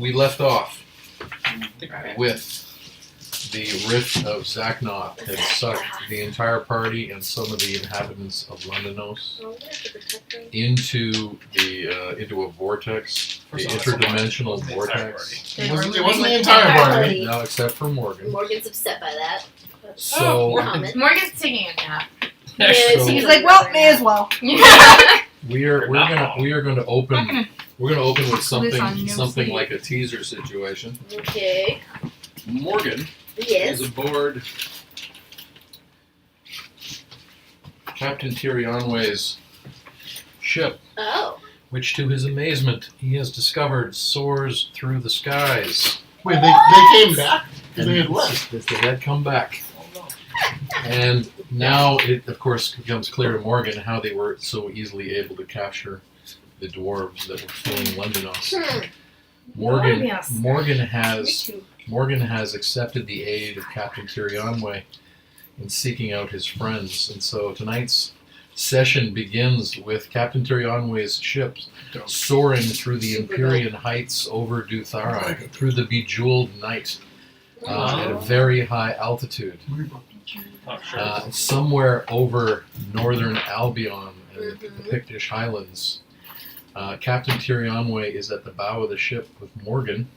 we left off with the rift of Zaknoth had sucked the entire party and some of the inhabitants of Londonos into a vortex, the interdimensional vortex. It wasn't the entire party. No, except for Morgan. Morgan's upset by that. So Morgan's taking a nap. Yeah, So- He's like, well, may as well. we're gonna open with on something no like a teaser situation. Okay. Morgan Yes. is aboard Captain Tyrionway's ship, Oh. which to his amazement he has discovered soars through the skies. Wait, they came back? Because they had left. They had come back. And now it, of course, becomes clear to Morgan how they were so easily able to capture the dwarves that were filling Londonos. Morgan has accepted the aid of Captain Tyrionway in seeking out his friends, and so tonight's session begins with Captain Tyrionway's ship soaring through the Empyrean heights over thara, through the bejeweled night, at a very high altitude. Somewhere over northern Albion and the Pictish Highlands. Captain Tyrionway is at the bow of the ship with Morgan,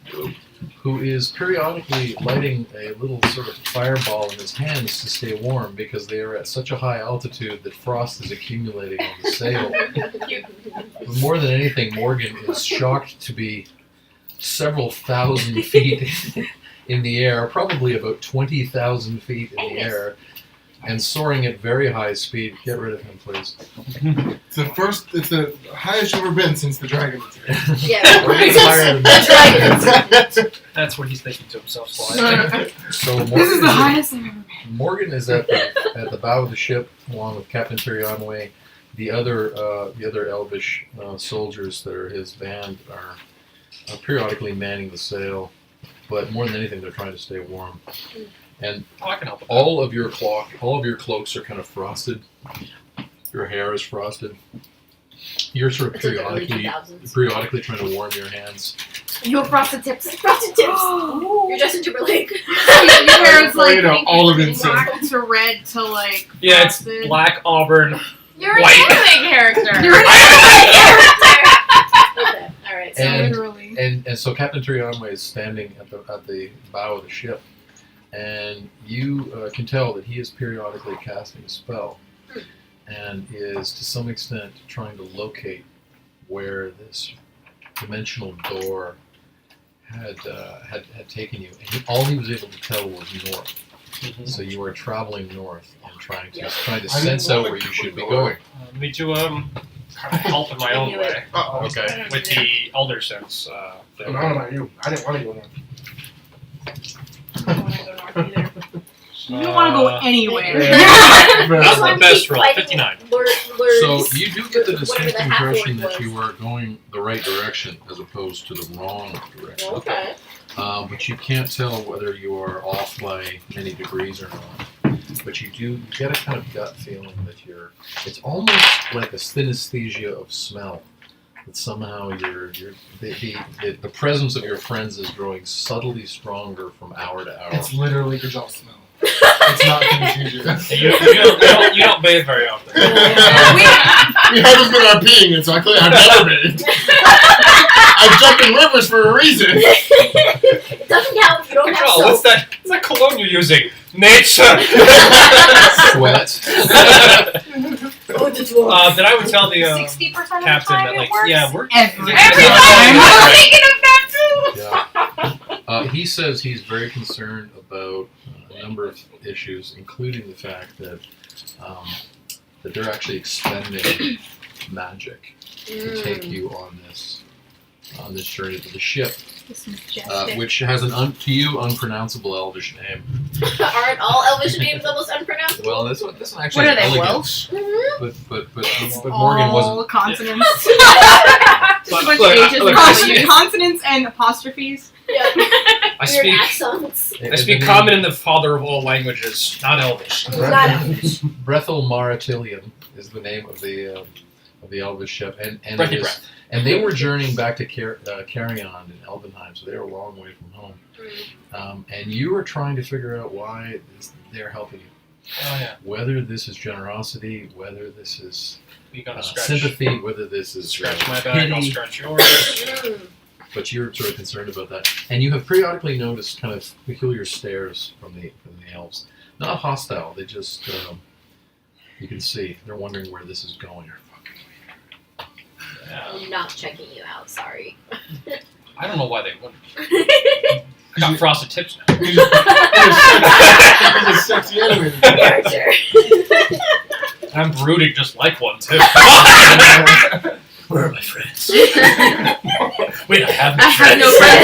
who is periodically lighting a little sort of fireball in his hands to stay warm because they are at such a high altitude that frost is accumulating on the sail. But more than anything, Morgan is shocked to be several thousand feet in the air, probably about 20,000 feet in the air, and soaring at very high speed. Get rid of him, please. It's the highest you've ever been since the dragon was here. Yeah. We're getting higher than that. That's what he's thinking to himself. Slide. So This is the highest I've ever been. Morgan is at the bow of the ship, along with Captain Tyrionway. The other elvish soldiers that are his band are periodically manning the sail, but more than anything, they're trying to stay warm. And I can help with all of your cloaks are kind of frosted. Your hair is frosted. You're sort of It's like the early periodically trying to warm your hands. You have frosted tips. Frosted tips. You're Justin Timberlake. Your hair is like all of it. black to red to like Yeah, it's frosted. black auburn. You're a White. anime character. You're Okay. All right. So And- literally. And so Captain Tyrionway is standing at the bow of the ship, and you can tell that he is periodically casting a spell, and is to some extent trying to locate where this dimensional door had taken you. And all he was able to tell was north. So you are traveling north and trying to sense out where you should be going. Me to kind of help in my own way Uh-oh. Okay. with the elder sense. No, not you. I didn't want to go there. You don't want to go anywhere. That's the best roll. Fighting 59. Lures. So you do get the Whatever distinct the half impression orc that you was. are going the right direction as opposed to the wrong direction. Okay. But you can't tell whether you are off by many degrees or not. But you get a kind of gut feeling that it's almost like a synesthesia of smell. That somehow the presence of your friends is growing subtly stronger from hour to hour. It's literally Gajal's smell. It's not confusion. You don't bathe very often. We haven't been our peeing, and so I clearly I've never been. I've jumped in rivers for a reason. Doesn't count if you don't have Oh, soap. what's that cologne you're using? Nature! Sweat. Oh, the dwarf. Then I would tell the 60% of the captain time that, it like, works. yeah, we're... Every Every time. time. I'm thinking of that too. Yeah. He says he's very concerned about a number of issues, including the fact that they're actually expending magic to take you on this journey to the ship, This majestic. which has to you unpronounceable Elvish name. Aren't all Elvish names almost unpronounceable? Well, this one actually What are they, elegant, Welsh? but Morgan wasn't. All consonants. But, Bunch look, of H's, look, consonants and apostrophes. Yeah. I Weird speak accents. I speak common in the father of all languages, not Elvish. Not Elvish. Brethel Maratilian is the name of the of the Elvish ship, and Breathy it is, breath. and they were journeying back to Carrion in Elvenheim, so they were a long way from home. And you were trying to figure out why they're helping you. Oh yeah. Whether this is generosity, whether this is You gotta scratch. sympathy, whether this is Scratch my back. I'll pity. scratch yours. But you're sort of concerned about that, and you have periodically noticed kind of peculiar stares from the elves. Not hostile; they just you can see they're wondering where this is going. Yeah. I'm not checking you out, sorry. I don't know why they wouldn't. I got frosted tips now. He's a sexy enemy. Character. I'm brooding just like one too. Where are my friends? Wait, I have no I have no friends.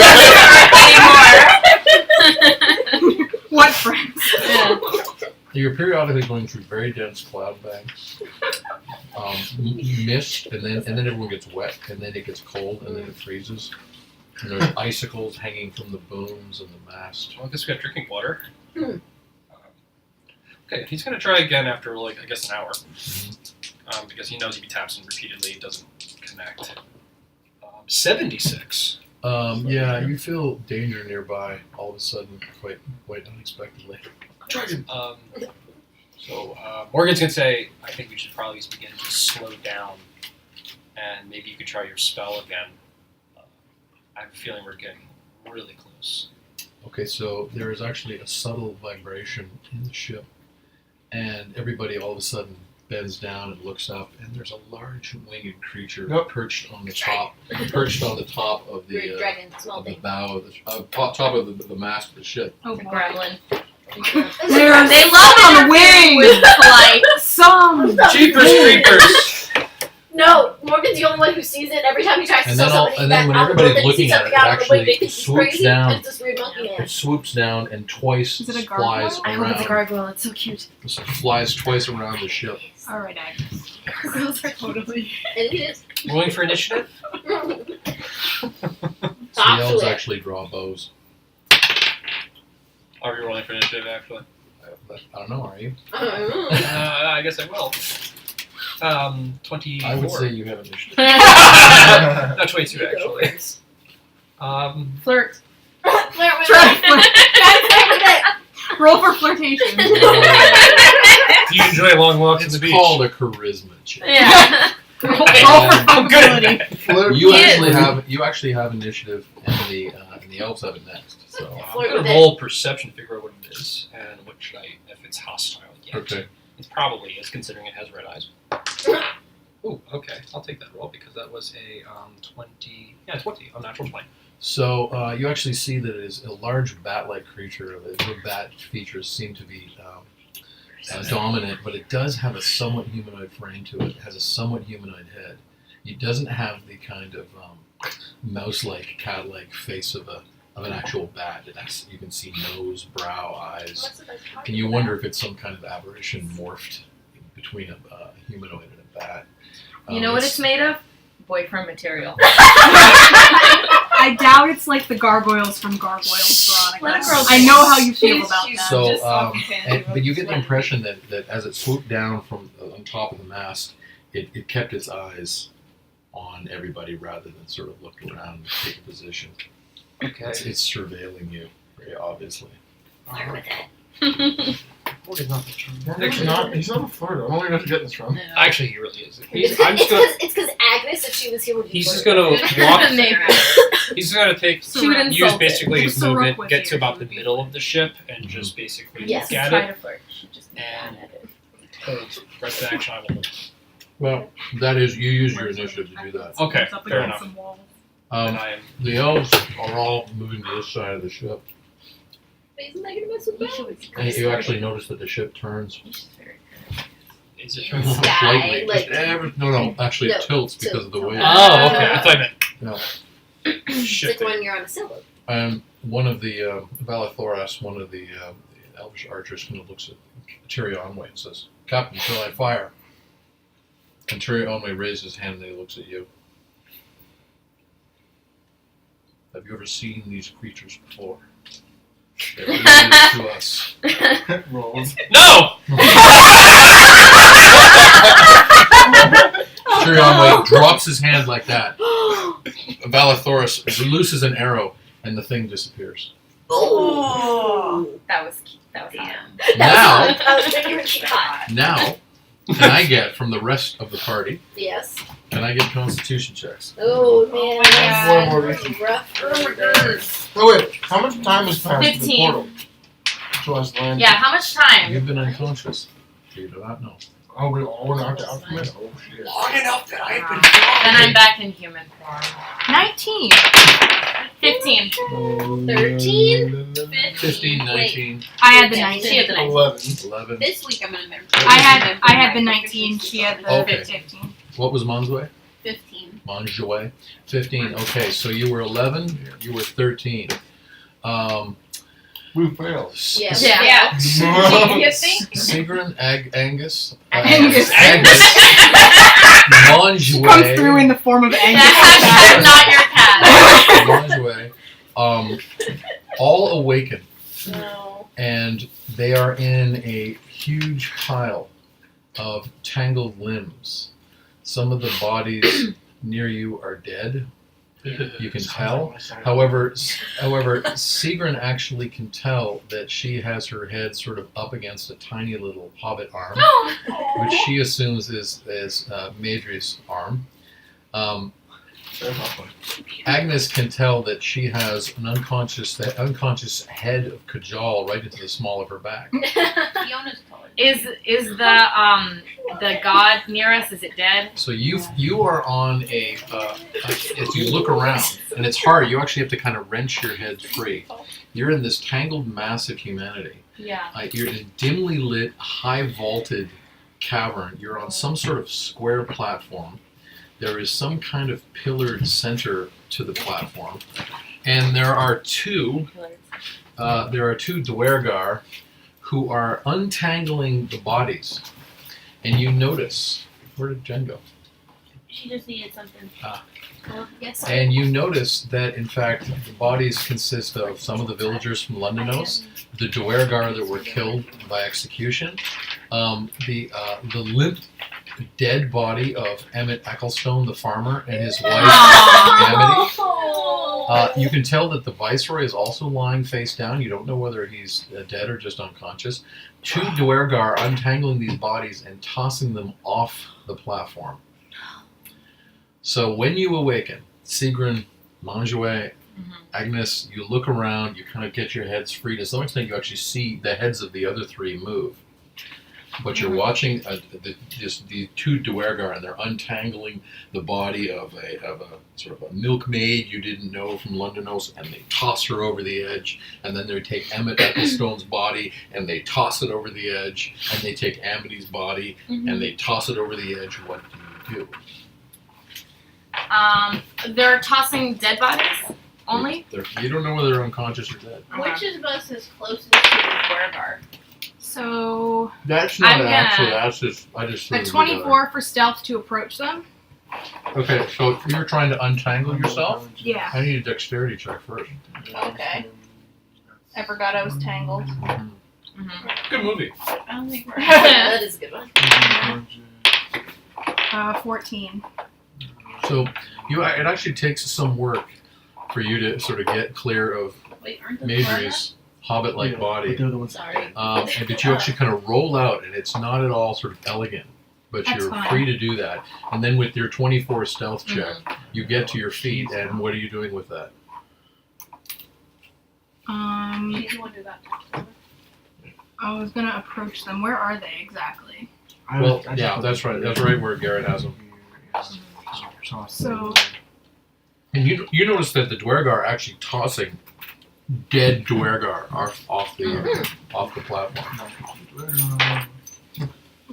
friends anymore. What friends? Yeah. You're periodically going through very dense cloud banks, mist, and then everyone gets wet, and then it gets cold, and then it freezes. And there's icicles hanging from the booms and the mast. Well, I guess we got drinking water. Hmm. Okay, he's gonna try again after like I guess an hour, because he knows if he taps in repeatedly, it doesn't connect. 76. Yeah, you feel danger nearby all of a sudden, quite unexpectedly. Dragon. So Morgan's gonna say, I think we should probably begin to slow down, and maybe you could try your spell again. I have a feeling we're getting really close. Okay, so there is actually a subtle vibration in the ship, and everybody all of a sudden bends down and looks up, and there's a large winged creature Nope. perched on the top of the Weird dragon, small of the thing. bow of the top of the mast of the ship. Oh, The boy. gremlin. They're They love on on the wing. with flight. Some. Jeepers creepers! No, Morgan's the only one who sees it every time he tries to And sell then somebody and then when out of the everybody's building, looking sees at something it, out it of the way, actually they think he's swoops crazy. down. It's this weird monkey man. It swoops down and twice Is it a flies gargoyle? I hope it's a around. gargoyle. It's so cute. Flies twice around the ship. All right, Agnes. Gargoyles are Totally. It is. Rolling for initiative? So the Talk elves to it. actually draw bows. Are we rolling for initiative, actually? I don't know. Are you? I guess I will. 24. I would say you have initiative. No, 22, actually. Flirt. Flirt with Try it. to flirt. Try to flirt with it. Roll for flirtation. Do you enjoy long walks It's on the beach? called a charisma check. Yeah. Roll for I'm good at fuckability. that. Flirt. You actually have initiative, and the elves have it next. So I'm Flirt going with to it. roll perception to figure out what it is, and what should I, if it's hostile yet. okay. It probably is, considering it has red eyes. Ooh, okay. I'll take that roll, because that was a 20. Yeah, 20. A natural 20. So you actually see that it is a large bat-like creature. The bat features seem to be dominant, but it does have a somewhat humanoid frame to it. It has a somewhat humanoid head. It doesn't have the kind of mouse-like, cat-like face of an actual bat. You can see nose, brow, eyes, and you wonder if it's some kind of aberration morphed between a humanoid and a bat. You know what it's made of? Boyfriend material. I doubt it's like the gargoyles from Gargoyles, Veronica. Let a girl I know how you feel She's- about she's that. So, just okay. but you get the impression that as it swooped down from on top of the mast, it kept its eyes on everybody rather than sort of look around and take a position. Okay. It's surveilling you, very obviously. Flirt with it. Morgan's not he's not a flirter. I don't know where you have to get this from. Actually, he really is. It's because Agnes, if she was here, would be He's just flirting. gonna walk. Maybe. He's just gonna take She would use insult basically it. his So movement, Rook was get to here, about she the would be middle of the ship, and just basically Yes. look at Try it. to flirt. She just And- mad at it. Hold. Rest of action. I will. Well, that is, you use your initiative to do that. Okay, It's up fair against enough. some walls. And I am. The elves are all moving to this side of the ship, He's not gonna mess with that. and you actually notice that the ship turns She's very Is it? Sky, slightly. like- No, actually it No, tilts because of the wind. Oh, okay. I thought I meant No. It's like shifting. when you're on a sailboat. One of the Valathoras, one of the elvish archers, kind of looks at Tyrionway and says, "Captain, shall I fire?" And Tyrionway raises his hand and he looks at you. Have you ever seen these creatures before? They're related to us. Rolls. No! Tyrion drops his hand like that. Valathoris releases an arrow, and the thing disappears. Oh. That was hot. Now, I was thinking it was hot. now, can I get from the rest of the party? Yes. Can I get Constitution checks? Oh man, my that's God. One more. rough. Oh my goodness. Oh wait, how much time has passed in the 15. portal? To us land. Yeah, how much time? You've been unconscious. You do not know. Oh, we're not out from it. Oh shit. Long enough that I've been Then I'm back in human form. 19. 15. 13? 15, 19, I had the Yeah, 19. she had the 19. 11. 11. This week I'm gonna remember. I had the 19. She had the Okay. 15. What was Monzway? 15. Monjouet. 15. Okay, so you were 11, you were 13. We failed. Yes. Yeah. You think? Sigrun, Angus. Angus. Monjouet. Comes through in the form of Angus. Hashtag not your cat. Monjouet. All awaken, No. and they are in a huge pile of tangled limbs. Some of the bodies near you are dead. You can tell. However, Sigrun actually can tell that she has her head sort of up against a tiny little hobbit arm, which she assumes is Maedry's arm. Agnes can tell that she has an unconscious head of Kajal right into the small of her back. Fiona's color. Is the god near us? Is it dead? So you are on a if you look around, and it's hard. You actually have to kind of wrench your head free. You're in this tangled mass of humanity. Yeah. You're in a dimly lit, high vaulted cavern. You're on some sort of square platform. There is some kind of pillared center to the platform, and there are two Duergar who are untangling the bodies. And you notice, where did Jen go? She just needed something. Yes. And you notice that, in fact, the bodies consist of some of the villagers from Londonos, the Duergar that were killed by execution, the limp, dead body of Emmett Ecclestone, the farmer, and his wife, Amity. You can tell that the Viceroy is also lying face down. You don't know whether he's dead or just unconscious. Two Duergar untangling these bodies and tossing them off the platform. So when you awaken, Sigrun, Monjouet, Agnes, you look around, you kind of get your heads free. To some extent, you actually see the heads of the other three move. But you're watching the two Duergar, and they're untangling the body of a sort of a milkmaid you didn't know from Londonos, and they toss her over the edge. And then they take Emmett Ecclestone's body, and they toss it over the edge. And they take Amity's body, and they toss it over the edge. What do you do? They're tossing dead bodies only. You don't know whether they're unconscious or dead. Which of us is closest to the Duergar? So That's not I'm gonna- actually. That's just. I just. threw a them 24 for stealth to approach them. together. Okay, so you're trying to untangle yourself. Yeah. I need a dexterity check first. Okay. I forgot I was tangled. Good movie. I don't think we're. That is a good one. 14. So it actually takes some work for you to sort of get clear of Wait, aren't the Maedry's hobbit-like body. Sorry. But you actually kind of roll out, and it's not at all sort of elegant. But That's you're fine. free to do that. And then with your 24 stealth check, you get to your feet, and what are you doing with that? She's the one who got touched. I was gonna approach them. Where are they exactly? Well, yeah, that's right. That's right where Garrett has them. So And you notice that the Duergar are actually tossing dead Duergar off the platform.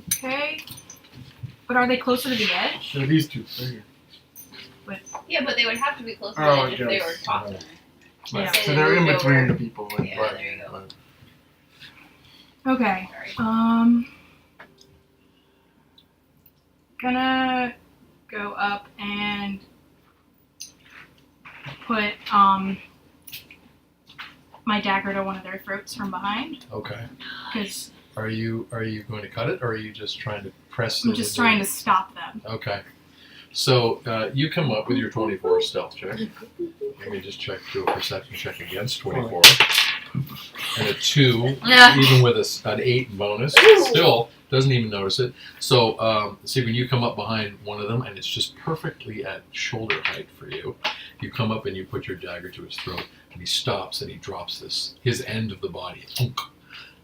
okay, but are they closer to the edge? So these two. Right Yeah, but they would have to be close to Oh, the edge if they yes. were tossing. Yeah. So they're in between the people. Yeah, there you go. Okay. Sorry. Gonna go up and put my dagger to one of their throats from behind. Okay. Because Are you going to cut it, or are you just trying to press? I'm just trying to stop them. Okay. So you come up with your 24 stealth check. Let me just do a perception check against 24. And a 2, Yeah. even with an 8 bonus, still doesn't even notice it. So see, when you come up behind one of them, and it's just perfectly at shoulder height for you, you come up and you put your dagger to his throat, and he stops and he drops his end of the body.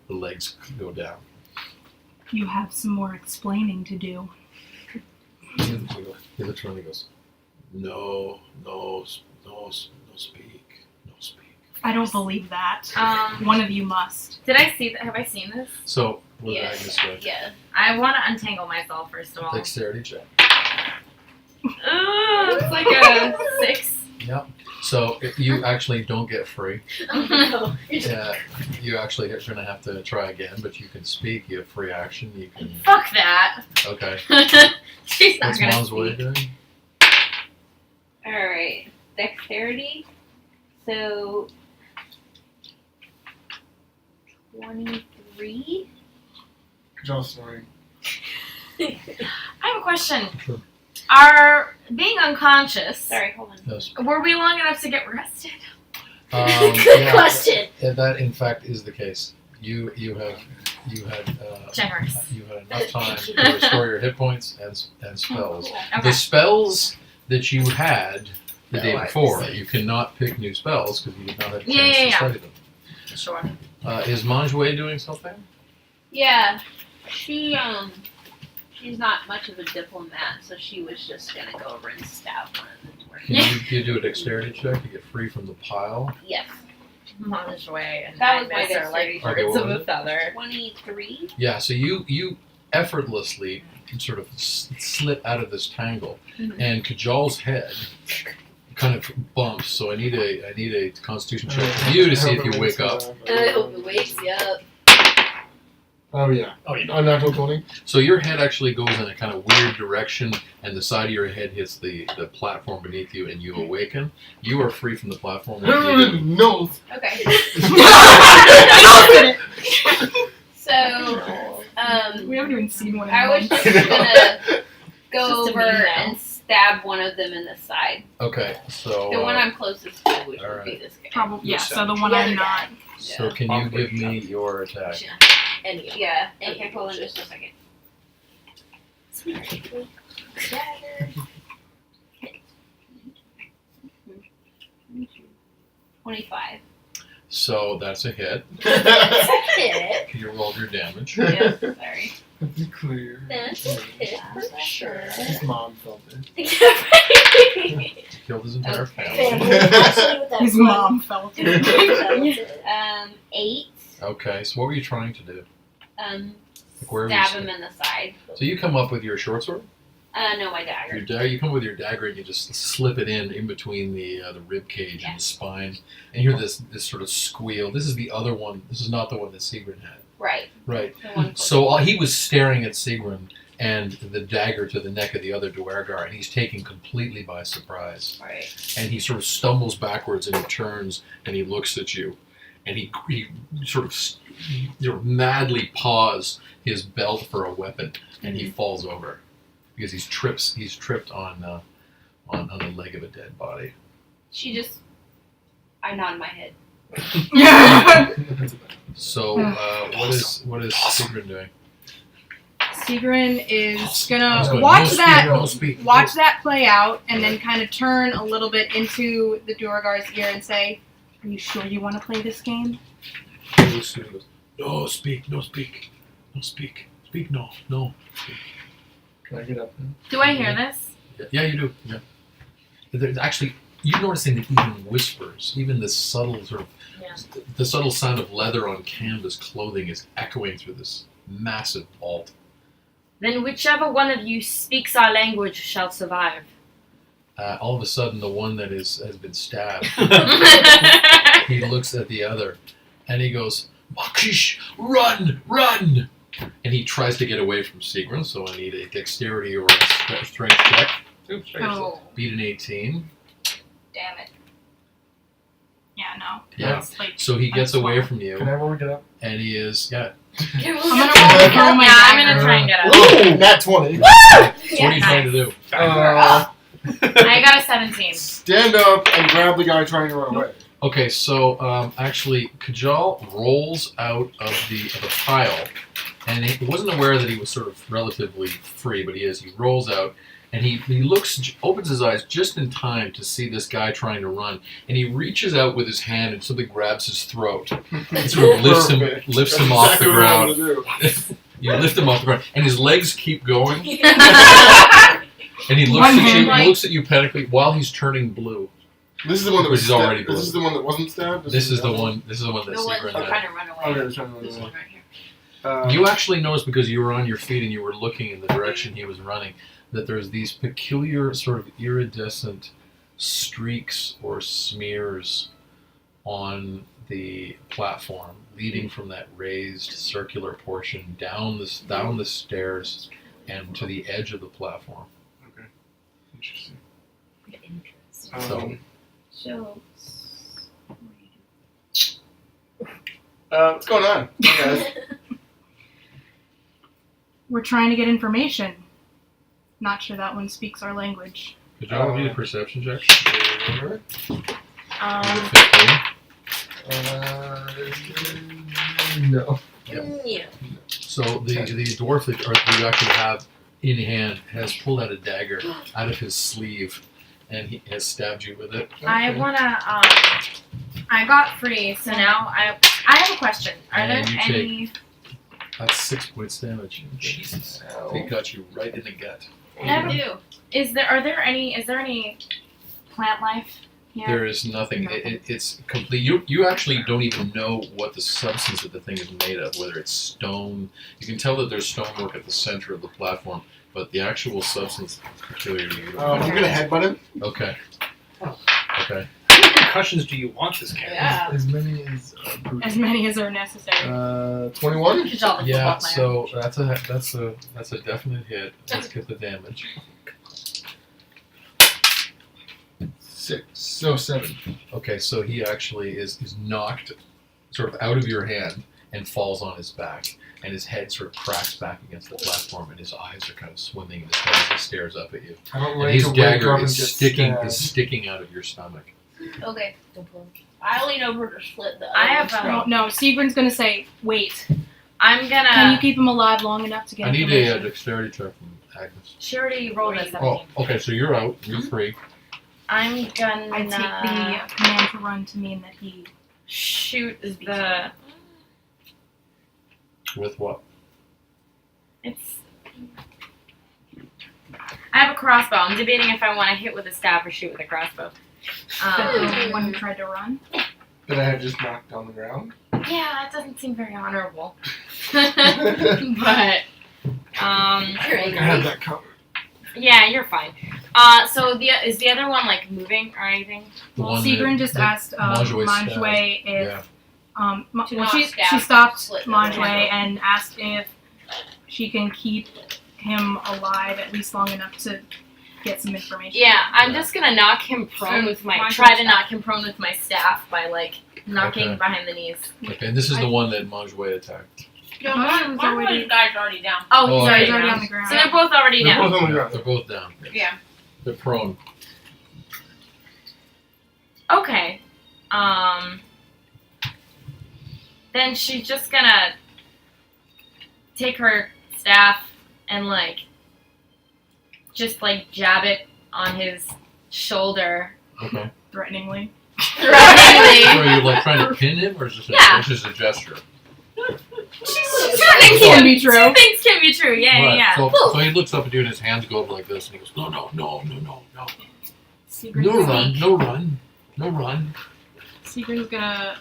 The legs go down. You have some more explaining to do. He looks around and he goes, no, speak. I don't believe that. Um, One of you must. Did I see that? Have I seen this? So, what did Yeah. Agnes say? Yeah. I want to untangle myself first of all. Dexterity check. It's like a 6. Yep. So, you actually don't get free. No. You actually are going to have to try again, but you can speak. You have free action. You can. Fuck that. Okay. She's not What's gonna Mom's way speak. doing? Alright. Dexterity. So 23. Good job, Snorri. I have a question. Sure. Are being unconscious? Sorry, hold on. Yes. Were we long enough to get arrested? Good Yeah, question. that in fact is the case. You had Generous. you had enough time to restore your hit points and spells. Okay. The spells that you had the day Oh, I before, see. you cannot pick new spells because you did not have a chance Yeah, to yeah. study them. Sure. Is Manjue doing something? Yeah. She's not much of a diplomat, so she was just gonna go over and stab one of the dwarves. Can you do a dexterity check to get free from the pile? Yes. Manjue and That was my Agnes are like dexterity. Okay, birds what of was a it? feather. 23. Yeah, so you effortlessly sort of slip out of this tangle, Mhm. and Kajal's head kind of bumps. So I need a Constitution check from you to see if you wake up. I hope it wakes you up. Oh yeah. Oh, yeah. Unnatural 20. So your head actually goes in a kind of weird direction, and the side of your head hits the platform beneath you, and you awaken. You are free from the platform. What do you do? No. Okay. No. So, We haven't even seen one. In I was months. just gonna go Just a over meme now. and stab one of them in the side. Okay, so The one I'm closest to, which would be alright. this guy. Probably, yeah. Looks So the savage. one The I'm other not. so can you give me your attack? Any of them. Yeah. Any Okay, hold on just a second. Sweet. 25. So that's a hit. Hit. You rolled your damage. Yeah, sorry. Be clear. That's a hit for sure. His mom felt it. Killed his entire family. Family. Actually, with that His one- mom felt it. 8. Okay, so what were you trying to do? Like where were you Stab him in the side. So you come up with your short sword. No, my Your dagger. dagger. You come with your dagger and you just slip it in between the rib cage Yeah. and the spine, and you hear this sort of squeal. This is the other one. This is not the one that Sigrun had. Right. Right. The one So he was staring at Sigrun and the dagger to the neck of the other Duergar, and he's taken completely by surprise. Right. And he sort of stumbles backwards and he turns and he looks at you, and he sort of madly paws his belt for a weapon, and he falls over because he's tripped on the leg of a dead body. She just. I nod my head. So what is Sigrun doing? Sigrun is He's gonna going, watch "No speak, that. no speak." Watch that play out, and then kind of turn a little bit into the Duergar's ear and say, "Are you sure you want to play this game?" He looks at him and goes, "No speak, no speak, no speak, speak no, no." Can I get up now? Do I hear this? Yeah, you do. Yeah. There's actually, you're noticing that even whispers, even this subtle sort of, Yeah. the subtle sound of leather on canvas clothing is echoing through this massive vault. Then whichever one of you speaks our language shall survive. All of a sudden, the one that has been stabbed, he looks at the other, and he goes, "Makish, run, run!" And he tries to get away from Sigrun, so I need a dexterity or a strength check. Oops, sorry. Oh, Beat an 18. Damn it. yeah. that now. Yeah. It's like, So he gets away from you, Can I roll get up? and he is I'm gonna roll to throw my Yeah, I'm dagger. gonna try and get up. Ooh, nat 20. What are you trying to do? I got a 17. Stand up and grab the guy trying to run away. Okay, so actually, Kajal rolls out of the pile, and he wasn't aware that he was sort of relatively free, but he is. He rolls out, and he opens his eyes just in time to see this guy trying to run, and he reaches out with his hand and something grabs his throat, and sort of lifts him Perfect. lifts That's him off the exactly what I ground. wanna do. You lift him off the ground, and his legs keep going, I and he looks One at you. hand, like- He looks at you panically while he's turning blue. This is the one that was Which is already stabbed. This is the one that wasn't stabbed. This is the one. This is the one that The one Seagrin that's had. trying to run away. Okay, it's trying to run This away. one right here. You actually noticed because you were on your feet and you were looking in the direction he was running that there's these peculiar sort of iridescent streaks or smears on the platform leading from that raised circular portion down the stairs and to the edge of the platform. Okay. Interesting. So- So, What's going on? Hey guys. We're trying to get information. Not sure that one speaks our language. Could you all do a perception check? Sure. Um, 15. No. Yeah. So the dwarf that you actually have in hand has pulled out a dagger out of his sleeve, and he has stabbed you with it. I wanna. I got free, so now I have a question. Are there And you any? That's 6 points damage. Jesus. It got you right in the gut. I do. Is there any plant life here? There is nothing. Nothing. It's complete. You actually don't even know what the substance of the thing is made of. Whether it's stone, you can tell that there's stonework at the center of the platform, but the actual substance is peculiar to you. I'm gonna headbutt him. Okay. Okay. How many concussions do you want this kid? Yeah. As many as. As many as are necessary. 21. Good job, Yeah. football player. So that's a definite hit. Let's get the damage. 6. So 7. Okay. So he actually is knocked sort of out of your hand and falls on his back, and his head sort of cracks back against the platform, and his eyes are kind of swimming in his head as he stares up at you. I don't And like his to wake dagger up and is get sticking stabbed. out of your stomach. okay. I lean over to slit the. I have other a- one's No, Seagrin's gonna say, wait. I'm gonna. Can you keep him alive long enough to get I need information? a dexterity check from Agnes. She already rolled a 17. Oh, okay. So you're out. You're free. I'm gonna I take the command to run to mean that he... shoot the. With what? It's. I have a crossbow. I'm debating if I want to hit with a staff or shoot with a crossbow. the one who tried to run. That I had just knocked on the ground. Yeah, it doesn't seem very honorable. I But You're had angry. that covered. yeah, you're fine. So is the other one like moving or anything? The one Seagrin that- just that asked Manjway Manjway if... Yeah. To well, not she stab, stopped slit the Manjway window. and asked if she can keep him alive at least long enough to get some information. Yeah, I'm just gonna knock him prone with my Mine try to staff. knock him prone with my staff by like knocking Okay. behind the knees. Okay, and this is the one that Manjway attacked. No, Mine was one already- of the guy's already down. Oh, Oh, he's okay. already He's already down. on the ground. So they're both already They're down. both on the ground. They're both down. Yeah. They're prone. Okay. Then she's just gonna take her staff and like just like jab it on his shoulder. Okay. Threateningly. So are you like trying to pin him, or is this Yeah. a gesture? Two things Can be true. Two things can be true. Yeah, Right. yeah. So he looks up at you and his hands go up like this, and he goes, no, no, no, no, no, no. Seagrin's No run, no run, no run. Seagrin's gonna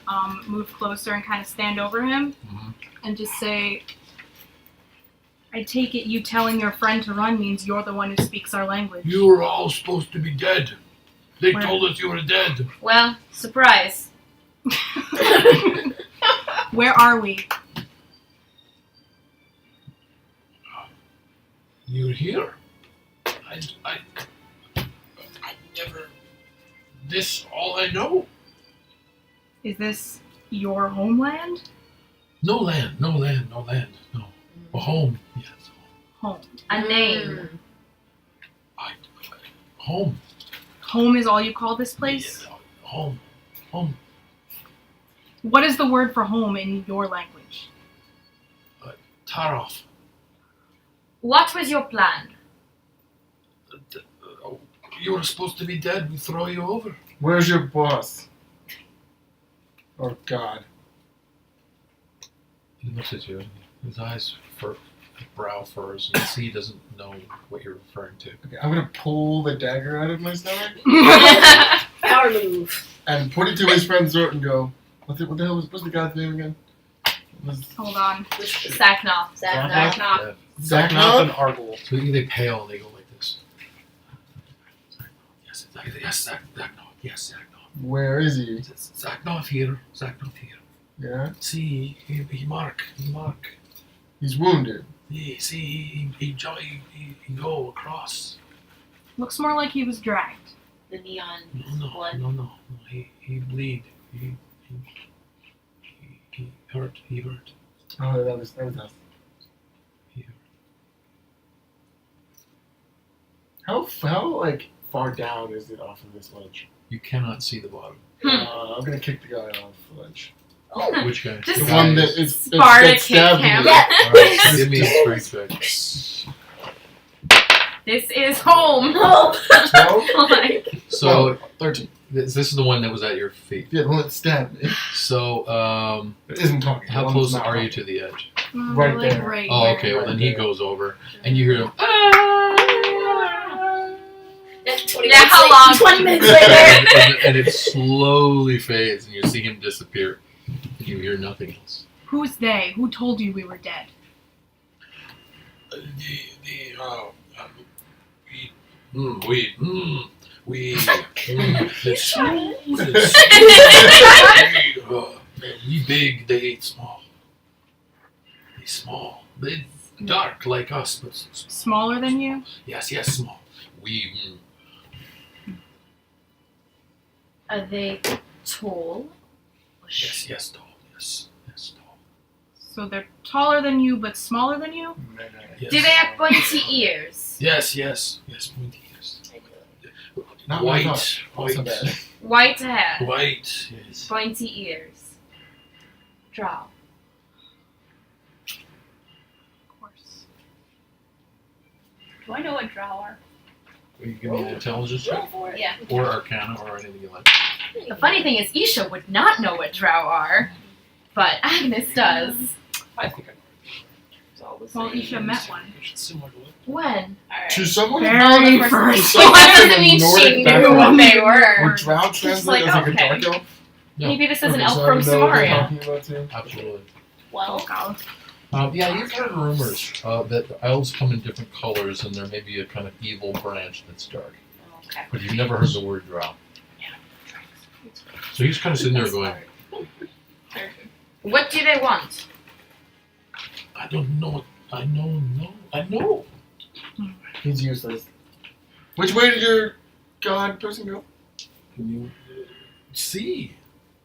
move closer and kind of stand over him Mhm. and just say, I take it you telling your friend to run means you're the one who speaks our language. You were all supposed to be dead. They Where? told us you were dead. Well, surprise. Where are we? You're here. I never. This all I know. Is this your homeland? No land. No. A home. Yes. Home. A name. Home. Home is all you call this place? Yeah, home. What is the word for home in your language? Thara. What was your plan? You were supposed to be dead. We throw you over. Where's your boss? Oh God. He looks at you. His eyes brow furs, and he doesn't know what you're referring to. Okay, I'm gonna pull the dagger out of my stomach Power move. and put it to his friend's throat and go, what the hell what's the guy's name again? Hold on. Saknoff. Zach. Yeah. Zaknoff? and Argle. So they pale and they go like this. Yes, Zaknoff. Yes, Zaknoff. Where is he? Zaknoff here. Yeah? See, he mark. He's wounded. He go across. Looks more like he was dragged. The neon No. blood. He bleed. He hurt. Oh, that was us. How like far down is it off of this ledge? You cannot see the bottom. I'm gonna kick the guy off the ledge. Oh. Which guy? Just The one that is Sparta that stabbed kick him. me. Yeah. Alright, give me a strength check. This is home. Oh. 12? Like, So 13. this is the one that was at your feet. Yeah, the one that stabbed me. So It isn't talking. how The one close that's not are you talking. to the edge? Right like there. Right Oh, here. okay. Well, then he Right there. goes over, and you hear him. That's 20 Yeah, minutes how later. long? 20 minutes later. and it slowly fades, and you see him disappear. You hear nothing else. Who's they? Who told you we were dead? We big, they ate small. They small. They dark like us, but Smaller than you? yes, small. We are they tall? yes, tall. Yes, tall. So they're taller than you, but smaller than you? Yes. Do they have pointy ears? Yes, pointy ears. Not my dog. White, Also bad. White hair. white. Yes. Pointy ears. Drow. Of course. Do I know what drow are? Will you give me an intelligence check? Roll for it. Yeah. Or Arcana, or anything you like. The funny thing is, Isha would not know what drow are, but Agnes does. I think I know. It's all the Well, same. Isha met one. It's similar to what? When? Alright. To someone Very Oh, first. So- Well, that doesn't mean Nordic she knew background. what they or were. drow translate like, as like okay. a dark elf. Yeah. Maybe this is an Okay, elf so I from know what they're Samaria. talking about too. Absolutely. Well, Yeah, you've heard rumors that the elves come in different colors, and there may be a kind of evil branch that's dark. okay. But you've never heard the word drow. So he's kind of sitting there going, What do they want? I don't know. I know. He's useless. Which way did your god person go? Can you see?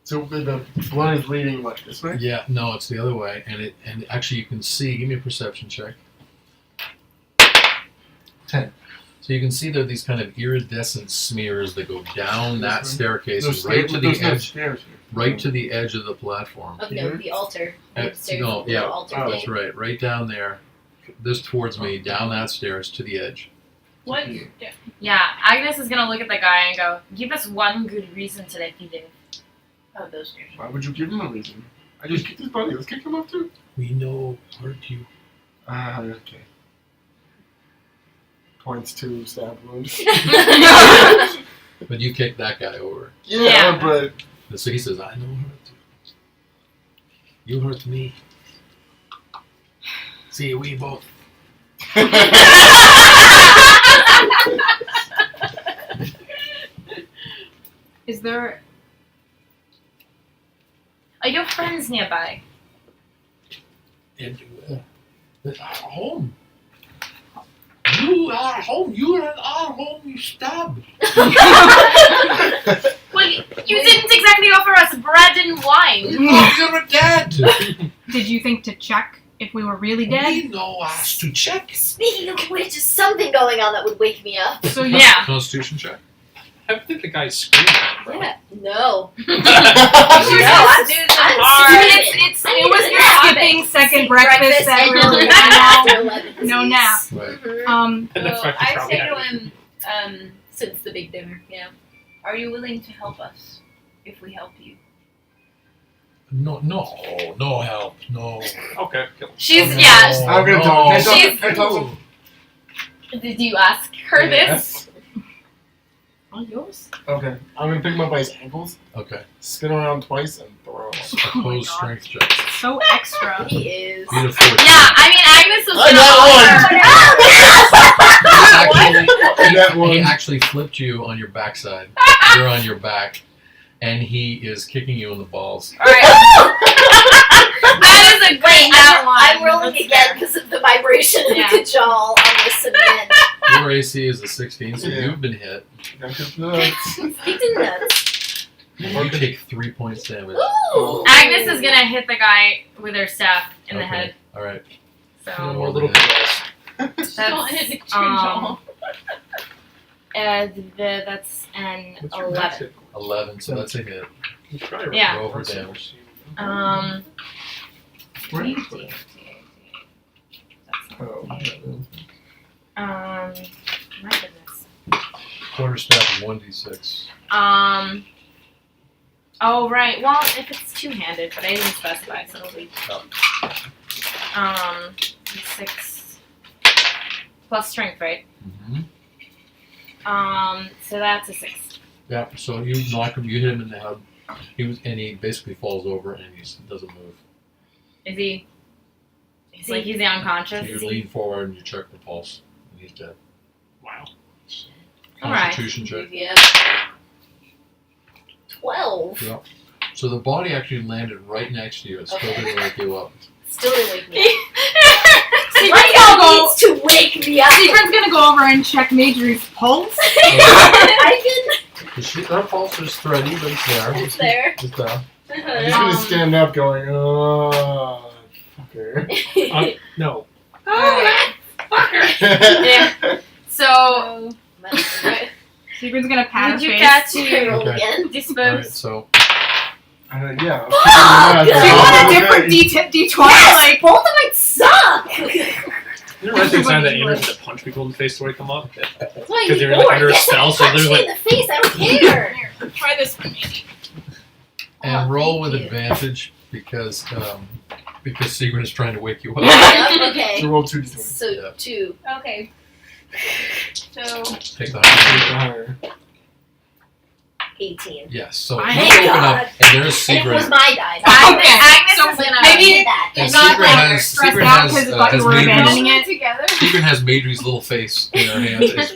So the blood is leading like this way? Yeah, no, it's the other way, and actually you can see. Give me a perception check. 10. So you can see there are these kind of iridescent smears that go down that staircase There's and right to the there's no edge, stairs here. right to the edge of the platform. Oh, no, the altar. Uh, The stairs no, with the yeah. altar Oh, That's thing. right, right down there. This towards me, down that stairs to the edge. What? Yeah, Agnes is gonna look at the guy and go, give us one good reason to let you live. Oh, those stairs. Why would you give him a reason? I just kicked his buddy. Let's kick him off too. We know hurt you. Ah, okay. Points to stab wound. But you kicked that guy over. Yeah. But And so he says, I know hurt you. You hurt me. See, we both. Is there... Are your friends nearby? And at our home. You are home. You are at our home. You stab. Well, You didn't exactly offer us bread and wine. You're dead. Did you think to check if we were really dead? We know us to check. Speaking of which, is something going on that would wake me up? So Yeah. Constitution check. I think the guy's screaming, bro. Yeah. No. She's No, just it was your skipping second breakfast that we were after no, 11. no nap. Right. Mhm. And the Well, fact that I probably say to had- him, Since the big dinner. yeah, are you willing to help us if we help you? No help. No. Okay, kill him. She's No, yeah. I'm gonna no. talk. She's- I told him. Did you ask her this? Yes. All yours. Okay. I'm gonna pick him up by his ankles, Okay. spin around twice, and throw him. Opposed strength check. So extra. He is. Beat a 14. Yeah, I mean Agnes was I gonna got offer. And that He one. actually flipped you on your backside. You're on your back, and he is kicking you in the balls. Alright. That is a great outline. I'm rolling That's again fair. because of the vibration of Yeah. the jaw on the cement. Your AC is a 16, so Yeah. you've been hit. He did nuts. You take 3 points damage. Ooh. Agnes is gonna hit the guy with her staff in the Okay. head. All right. So More little girls. that's Don't hit the that's an What's your 11. max hit? 11, so that's a hit. You try to Yeah. Roll for reverse it. damage. Where? 18. Oh, My goodness. Quarterstaff of 1d6. Oh right. Well, if it's two-handed, but I didn't specify, so it'll be. Oh. 6 plus strength, right? Mm-hmm. So that's a 6. Yeah, so you knock him, you hit him in the head. He basically falls over and he doesn't move. Is he? Is Like he? he's unconscious. So you lean forward and you check the pulse, and he's dead. Wow. All right. Constitution check. Yeah. 12. Yeah. So the body actually landed right next to you. It still didn't wake you up. Still didn't wake me up. Secret's My gonna God go. needs to wake me up. Secret's gonna go over and check Major's pulse. I Her pulse is thready, but it's there. can. It's there. It's there. He's gonna stand up going, oh, fucker. No. Oh, fucker. So Secret's gonna pat her did you face. catch Okay, roll Okay. again. Alright, dispose? so Yeah. Oh, Do you want a God. different D20? Yes, Like, both of them suck. You know, things on that Amos to punch people in the face before they come up? That's why I Because need they're like more. under a Yes, spell, so punch they're me like, in the face. I don't care. try this one, maybe. and Oh, roll with thank you. advantage because Sigrid is trying to wake you up. Yep, okay. So roll 2d20. So Yeah. 2. Okay. So Take the high. 18. Yes. So Thank you open God. up and there's And it was Sigrid. my die. Agnes so is gonna maybe did that. And it got Sigrid like has stressed Sigrid out has because it thought has you were abandoning Madry's, it. together. Sigrid has Madry's little face in her hand. Yes.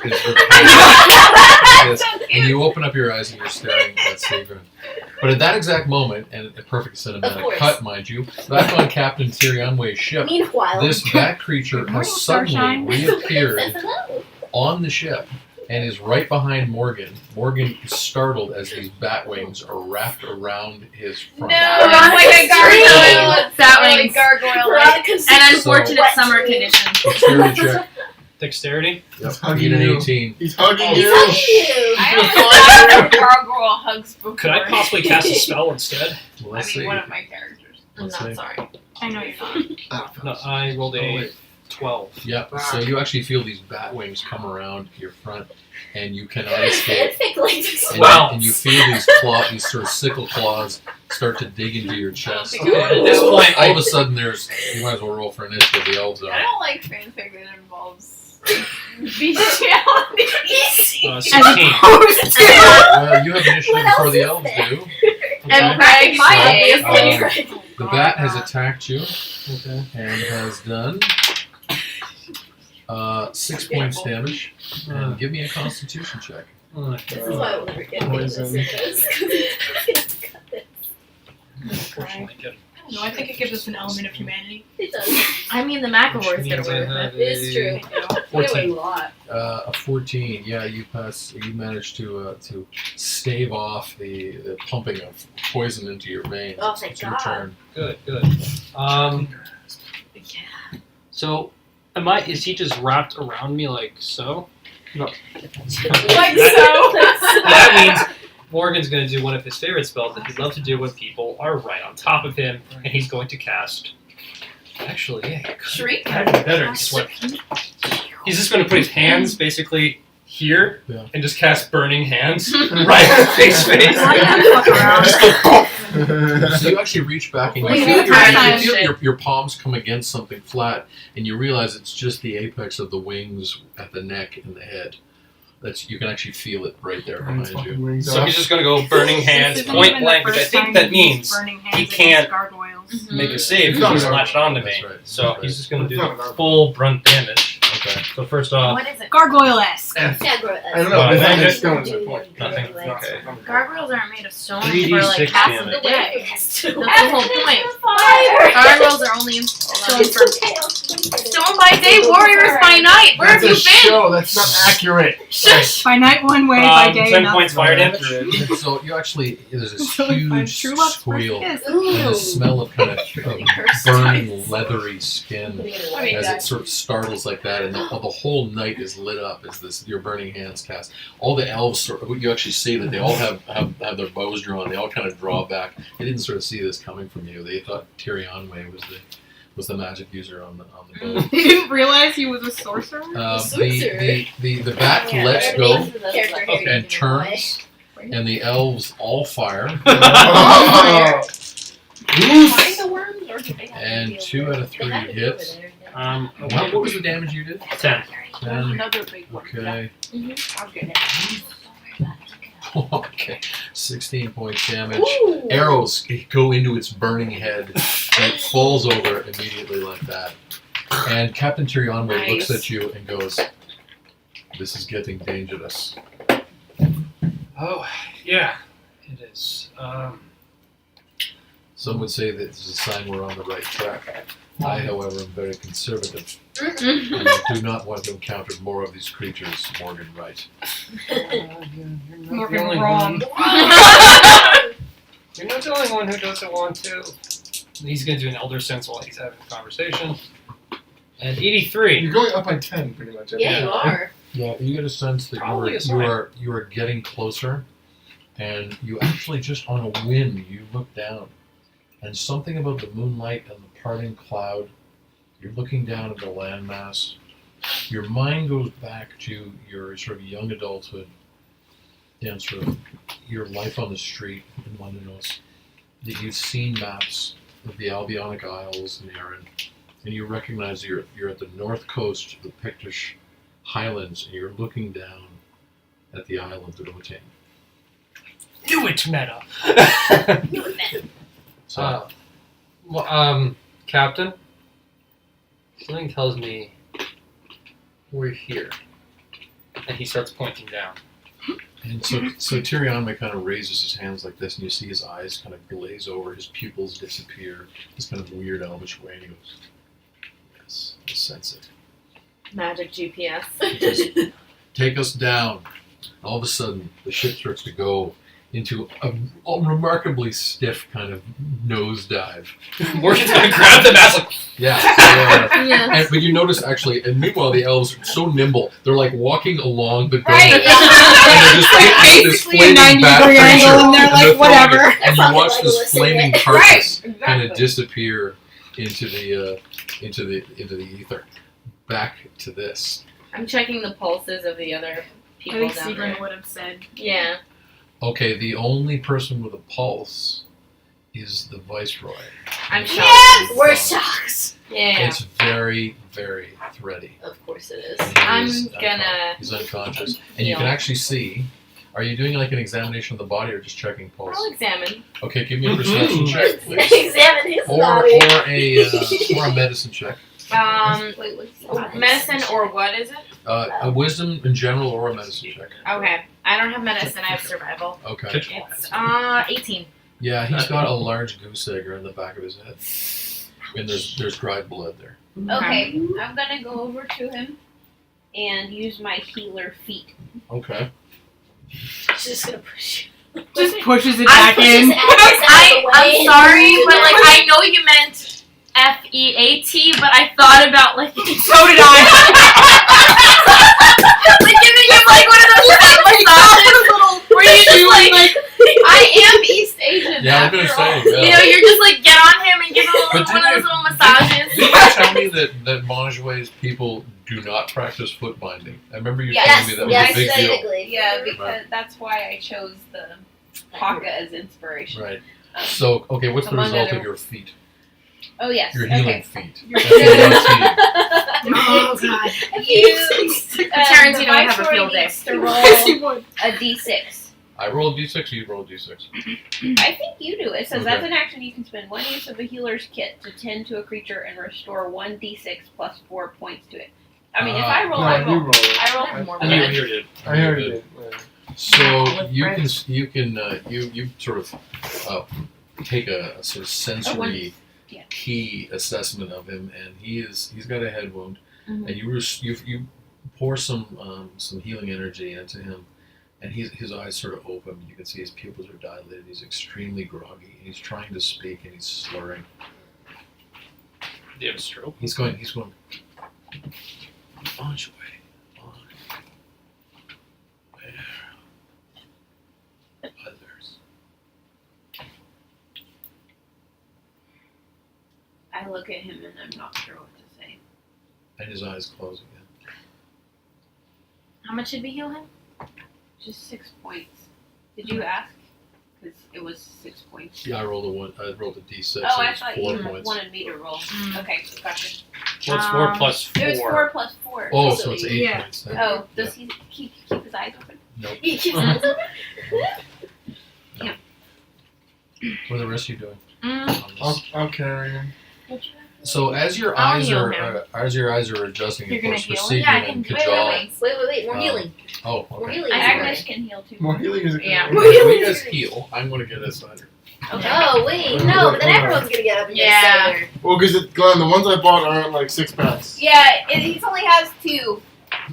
And you open up your eyes and you're staring at Sigrid. But at that exact moment, and a perfect Of cinematic course. cut, mind you, back on Captain Tyrionway's ship, Meanwhile, this bat creature Good morning, has suddenly Starshine. reappeared says hello. on the ship and is right behind Morgan. Morgan is startled as these bat wings are wrapped around his front. It's like a gargoyle. That Like wings. gargoyle. Veronica sees An unfortunate wet summer dream. condition. Dexterity check. Dexterity? Yep. hugging Need an you. 18. He's hugging He's you. hugging you. I haven't done gargoyle hugs before. Could I possibly cast a spell instead? Well, I let's mean, see. one of my characters. I'm Let's not see. sorry. I know you're not. No, I rolled Oh, a wait. 12. Yep. So you actually feel these bat wings come around your front, and you cannot escape. Fanfic like this. And, Wow. and you feel these sort of sickle claws start to dig into your chest. Okay, at this point, all of a sudden, you might as well roll for initiative. The elves I are. don't like fanfic that involves bestiality. As 16. opposed to. Well, you have initiative What before else the is elves there? do. And Craig Mine, Um, obviously. The bat has attacked you Okay. and has done 6 points damage. And give me a Constitution check. This is why I will never get into this. Poison. Because Unfortunately, good. No, I think it gives us an element of humanity. It does. I mean, the McElroys get away with it. It's true. They do. 14. A lot. A 14. Yeah, you pass. You manage to stave off the pumping of poison into your veins. Oh, thank It's your God. turn. Good. So, is he just wrapped around me like so? Like That means Morgan's going to do one of his favorite spells that he'd love to do when people are right on top of him, and he's going to cast. Actually, yeah, Shriek? that'd be better. Guess what? He's just going to put his hands basically here Yeah. and just cast burning hands right in his face. Fuck around. So you actually reach back and you Wait, feel, wait, you wait. feel your palms come against something flat, and you realize it's just the apex of the wings at the neck and the head. You can actually feel it right there behind you. So he's just going to go burning hands, This isn't point even the blank, which I first think time that he's means burning hands he against can't gargoyles. make a save It's because he's not a latched onto me. That's right. So That's he's just going to do It's not a the gargoyle. full brunt damage. Okay. So first off, What is it? Gargoyle-esque. F. Yeah, bro. I don't know. Well, Behind I the just stones at point. Nothing. Okay. Gargoyles aren't made of stone 3d6 for like half of damage. the day. That's That's the whole point. Fire! Gargoyles are only stone It's for okay, I'll stone by day, warriors by night. Where have That's you a been? show. That's not accurate. Shush. By night one way, by day 10 another. points fire damage. So you actually there's this So we find huge true love's first squeal kiss. and the smell of kind of burning leathery skin Wait, as it sort of startles like that, and the whole night is lit up as this your burning hands cast. All the elves you actually see that they all have their bows drawn. They all kind of draw back. They didn't sort of see this coming from you. They thought Tyrionway was the magic user on the boat. They didn't realize he was a sorcerer? The bat lets go and turns, and the elves all fire. Find the worms, or did they have And to 2 out of 3 hits. What was the damage you did? 10. 10. Another big one. Okay. I'll get it. Okay. 16 points damage. Ooh. Arrows go into its burning head, and it falls over immediately like that. And Captain Tyrionway looks Nice. at you and goes, "This is getting dangerous." Oh, yeah, it is. Some would say that this is a sign we're on the right track. I, however, am very conservative, and I do not want to encounter more of these creatures, Morgan Wright. Morgan wrong. You're not the only one who doesn't want to. He's going to do an elder sense while he's having a conversation. And 83. You're going up by 10, pretty much. Yeah, you are. Yeah, you get a sense that Probably a you sign. are getting closer, and you actually just on a whim you look down, and something about the moonlight and the parting cloud. You're looking down at the landmass. Your mind goes back to your sort of young adulthood, and sort of your life on the street in Londonos. That you've seen maps of the Albionic Isles and Erin, and you recognize you're at the north coast of the Pictish Highlands, and you're looking down at the Isle of Rotain. Do it, Meta! So, Captain, something tells me we're here. And he starts pointing down. and so Tyrion kind of raises his hands like this, and you see his eyes kind of glaze over, his pupils disappear, this kind of weird elvish way, and he goes, "Yes, I sense it. Magic GPS. Just take us down." All of a sudden, the ship starts to go into a remarkably stiff kind of nosedive. Morgan's going to grab the mask like, Yeah. Yeah. But you notice actually, and meanwhile the elves are so nimble, they're like walking along the Right. and they're just like this Basically a flaming 90 bat degree creature, angle, and they're like, throwing whatever. it, and you Fucking watch this Legolas flaming again. carcass Right, kind of exactly. disappear into the ether. Back to this. I'm checking the pulses of the other I people think down Seagrin there. would have said. Yeah. Okay, the only person with a pulse is the Viceroy. I'm shocked. Yes! We're shocked. Yeah. It's very, very thready. Of course it is. And he I'm is gonna He's unconscious. And you can heal. actually see. Are you doing like an examination of the body or just checking pulse? I'll examine. Okay, give me a perception check, please. Examine his Or body. a medicine check. Medicine or what is it? A wisdom in general or a medicine check. Okay. I don't have medicine. I have survival. Okay. It's 18. Yeah, he's got a large goose egg right in the back of his head, and there's dried blood there. Okay, I'm gonna go over to him and use my healer feet. Okay. She's just gonna push you. Just pushes it I back in. I'm sorry, but like I know you meant FEAT, but I thought about like So did I. like giving him like one of those like massages where you just like I am East Asian. Yeah, I was gonna say. Yeah. you know you're just like get on him and give him But one of those little massages. Did you tell me that Monjoue's people do not practice foot binding? I remember you telling me that was a big deal. aesthetically. Yeah, because that's why I chose the Haka as inspiration. Right. So, okay, what's the Among result other- of your feet? Oh yes. Your healing Okay. feet. Your F-E-A-T. Oh god. You, Tarantino would have a Viceroy field day. needs to roll Yes, he would. a d6. I roll a d6, you roll a d6. I think you do. It says Okay. that's an action you can spend one use of the healer's kit to tend to a creature and restore 1d6 plus 4 points to it. I mean, if I roll, No, I you roll. roll it. I roll more I knew you did. I heard it. So you sort of take a sort of sensory yeah. key assessment of him, and he's got a head wound, Mhm. and you pour some healing energy into him, and his eyes sort of open. You can see his pupils are dilated. He's extremely groggy. He's trying to speak, and he's slurring. Do you have a stroke? He's going. Bonjour. Others. I look at him and I'm not sure what to say. And his eyes close again. How much did we heal him? Just 6 points. Did you ask? Because it was 6 points. Yeah, I rolled a d6. Oh, I it's thought 4 you points. wanted me to roll. Okay, gotcha. Well, it's 4 plus 4. It was 4 plus 4. Oh, so it's 8 Yeah. points then. Oh, does he keep his eyes open? Nope. He keeps his eyes open. What are the rest of you doing? Mm. on this? I'll carry him. So as your I'll eyes heal are him. adjusting, You're of gonna course, heal him? Sigrid Yeah, I and can do it. Kajal. Wait. More healing. Oh, More okay. healing. Agnes can heal too. More healing is a Yeah. More When healing. you guys heal, I'm going to get a cider. Okay. Oh wait, no, but then everyone's gonna get up and Yeah. get a cider. Well, because Glenn, the ones I bought are like 6 packs. Yeah, he only has 2.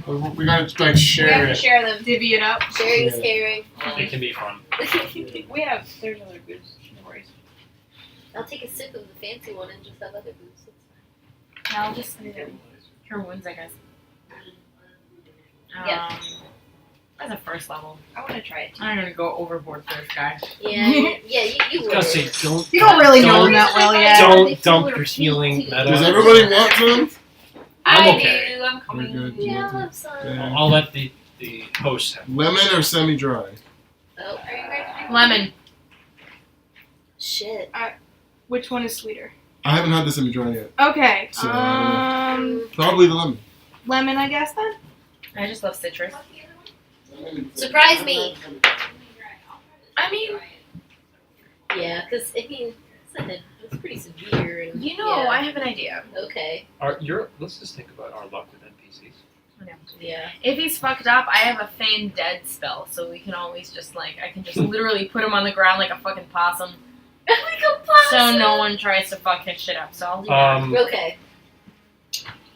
We gotta like We have share to it. share them. Divvy it up. Sharing is Yeah. caring. It can be fun. There's other booze. No worries. I'll take a sip of the fancy one and just have other booze. I'll just her wounds, I guess. Yeah. That's a first level. I want to try it too. I'm gonna go overboard for this guy. Yeah, you I was would. gonna say, don't You don't really know Don't- him that well yet. don't dump your healing meta. Does everybody want some? I'm I okay. do. I'm We're coming. good. Yeah, I'll have some. Yeah. I'll let the host have. Lemon or semi-dry? Oh, Are you guys drinking? Lemon. shit. Which one is sweeter? I haven't had the semi-dry yet. Okay. So, I Probably the lemon. Lemon, I guess then. I just love citrus. Surprise me. I mean, Yeah, because I mean, it's pretty severe. And, you know, yeah. I have an idea. Okay. Let's just think about our luck with NPCs. Yeah. If he's fucked up, I have a feign dead spell, so we can always just I can just literally put him on the ground like a fucking possum, Like a possum. so no one tries to fuck his shit up. So I'll do that. Okay.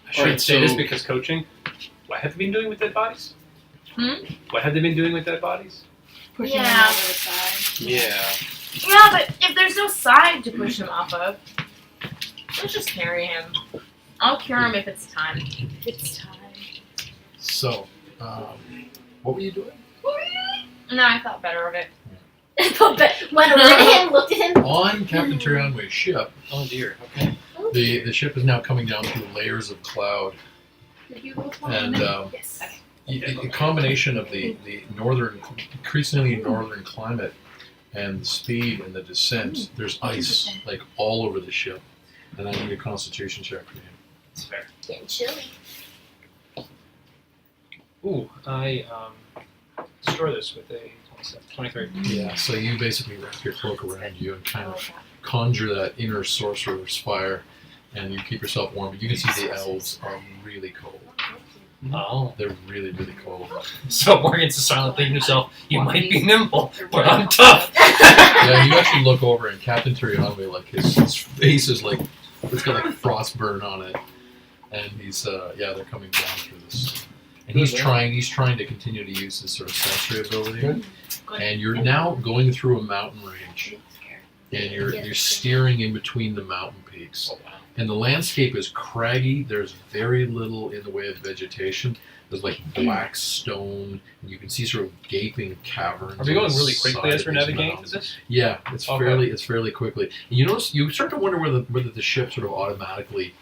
I should Alright, say this so- because coaching. What have they been doing with dead bodies? Hmm? What have they been doing with dead bodies? Pushing Yeah. him over the side. Yeah. Yeah, but if there's no side to push him off of, let's just carry him. I'll cure him if it's time. It's time. So, what were you doing? No, I thought better of it. Went over to him, looked at him. On Captain Tyrionway's ship, Oh dear. Okay. the ship is now coming down through layers of cloud, Did you roll for and Yes. a combination of the increasingly northern climate and the speed and the descent. There's ice like all over the ship, and I need a Constitution check for you. It's fair. Getting chilly. Ooh, I destroy this with a 23. Yeah, so you basically wrap your cloak around you and kind of conjure that inner sorcerer's fire, and you keep yourself warm. But you can see the elves are really cold. Oh. They're really, really cold. So Morgan's silently thinking to himself, you might be nimble, but I'm tough. Yeah, you actually look over and Captain Terianwe, like his face is like it's got like frostburn on it, and he's they're coming down through this, and he's trying to continue to use his sort of sensory ability, Good. and you're now going through a mountain range, and you're steering in between the mountain peaks, and the landscape is craggy. There's very little in the way of vegetation. There's like black stone, and you can see sort of gaping caverns. Are we going on the really quickly side as of we're these navigating mountains. through this? Yeah, it's Okay. fairly quickly. And you notice you start to wonder whether the ship sort of automatically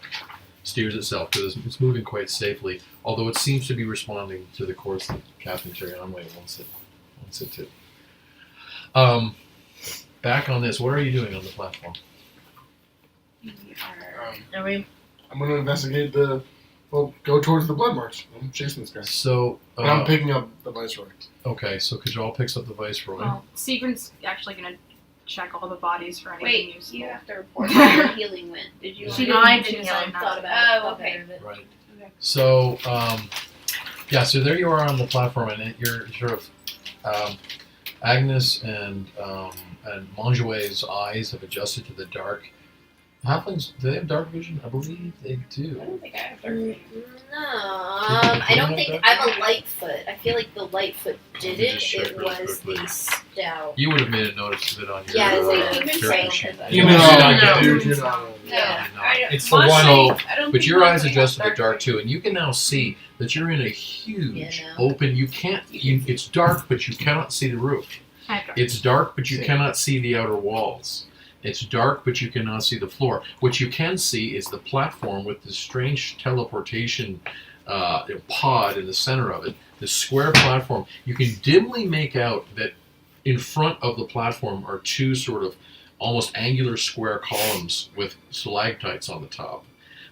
steers itself because it's moving quite safely. Although it seems to be responding to the course that Captain Terianwe wants it to. Back on this, what are you doing on the platform? I'm going to investigate go towards the blood march. I'm chasing this guy. So And I'm picking up the Viceroy. okay, so Kajal picks up the Viceroy. Well, Siegren's actually gonna check all the bodies for anything Wait, useful. you have to report how your healing went. Did you? She I didn't. She didn't decided know. not Thought to. about it. Oh, thought okay. better of it. Right. Okay. So, so there you are on the platform, and you're sort of Agnes and Monjouet's eyes have adjusted to the dark. Halflings, do they have dark vision? I believe they I do. don't think I have dark vision. No, I don't think I'm a Lightfoot. I feel like the Lightfoot did You it. just check It really was quickly. the Stout. You would have made a notice of it on your Yeah, it's like character human sheet. brain. Humans do not get dude, it. you're not. Yeah. It's the one. But your eyes adjust to the dark too, and you can now see that you're in a huge Yeah, no. open. It's dark, but you cannot see the roof. It's dark, but you cannot see the outer walls. It's dark, but you cannot see the floor. What you can see is the platform with this strange teleportation pod in the center of it. This square platform. You can dimly make out that in front of the platform are two sort of almost angular square columns with stalactites on the top.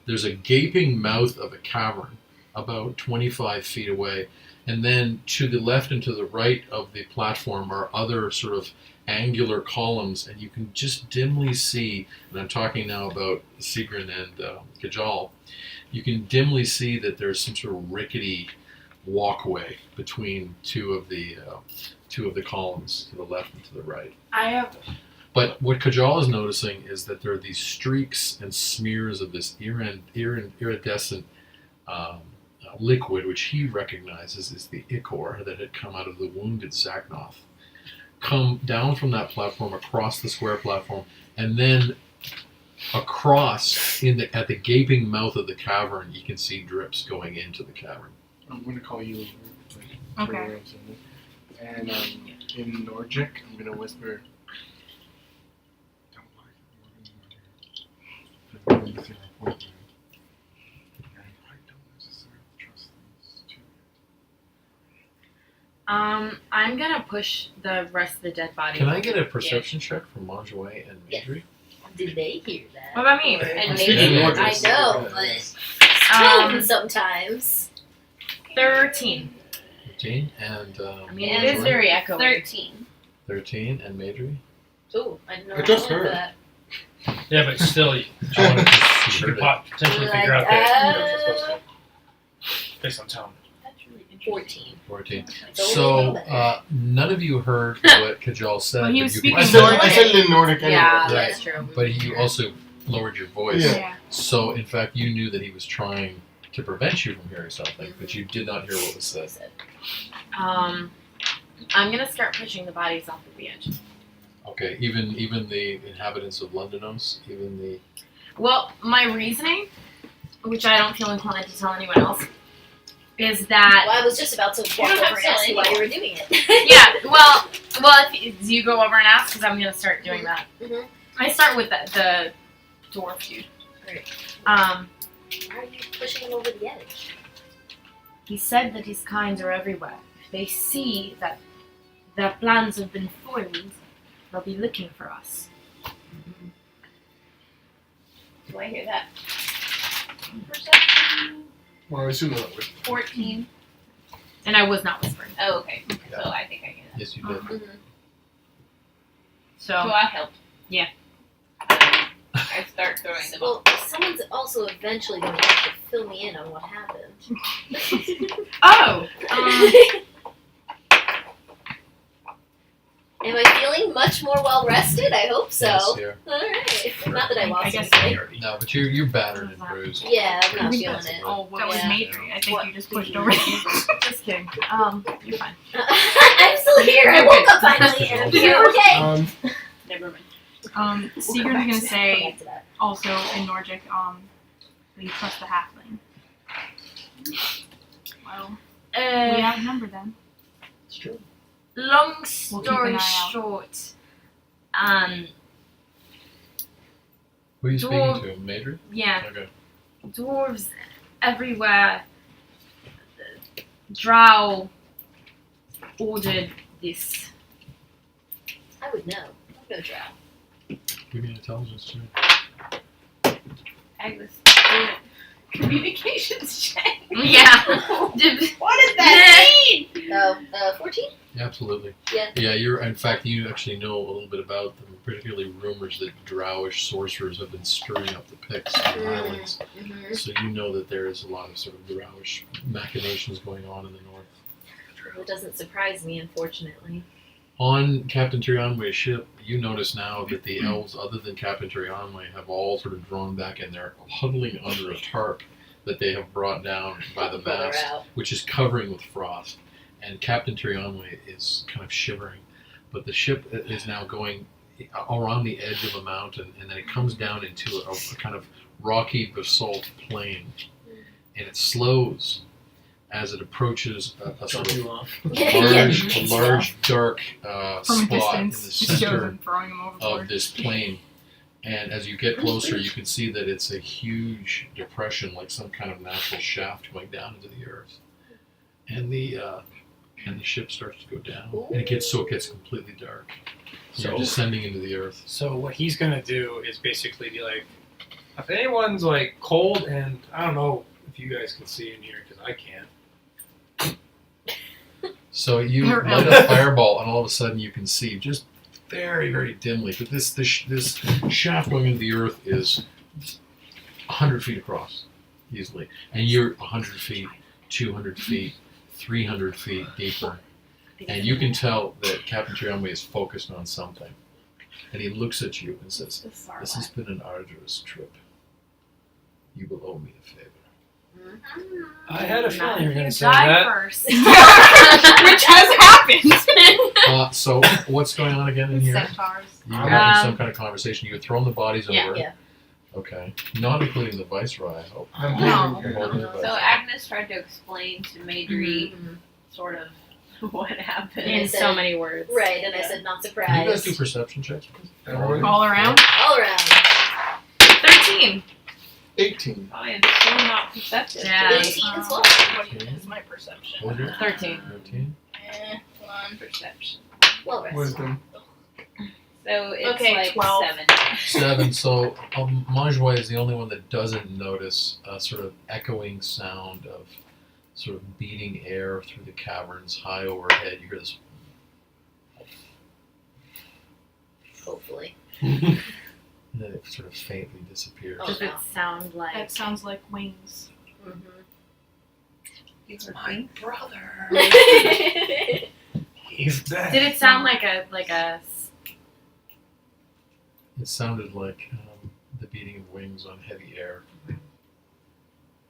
There's a gaping mouth of a cavern about 25 feet away. And then to the left and to the right of the platform are other sort of angular columns, and you can just dimly see, and I'm talking now about Sigrid and Kajal, you can dimly see that there's some sort of rickety walkway between two of the columns to the left and to the right. I have. But what Kajal is noticing is that there are these streaks and smears of this iridescent liquid, which he recognizes is the ichor that had come out of the wounded Zaknoth, come down from that platform across the square platform, and then across at the gaping mouth of the cavern, you can see drips going into the cavern. I'm going to call you. Okay. And in Nordic, I'm going to whisper. Don't like Morgan. I don't necessarily trust these two. I'm gonna push the rest of the dead body. Can I get a perception check from Monjouet and Yes. Madry? Did they hear that? What about me? Or- And I'm maybe speaking Yeah. Nordic. I know, but sometimes. 13. 13 and I mean, it is Monjouet? very echoey. 13. 13 and Madry. Ooh, I didn't know I just I wanted heard. that. Yeah, but still, you I wanted to see could her. potentially Like, figure out that based on tone. That's really 14. 14. Don't So know that. none of you heard what Kajal said. Well, he but was you speaking could- I said it in Nordic anyway. Yeah, Right. that's true. But you also lowered your voice. Yeah. Yeah. So, in fact, you knew that he was trying to prevent you from hearing something, but you did not hear what was said. I'm gonna start pushing the bodies off of the edge. Okay, even the inhabitants of Londonos, even the... Well, my reasoning, which I don't feel inclined to tell anyone else, is that Well, I was just about to walk don't have over and to ask you why you anymore. were doing it. yeah. Well, if you go over and ask, because I'm gonna start doing that. Mhm. I start with the dwarf dude. Right. Um, Why are you pushing him over the edge? he said that his kinds are everywhere. If they see that their plans have been foiled, they'll be looking for us. Do I hear that? Perception. Well, I assume that would. 14. And I was not whispering. Oh, okay. So I think I get it. Yes, you did. So So I help. Yeah. I start throwing them Well, up. someone's also eventually going to have to fill me in on what happened. Oh, Am I feeling much more well rested? I hope so. Yes, here. Alright. Not that I lost I guess anything. No, but you're battered and bruised. Yeah, I'm not feeling it. oh, that was Yeah. Madry. I think you just pushed over. Just kidding. You're fine. I'm still here. I woke up finally and I'm here. Okay. Never mind. Sigurd's gonna Go back say to that. also in Nordic, we trust the halfling. Well, we outnumber them. It's true. Long We'll keep story an eye out. short, Who are you speaking Dwarf. to? Madrid? yeah, Okay. dwarves everywhere. Drow ordered this. I would know. I'm no drow. Give me an intelligence check. Agnes, do it. Communications check. Yeah. What does that mean? 14? Yeah, absolutely. Yeah. Yeah, in fact, you actually know a little bit about them, particularly rumors that drowish sorcerers have been stirring up the Picts in the Highlands. Mm-hmm. So you know that there is a lot of sort of drowish machinations going on in the north. It doesn't surprise me, unfortunately. On Captain Tyrionway's ship, you notice now that the elves, other than Captain Tyrionway, have all sort of drawn back and they're huddling under a tarp that they have brought down by the Pull her mast, out. which is covering with frost. And Captain Tyrionway is kind of shivering. But the ship is now going around the edge of a mountain, and then it comes down into a kind of rocky basalt plain. And it slows as it approaches a sort Jump of you off. large, dark From a spot in the distance, just shows center them throwing them overboard. of this plain. And as you get closer, you can see that it's a huge depression, like some kind of natural shaft going down into the earth. And the ship starts to go down, and it gets completely dark. So you're descending into the earth. So what he's gonna do is basically be like, if anyone's like cold, and I don't know if you guys can see in here because I can't. So you You're light a fireball, and all of a sudden you can see just very, very dimly. But this shaft going into the earth is 100 feet across, easily, and you're 100 feet, 200 feet, 300 feet deeper, and you can tell that Captain Tyrionway is focused on something. And he looks at you and says, "This has been an arduous trip. You will owe me a favor." I had a feeling you were gonna say Die that. first. Which has happened. So what's going on again in here? Centaurs. You're having some kind of conversation. You're throwing the bodies Yeah. over. Yeah. Okay. Not including the viceroy, I hope. I'm No. You're holding the So viceroy. Agnes tried to explain to Madry Mhm. sort of what happened. In so many words. Right, and I said not Can you guys surprised. do perception checks, please? Everybody? All around. All around. 13. 18. I am so not perceptive. Yeah. 18 as well. What is my perception? What was it? 13. 13. One perception. Well rested. Wisdom. So it's Okay, like 12. 7. 7. So Manjwai is the only one that doesn't notice a sort of echoing sound of sort of beating air through the caverns high overhead. You hear this. Hopefully. And then it sort of faintly disappears. Oh. Does it sound like That sounds like wings. These are my brother. Mhm. He's dead. Did it sound like a It sounded like the beating of wings on heavy air.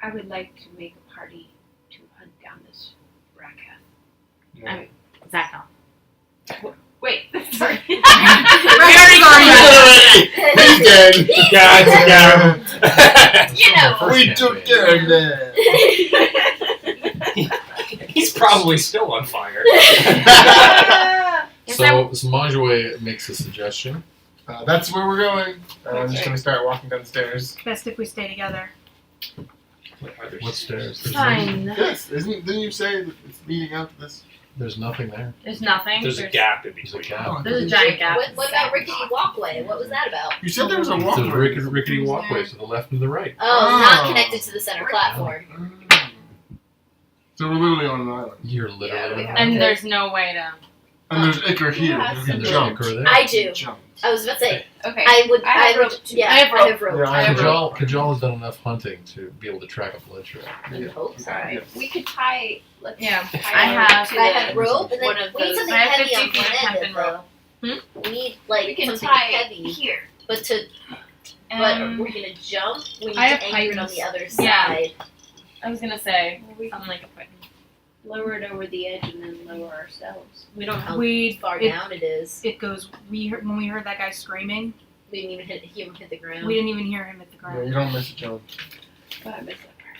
I would like to make a party to hunt down this Rakath. No. Zachal? Wait, sorry. He's dead. God damn. You know. First We took campaign. care of that. He's probably still on fire. Yes, So Manjwai makes a suggestion. That's where we're going. I'm just going to start walking down the stairs. Best if we stay together. What stairs? Fine. Yes, didn't you say that it's leading out to this? There's nothing there. There's nothing. There's a gap in There's a between. gap. There's a giant gap. What about Rickety Walkway? What was that about? You said there was a There's walkway. rickety walkways to the left and the right. Oh, not connected to the center platform. So we're literally on an island. You're literally. Yeah, we have And there's no way to. And there's Icar here. has We some And there's jumped. Icar there. I do. Jumped. I was about to say, Okay. I would. I have rope, too. Yeah, I have rope. Yeah, I have rope. Kajal has done enough hunting to be able to track a blood trail. I would hope so. Alright. We could tie. Let's Yeah. tie I it have- to I the- have rope, and One then of we need those. something I have heavy 50 on feet one of end hempen of rope. We need like We can something tie it heavy, here. but to but we're gonna jump. We need I have to anchor it on pythons. the other Yeah. side. I was gonna say We something like a button. lower it over the edge and then lower ourselves. We don't know how We far it, down it is. it goes. When we heard that guy screaming, We didn't even hit the ground. we didn't even hear him hit the Yeah, ground. you don't miss a jump. But I missed that part.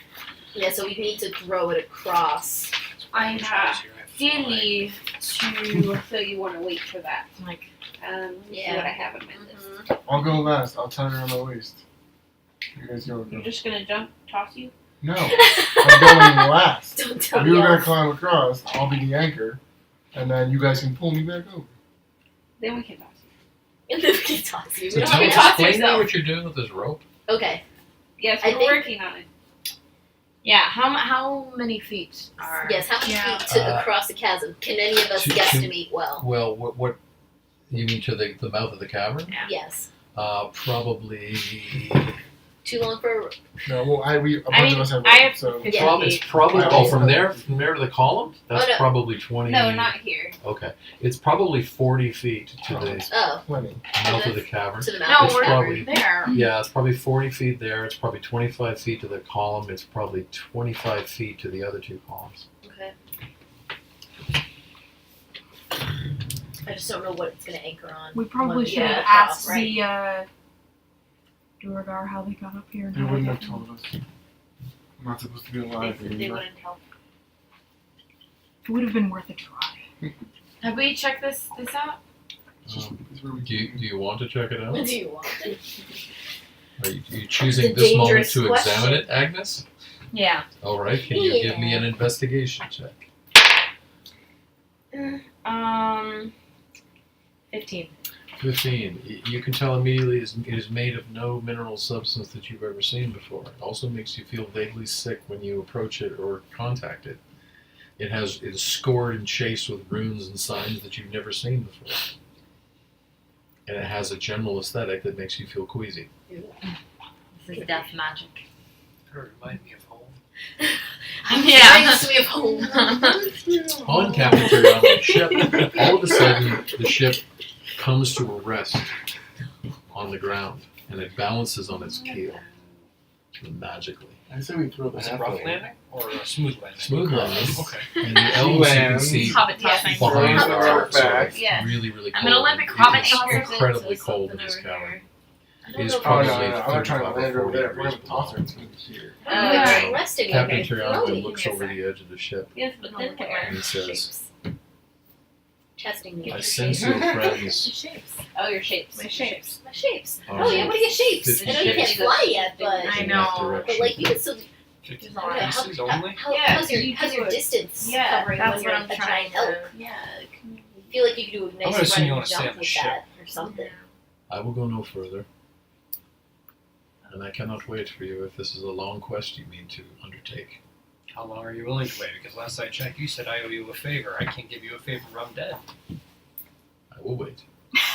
Yeah, so we need to throw it across. I have ideally to So you want to wait for that. like Let me see Yeah. what I have in my list. I'll go last. I'll tie it around my waist. You guys go. You're just gonna jump, toss you? No, I'm going last. Don't tell You me were gonna off. climb across. I'll be the anchor, and then you guys can pull me back over. Then we can toss you. And then we can toss you. So We tell don't me, have to- toss explain to me yourself. what you're doing with this rope. Okay. Yes, I we're think- working on it. yeah. How many feet are? Yes, how many Yeah. feet to across the chasm? Can any of us To- guesstimate well? Well, what you mean to the mouth of the cavern? Yeah. Yes. Probably. Too long for No, well, a bunch I mean, of us have I rope, have so 50 Yeah. It's feet. probably Yeah. from there to the column. That's Oh, no. probably 20. No, not here. Okay, it's probably 40 feet to the plenty. mouth of the cavern. to the No, mountain. It's we're probably- there. Yeah, it's probably 40 feet there. It's probably 25 feet to the column. It's probably 25 feet to the other two columns. Okay. I just don't know what it's gonna anchor on. We probably One- should yeah, have across, asked right? the Duergar how they got up here. And They how they wouldn't got have told us. I'm not supposed to be alive. They remember? wouldn't help. It would have been worth a try. Have we checked this out? It's just- it's where we Do you want to check it out? What do you want? Are you choosing It's a this moment dangerous to examine question. it, Agnes? Yeah. All right. Can you give me Yeah. an investigation check? 15. 15. You can tell immediately it is made of no mineral substance that you've ever seen before. It also makes you feel vaguely sick when you approach it or contact it. It is scored and chased with runes and signs that you've never seen before. And it has a general aesthetic that makes you feel queasy. This is death magic. It reminds me of home. Yeah. Reminds me of home. On Captain Tyrion's ship, all of a sudden the ship comes to a rest on the ground and it balances on its keel magically. I say we throw the Was it half rough landing. landing or a smooth landing? Smooth landing. Okay. And the elves you can Lands. see Hobbit tossing. behind Yes. are sort of Yes. really, really cold. I'm an Olympic It hobbit is tosser. incredibly cold in this cavern. I don't Is know. Oh, probably no, I'm not trying to 35 or land over 40 there. If we're degrees going to toss her, below. it's going to be here. We're resting. Captain Okay. Tyrion Floating. looks over the edge of the ship Yes, but then where? and he says, Shapes. Testing me. I sense your friends Shapes. Oh, your shapes. My shapes. My shapes. are Oh yeah, what are your shapes? 50 I know you can't shapes fly yet, but I in that know. direction. but like you can still. 50 I don't know, pieces only? Yeah, how's you your do it. distance Yeah, covering That's when you're what I'm a trying giant elk? to. Yeah. I feel like you could do a gonna nice assume you running wanna stay on jump the with ship. that or something. I will go no further. And I cannot wait for you if this is a long quest you mean to undertake. How long are you willing to wait? Because last I checked, you said I owe you a favor. I can't give you a favor or I'm dead. I will wait.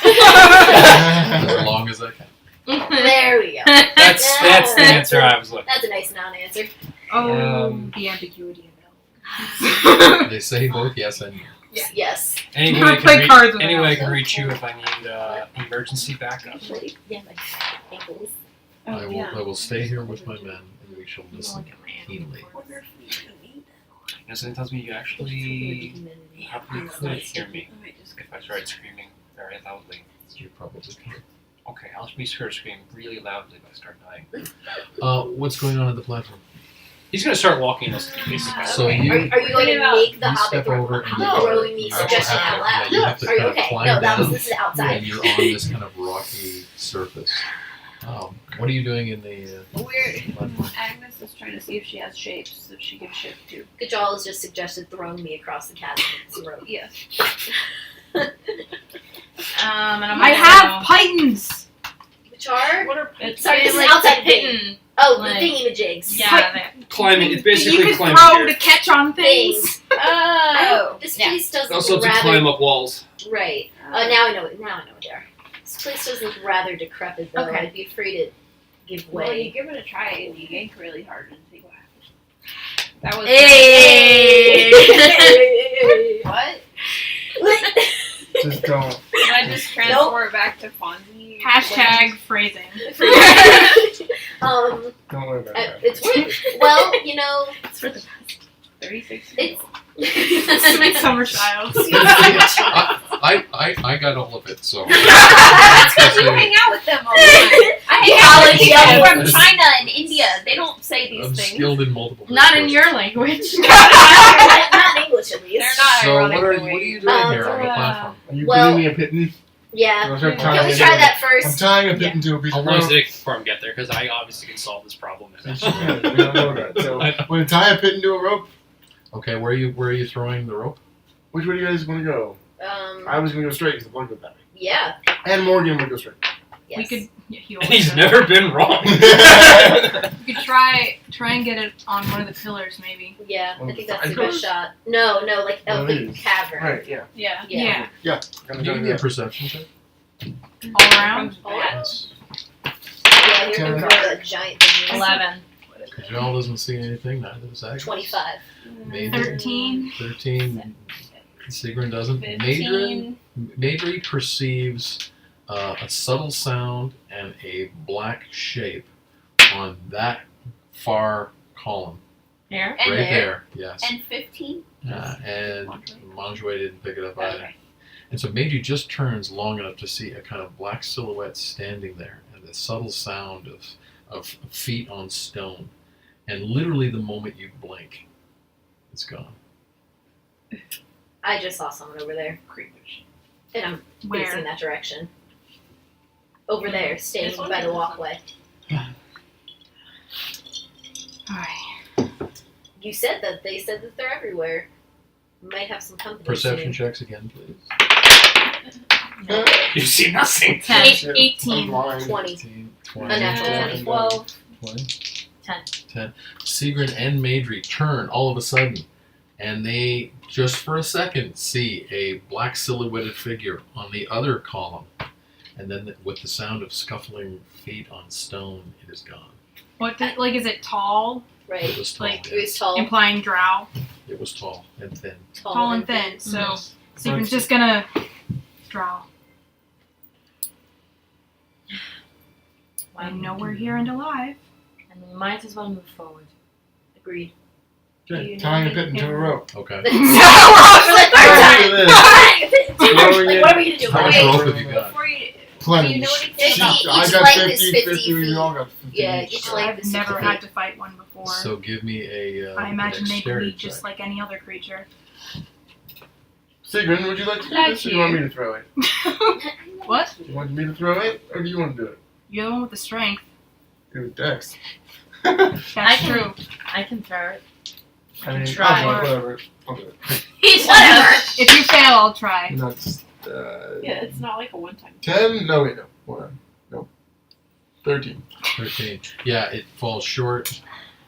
As long as I can. There we go. That's the answer I was looking That's a nice non-answer. Um, The ambiguity of it. They say both yes and no. Yes. Anyway, Never play cards with anyway, I Al. can reach you if I need emergency backup. Yeah, my ankles. I will stay here with my men and we shall listen keenly. Something tells me you actually probably could hear me if I started screaming very loudly. You probably can. Okay, I'll be sure to scream really loudly if I start dying. What's going on at the platform? He's gonna start walking us to pieces. So Are you you going to make the you Hobbit step over and you throwing me actually suggestion have out to- loud? yeah, you have to Are you kind of okay? climb No, down. this is outside. And you're on this kind of rocky surface. What are you doing in the Weird. platform? Agnes is trying to see if she has shapes that she can shift to. Kajal has just suggested throwing me across the chasm with some rope. Yes. And I'm I also- have pythons! Which are? What are It's Sorry, this is like outside the hidden. Oh, Like- the thingy-majigs. Yeah, that- Climbing. It's That basically you can climbing. throw here. to catch on things. Things. Oh. This Yeah. piece doesn't Also to rather climb up walls. right. Now I know. Now I know what they are. This place does look rather decrepit, though. Okay. I'd be afraid to give way. Well, you give it a try and you yank really hard and see what happens. That was Hey! what? Just don't. Can I just transfer it back to Fonzie? Hashtag phrasing. um, Don't worry about that. it's worth. Well, you know, It's for the 36 it's. Sweet summer child. I got all of it, so. That's because you hang out with them all the time. I hang out with Yeah. people from China and India. They don't say these I'm things. skilled in multiple. Not in languages. your language. Not in English, at least. They're not So ironic what are the way you doing here on the uh, platform? Are you Well- giving me a pitten? Yeah. Or is there Can time we to try do it? that I'm first? tying a pitten to a piece How of long does rope. it take before I get there? Because I obviously can solve this problem. We don't know that. So we're gonna tie a pitten to a rope. Okay, where are you throwing the rope? Which way do you guys want to go? I was gonna go straight because the blood goes that way. Yeah. And Morgan would go straight. Yes. We could. Yeah, he And always he's does. never been wrong. We could try and get it on one of the pillars, maybe. Yeah, I One of think the that's the side best doors? shot. No, like One of of the these. cavern. Right. Yeah. Yeah. Yeah. Can you give me a perception check? All around. Oh, yeah. Yeah, you're Ten. gonna throw that giant thing. 11. Kajal doesn't see anything, neither does Agnes. 25. Maybe 13. 13. Sigrun doesn't. 15. Madry perceives a subtle sound and a black shape on that far column. Here? And right there. Yes. And 15. And Manjue didn't pick it up either. Okay. And so Madry just turns long enough to see a kind of black silhouette standing there and the subtle sound of feet on stone. And literally the moment you blink, it's gone. I just saw someone over there. Creepers. And I'm facing Where? that direction. Over there, staying This one by or the this one? walkway. Alright. You said that they said that they're everywhere. We might have some company. Perception soon. checks again, please. You see nothing. 18. I'm blind. 20. 15, A 20, natural 20. 12. 20. 10. 10. Sigrun and Madry turn all of a sudden, and they, just for a second, see a black silhouetted figure on the other column. And then with the sound of scuffling feet on stone, it is gone. Like, is it tall? It Right. was tall. It was yes. tall. Implying drow. It was tall and thin. Tall and thin. So, Yes. Secret's just gonna drow. I know we're here and alive. And we might as well move forward. Agreed. Okay, tying a pitten to a rope. Okay. For the third time. Look at Like, what are we gonna do? How much Wait. rope have you got? Before you, Plenty. do you know anything Fifty. about Each I got leg 50, is 50 50, we feet. all got 50 Yeah, each. each leg I've is never 50 had feet. to fight one before. So give me a I imagine they dexterity bleed just check. like any other creature. Sigrun, would you like to do Like this or do you want me to throw it? What? Do you want me to throw it or do you want to do it? You're the one with the strength. Do it, Dex. That's I can- true. I can throw it. I mean, Try. whatever. I'll do it. Whatever. If you fail, I'll try. That's Yeah, it's not like a one-time. 10? No, wait, no. Hold on. No. 13. 13. Yeah, it falls short,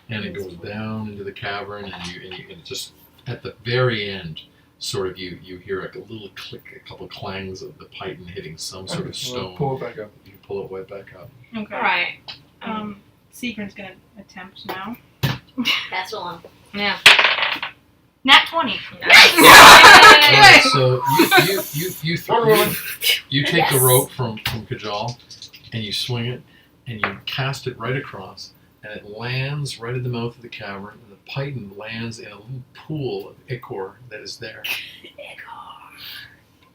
and it goes down into the cavern, and just at the very end, sort of you hear a little click, a couple clangs of the python hitting some sort of Okay, stone. well, pull it back up. You pull it right back up. Okay. Alright. Secret's gonna attempt now. Pass it along. Yeah. Nat 20. Alright, so you take the Yes. rope from Kajal, and you swing it, and you cast it right across, and it lands right at the mouth of the cavern, and the python lands in a little pool of ichor that is there,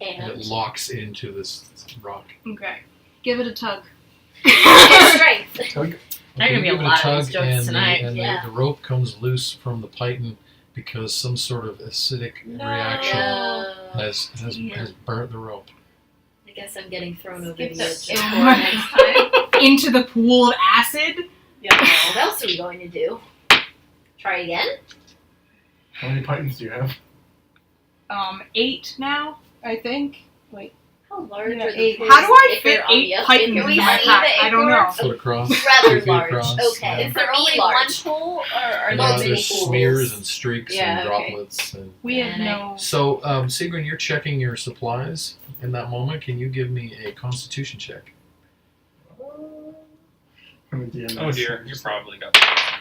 and it And locks into this rock. Okay. Give it a tug. strength. There are Okay, gonna be a give it lot of tug, these jokes and tonight. The, and Yeah. the rope comes loose from the python because some sort of acidic reaction has burnt the rope. I guess I'm getting thrown over Skip the that edge. skip So for much. next time. Into the pool of acid. Yeah. What else are we going to do? Try again? How many pythons do you have? 8 now, I think. Wait. How How large Yeah, are the 8. pools How do I if fit they're on the 8 up- titans Can we in my see pack? the I don't know. acorns? Foot across. Rather 2 feet large. across. Okay. Is For there me, only large. one pool, or are And there Multiple there's pools. smears and streaks Yeah, and okay. droplets. And We have And no. so, Sigrun, you're checking your supplies in that moment. Can you give me a Constitution check? I'm a DMS. Oh dear, you probably got that.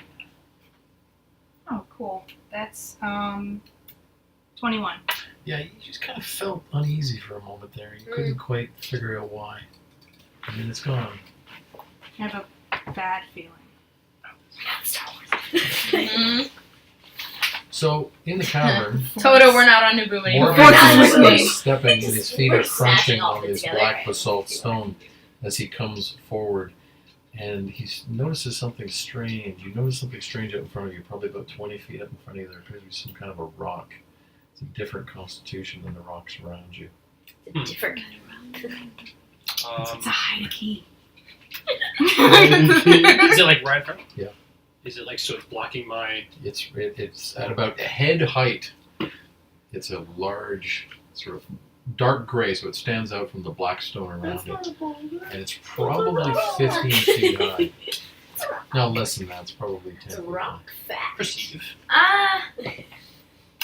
Oh, cool. That's 21. Yeah, you just kind of felt uneasy for a moment there. You couldn't quite figure out why. And then it's gone. I have a bad feeling. So, in the cavern, Toto, we're not on Naboo anymore. Morgan Morgan's with me. is stepping and his feet We're are crunching smashing all on of it this together. black basalt stone as he comes forward. And he notices something strange. You notice something strange out in front of you, probably about 20 feet up in front of you. There appears to be some kind of a rock. It's a different constitution than the rocks around you. It's a different kind of rock. It's a hide key. Is it like right in front? Yeah. Is it like so it's blocking my? It's at about head height. It's a large, sort of dark gray, so it stands out from the black stone around it. And it's probably 15 feet high. No, less than that. It's probably 10 It's a feet rock fact. Perceive. Ah.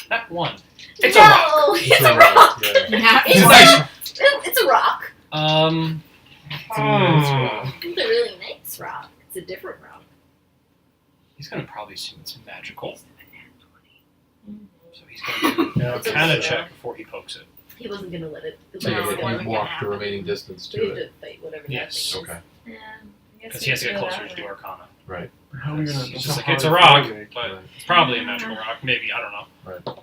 Not one. It's a rock. No, high. It's a rock, yeah. Yeah. It's a rock. It's a nice rock. It's a really nice rock. It's a different rock. He's gonna probably assume it's magical. So he's gonna do an It's a arcana rock. check before he pokes it. He wasn't gonna let it. So let you it you go. walk the remaining distance We have to to it. fight whatever Yes. that thing is. Okay. Because he has to get closer to do arcana. How are we gonna? It's that's just like hard it's a to rock, make. but Right. it's probably a magical rock. Maybe, I don't know.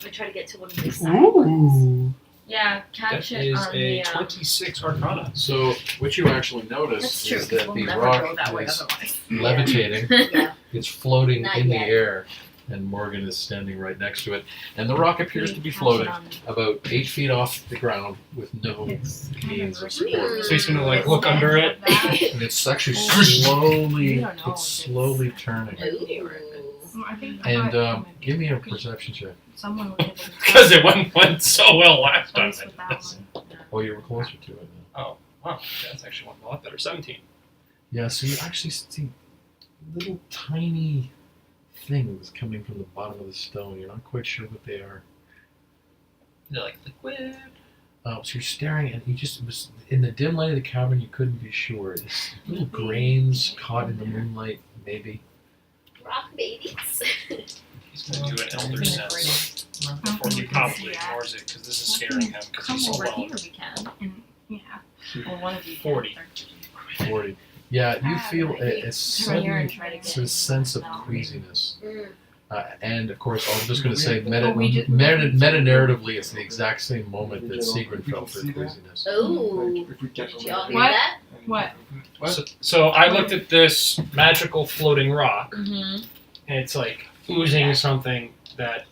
I try to get to one of these side ones. Ooh. Yeah, That catch it is on a the. 26 arcana. So what you actually notice That's true. is that We'll the never rock go that way is otherwise. levitating. Yeah. It's floating Not in yet. the air, and Morgan is standing right next to it. And the rock appears to be floating about 8 feet off the ground with no means of support. So he's gonna like look under it. And it's actually slowly, We don't know it's if slowly turning. Ooh. I think And give me a perception check. someone was able to Because it went so well last time. place with that one. Oh, you were closer to it. Now. Wow, that's actually one a lot better. 17. Yeah, so you actually see little tiny things coming from the bottom of the stone. You're not quite sure what they are. They're like liquid. So you're staring, and it was in the dim light of the cavern. You couldn't be sure. It's little grains caught in the moonlight, maybe. Rock babies. He's gonna do an elder sense before he probably ignores it because this is scaring him because Come he's over alone. here, we can. And yeah. Or one of you. 40. 40. Yeah, you feel right. a Come here sudden and try to get sense of No. queasiness. Mm. And of course, I'm just going to say, we just- meta-narratively, it's the exact same moment that Sigrun felt for queasiness. Oh. If we get Did y'all hear What? that? What? So I looked at this magical floating rock Mm-hmm. and it's like oozing something that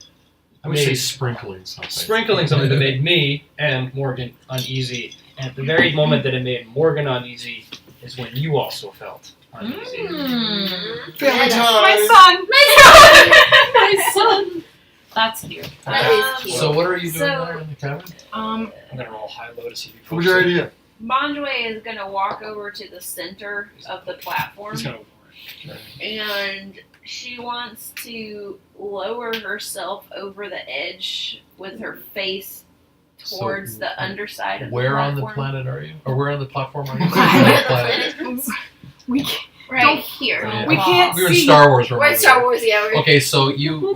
I would say made sprinkling something. sprinkling something that made me and Morgan uneasy. And at the very moment that it made Morgan uneasy is when you also felt uneasy. Mm. Family My time. son! My son. That's cute. That is cute. So what are you doing So- there in the cabin? I'm gonna roll high low to see if you What was your focus it. idea? Bonjoy is gonna walk over to the center of the platform, He's gonna and she wants to lower herself over the edge with her face towards So, the underside of Where the on platform. the planet are you? Or where on the platform are you? Where the Planet. planet is. We can't, Right here. Yeah. we can't We were in see. Star Wars. We're in Star Wars, yeah. We're Okay, so you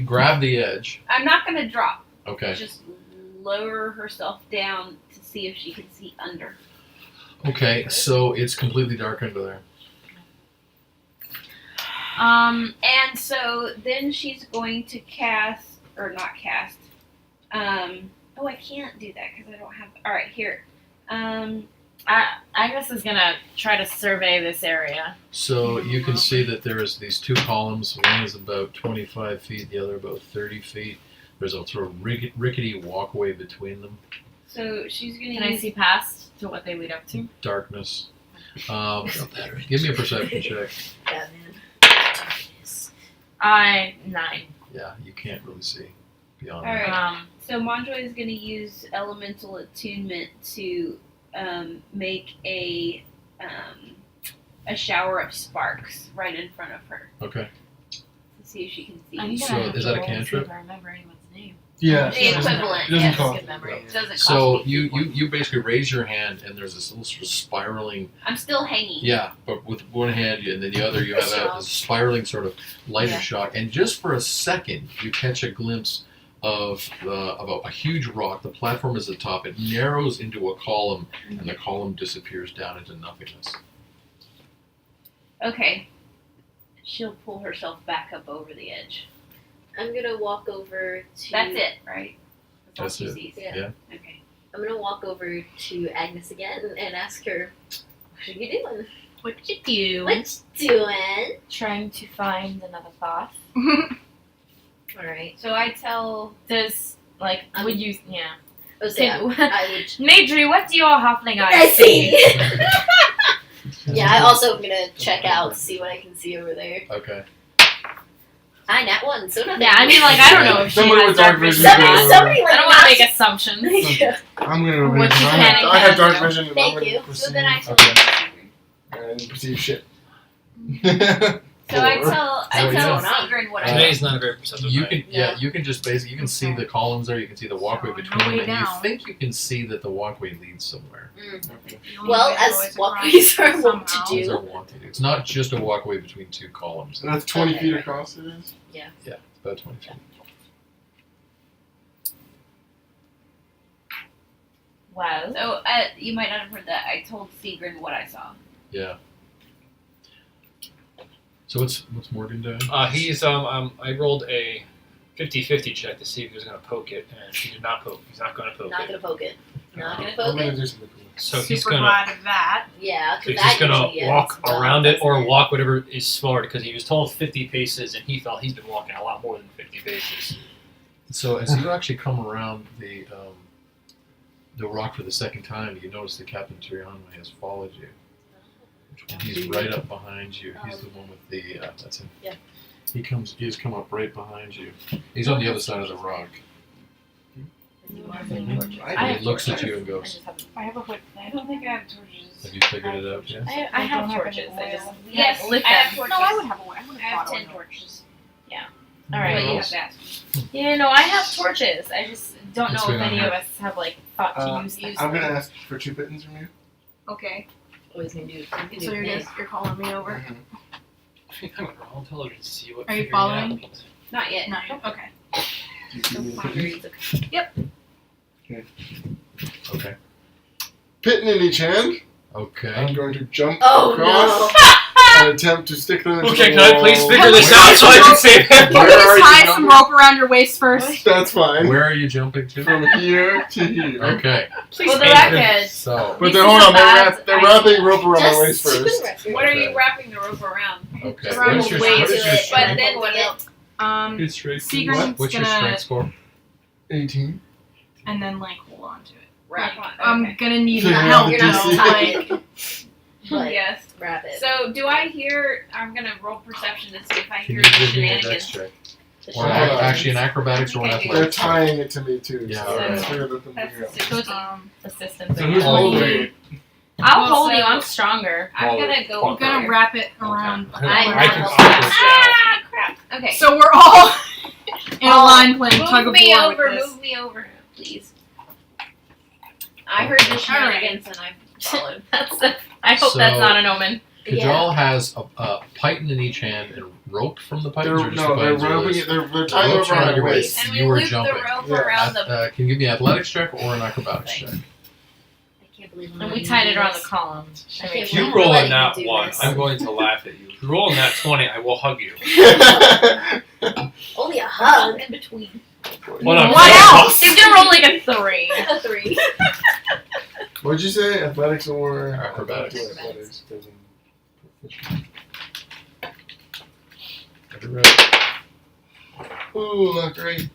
grab the edge. I'm not gonna drop. Okay. Just lower herself down to see if she can see under. Okay, so it's completely dark under there. And so then she's going to cast, or not cast. Oh, I can't do that because I don't have. All right, here. Agnes is gonna try to survey this area. So you can see that there's these two columns. One is about 25 feet, the other about 30 feet. There's a sort of rickety walkway between them. So she's gonna Can I use. see past to what they lead up to? Darkness. Give me a perception check. Batman. 9. Yeah, you can't really see. beyond All that. right. So Monjoy is going to use elemental attunement to make a shower of sparks right in front of her Okay. to see if she can see. I'm gonna So, have is to that a roll and see cantrip? if I remember anyone's name. Yeah. The equivalent. It doesn't Yes. cost. Good memory. It doesn't cost So me you, points. you basically raise your hand and there's this little sort of spiraling. I'm still hanging. Yeah, but with one hand and then the other you have a spiraling sort of lighted Yeah. shock, and just for a second you catch a glimpse of a huge rock. The platform is at the top. It narrows into a column, and the column disappears down into nothingness. Okay. She'll pull herself back up over the edge. I'm gonna walk over to. That's it, right? That's all it. she sees. Yeah. Okay. I'm gonna walk over to Agnes again and ask her, "What are you doing? What you do? What you doing?" Trying to find another path. All right. So I tell. Does would you? Yeah. So yeah, I would. Nadri, what do your halfling I eyes see. Yeah, I also am gonna check out to see what I can see over there. Okay. I nat one, so nothing. Yeah, I mean, I don't know if she Somebody has with dark dark vision. vision. Somebody like I don't want to make assumptions. Yeah. I'm gonna go What vision. you I can have, I have and dark can't vision and Thank I'm gonna you. perceive. So then I tell. Okay. I didn't perceive shit. So I tell Oh, yeah. Sigrid what I Today's not a very perceptive You night. can you can just basically see the columns there. You can see the walkway So, between no them, way and you down. think you can see that the walkway leads somewhere. Well, as walkways are wont to These do. are wanted. It's not just a walkway between two columns. So that's 20 Okay, feet right. across it is? It's about 20 feet. Well, So you might not have heard that. I told Sigrid what I saw. Yeah. So what's Morgan doing? He's I rolled a 50-50 check to see if he was going to poke it, and he did not poke. He's not going to poke Not it. gonna poke it. Not gonna I'm poke gonna it. do something cool. So Super he's going to glad of that. Yeah, so because he's just that going usually to walk ends well, around it or doesn't walk whatever is slower because he was told 50 paces, and he felt he's been walking a lot more than 50 paces. So as you actually come around the rock for the second time, you notice that Captain Tirianwe has followed you. And he's right up behind you. He's the one with the that's him. Yeah. He's come up right behind you. He's on the other side of the rock. And he looks at you and I goes, just haven't. I have a whip. I don't think I have torches. "Have you figured it out yet?" I have don't have torches. any I just oil. Yes, lit I have them. torches. No, I would have a whip. I would I have have 10 oil. torches. All But right. you else? have to ask me. Yeah, no, I have torches. I just don't What's know if going on any here? of us have thought to Uh, use them. I'm gonna ask for 2 pittance from you. Okay. Always gonna do. You can So do you're this. just you're calling me over. I think I'm going to roll intelligence to see what Are you figuring it following? out means. Not yet. No. Okay. Do you give me a pittance? Okay. Pitten in each hand. I'm Okay. going to jump Oh across and attempt to stick them into Okay, the can I please wall. figure this out so I can save him? Can Where you are just you tie jumping? some rope around your waist first? That's fine. Where are you jumping to? From here to here. Okay. Please For the save him. record, So But This they're, is hold a on, bad they're idea. wrapping rope around my waist Just first. What are you Okay. wrapping the rope around? okay. Around What is your the waist what is your of it, But strength? then what else? Good straight. Sigurd's What's your gonna strength score? 18. and then hold on to it. Wrap Like, on. I'm Okay. gonna need Figure your out help. the You're not DC. tied. But Yes. wrap it. So do I hear? I'm gonna roll perception to see if I Can hear you any give me a dex shenanigans. check? The Or Sure. actually an acrobatics or an Okay. They're athletics? tying it to me too. Yeah, so alright. let's figure that That's thing out. the So it's 16. assistance. So who's again. holding it? I'll Well, hold so- you. I'm stronger. I'm gonna go. I'm gonna over. wrap it around. Okay. I can know. Ah, crap. Okay. So we're all in a line playing tug Move of me war over. with this. Move me over, please. I heard the shenanigans and I followed. I hope So- that's not an omen. Kajal has a python in each hand and rope from the pythons, or They're, just no, the they're pythons are roping loose? it. They're The tying ropes it around around my your waist. waist. And You we were loop the jumping. rope Yeah. around the. Can you give me an athletics check or an acrobatics check? I can't believe I'm And we letting tied you it do around the this. column. I can't If you believe roll we're a letting nat you do 1, this. I'm going to laugh at you. If you roll a nat 20, I will hug you. Only a hug. in between. What up? What else? He's gonna roll like a 3. A 3. What'd you say? Athletics or Acrobatics. Athletics. Doesn't- Every right. Ooh, not great.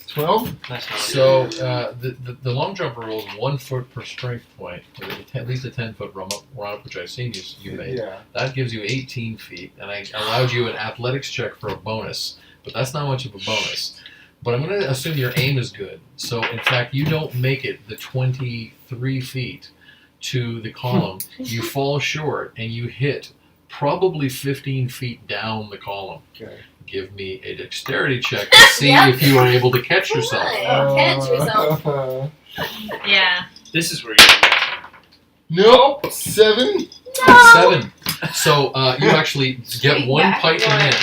12? Nice one. So the long jumper rolls 1 foot per strength point, or at least a 10-foot run up, which I've seen you made. Yeah. That gives you 18 feet, and I allowed you an athletics check for a bonus, but that's not much of a bonus. But I'm going to assume your aim is good. So, in fact, you don't make it the 23 feet to the column. You fall short, and you hit probably 15 feet down the column. Okay. Give me a dexterity check to see if you are able to catch yourself. Catch yourself. Yeah. This is where you. Nope. 7. 7. So you actually get Sweet one back python door. in,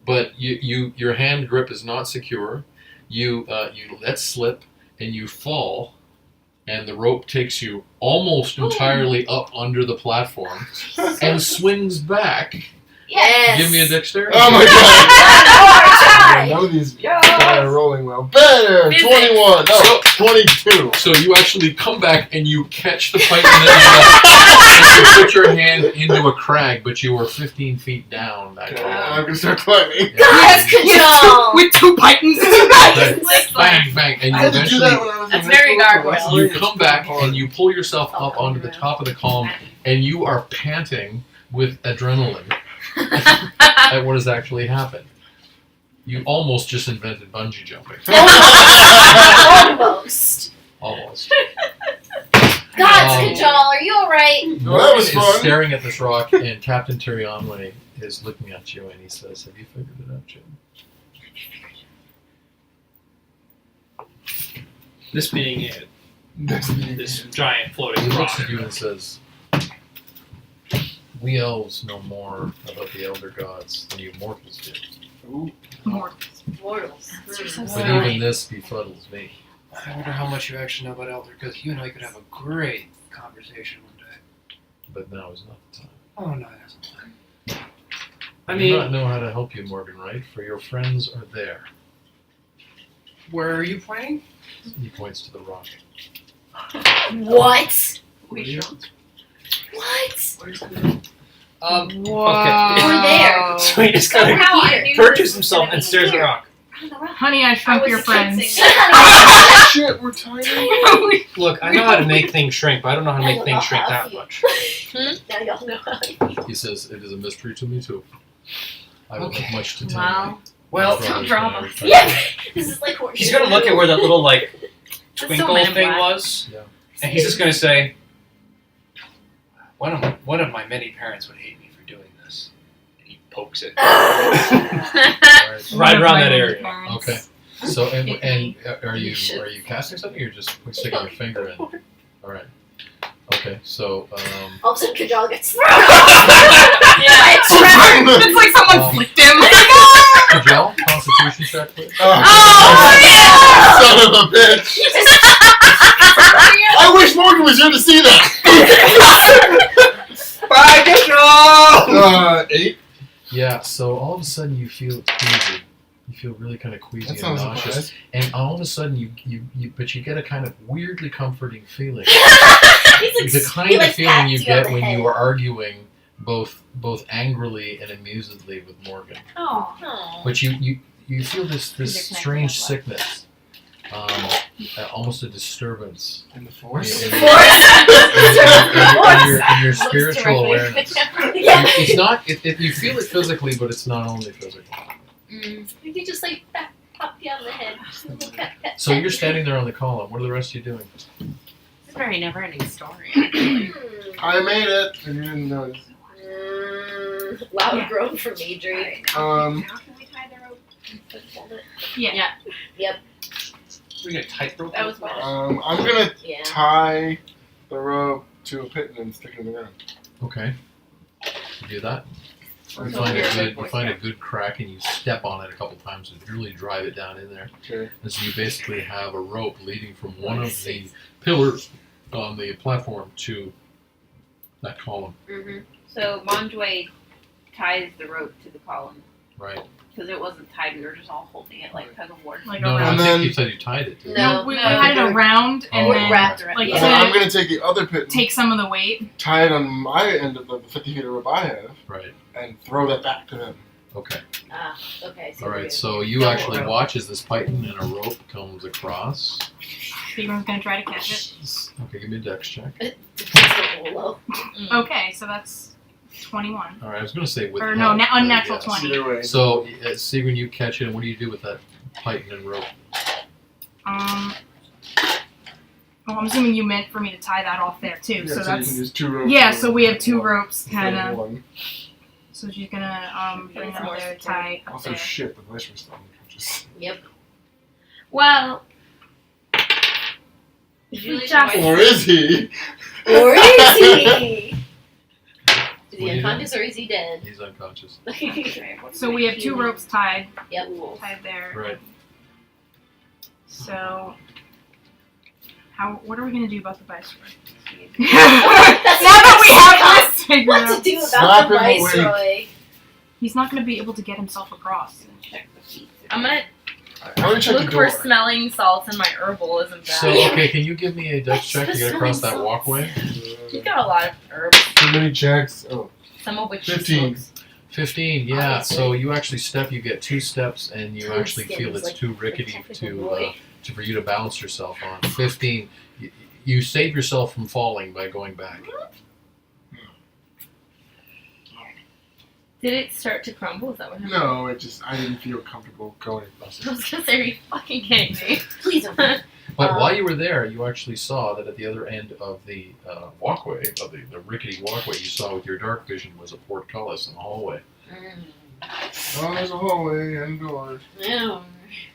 but your hand grip is not secure. You let slip and you fall, and the rope takes you almost entirely up under the platform and swings back. Yes. Give me a dexterity. Oh my check. god! Try. None of these Yes. are rolling well. Better! Physics. 21! No, 22! So you actually come back and you catch the python in the and you put your hand into a crag, but you are 15 feet down. That Okay, column. I'm gonna start climbing. Yes, control. With 2 pythons. Bang, bang, and I you had to do that eventually when I was That's in very high school. gargoyle. you come back and you pull yourself up onto the top of the column, and you are panting with adrenaline at what has actually happened. You almost just invented bungee jumping. Almost. Almost. God's control. Are you alright? Well, that Morgan was is fun. staring at this rock, and Captain Tyrionwe is looking at you, and he says, "Have you figured it out, Jim?" This being it. Next thing. This giant floating He rock. looks at you and says, "We elves know more about the elder gods than you mortals do. Ooh. Mortals. Mortals. But even this befuddles me." I wonder how much you actually know about Elder, because you and I could have a great conversation one day. But now is not the time. Oh, no, that's not. I I do mean, not know how to help you, Morgan, right? For your friends are there. where are you pointing? He points to the rock. What? We should. What? Whoa. We're there. So he just kind Somehow I Here. knew of this perches was himself gonna and be stares at the here. rock. Honey, I shrunk your friends. sensing Shit, we're tiny. Look, I know how to make things shrink, but I don't know how to make things shrink that much. Now y'all know how. He says, "It is a mystery to me too. I don't Okay. have much to tell Wow. you." Well, My brother's drama. been every Yeah. time. This is like what he's gonna look at where that little, like, That's so twinkle Man in thing Black. was, Yeah. and he's just gonna say, one of my many parents would hate me for doing this. And he pokes it. All right. Right around that area. Okay. So and are you should. casting something or you're just sticking your finger in? All right. Okay. So All of a sudden, Kajal gets thrown. Yeah. It's like someone Um, flicked him. Kajal, Constitution check, please. Oh, Son of a bitch! I wish Morgan was here to see that! Bye, Kishore! 8. Yeah. So all of a sudden you feel queasy. You feel really kind of queasy That and sounds nauseous, nice. and all of a sudden you get a kind of weirdly comforting feeling. He's The kind of feeling you on get the when head. you are arguing both angrily and amusedly with Morgan. Oh. Aw. But you feel this They're connected strange up, sickness, almost a disturbance In the in, force? in, Force. in your spiritual awareness. Yeah. It's not. You feel it physically, but it's not only physical. We could just like pop you on the head. Just a little pet, pet, So pet. you're standing there on the column. What are the rest of you doing? It's a very never-ending story. Actually. I made it, and you didn't notice. Loud groan from Adri. How can we tie the rope? Yeah. We're gonna tightrope. That was bad. I'm gonna Yeah. tie the rope to a pit and stick it in the ground. Okay. You do that. You Okay. find a good crack and you step on it a couple times and really drive it down in there. Okay. And so you basically have a rope leading from one of the pillars on the platform to that column. Mm-hmm. So Monjway ties the rope to the column Right. because it wasn't tied. We were just all holding it like tug of war. Like No, I around. And think then- you said you tied it to it. No. We no, had it around and Oh, then wrapped around. like And then I'm to gonna take the other pit and take some of the weight. tie it on my end of the 50 feet of rope I have Right. and throw that back to them. Okay. Okay. All right. So you actually watch as this python and a rope comes across. Everyone's gonna try to catch it. Okay, give me a dex check. It's a little low. Okay, so that's 21. All right, I was going to say with Or no, help, but unnatural yes. 20. Either way. So, Sigrid, you catch it, and what do you do with that python and rope? Well, I'm assuming you meant for me to tie that off there too. Yeah, so you that's can use 2 ropes. yeah. or So we have 2 one. ropes, kind Instead of. one. So she's gonna bring them there, tie up Also, there. shit, the voice was stomach. Just... Yep. Well, if we just Or is he? Or is he? Is What do he you unconscious or is he dead? He's unconscious. So we have 2 ropes tied Yep. there. Right. So, what are we gonna do about the viceroy? now That's that we have this figured What to out, do Slap about the him awake. viceroy? he's not gonna be able to get himself across. I'm gonna I want to check look the door. for smelling salts in my herbalism bag. So, okay, can you give me a dex check to get across that walkway? He's got a lot of herbs, Too many checks. Oh, some of which 15. he smokes. 15, yeah. Obviously. So you actually you get 2 steps, and you Toad actually skin feel is it's like too a rickety technical boy. for you to balance yourself on. 15, you save yourself from falling by going back. Did it start to crumble? Is that what happened? no, I didn't feel comfortable going across I it. was gonna say, are you fucking kidding me? Please don't. But while you were there, you actually saw that at the other end of the walkway, of the rickety walkway you saw with your dark vision, was a portcullis in the hallway. Oh, there's a hallway and doors. Ew.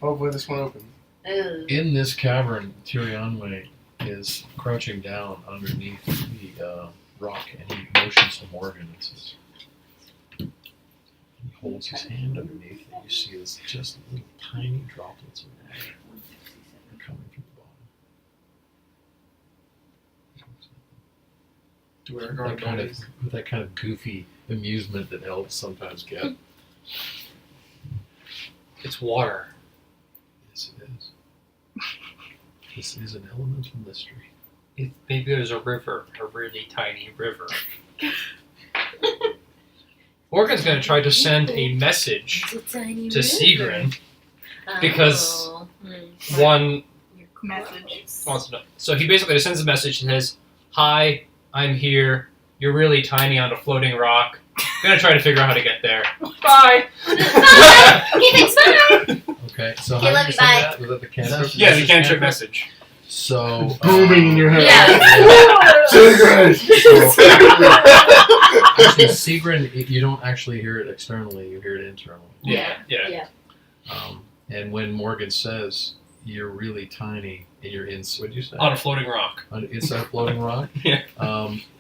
Hopefully this one opens. Ew. In this cavern, Tyrionwe is crouching down underneath the rock, and he motions to Morgan and says, he holds his hand underneath, and you see this just little tiny droplets of water coming from the bottom. Do our That guard kind of, bodies. with that kind of goofy amusement that elves sometimes get. It's water. Yes, it is. This is an elemental mystery. Maybe there's a river, a really tiny river. Morgan's going to try to send a message It's a tiny to river. Sigrid. because- Oh. One You're Message. close. wants to know. So he basically sends a message and says, "Hi, I'm here. You're really tiny on a floating rock. Gonna try to figure out how to get there. Bye." Okay, thanks, bye. Okay, so Okay, how love did you you, send bye. that? Was that the cantrip? Yeah, the cantrip cantrip? message. So Booming in your head. Yeah. Sigrid! Actually, Sigrid, you don't actually hear it externally; you hear it internally. Yeah. Yeah. And when Morgan says you're really tiny and you're in, what did you say? On a floating rock. Inside a floating rock. Yeah.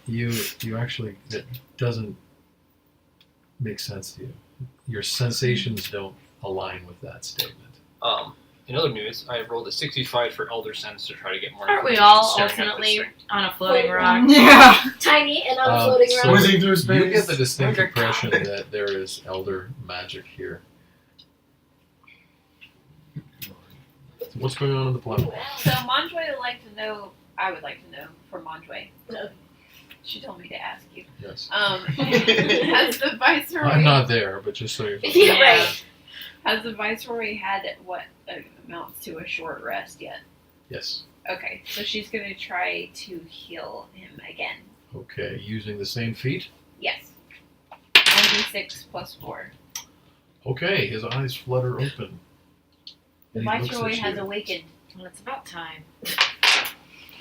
You actually, it doesn't make sense to you. Your sensations don't align with that statement. In other news, I rolled a 65 for Elder Sense to try to get more. Aren't we information all staring at this ultimately thing. on a floating rock? Yeah. Tiny and on floating so- around. Whizzing through space. You get the distinct Okay. impression that there is elder magic here. So what's going on in the platform? So Monjoy would like to know. I would like to know from Monjoy. She told me to ask you. Yes. Has the viceroy? I'm not there, but just so you're Yeah, right. Has the viceroy had what amounts to a short rest yet? Yes. Okay, so she's gonna try to heal him again. Okay, using the same feat. Yes. 1d6 plus 4. Okay, his eyes flutter open. The And he looks viceroy at has you. awakened. Well, it's about time.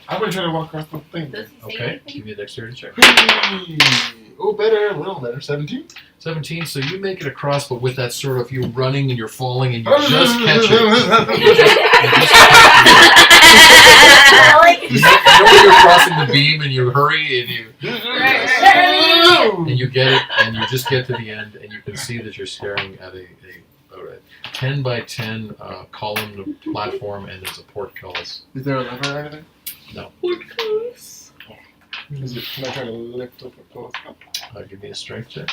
I'm gonna try to walk across the thing. Does he say Okay, anything? give me a dexterity check. Oh, better, a little better. 17? 17, so you make it across, but with that sort of, you're running and you're falling and you just catch it. You know when you're crossing the beam and you hurry and you get it and you just get to the end and you can see that you're staring at a 10 by 10 column platform and there's a portcullis. Is there a lever or anything? No. Is it, can I try to lift up a close up? Give me a strength check.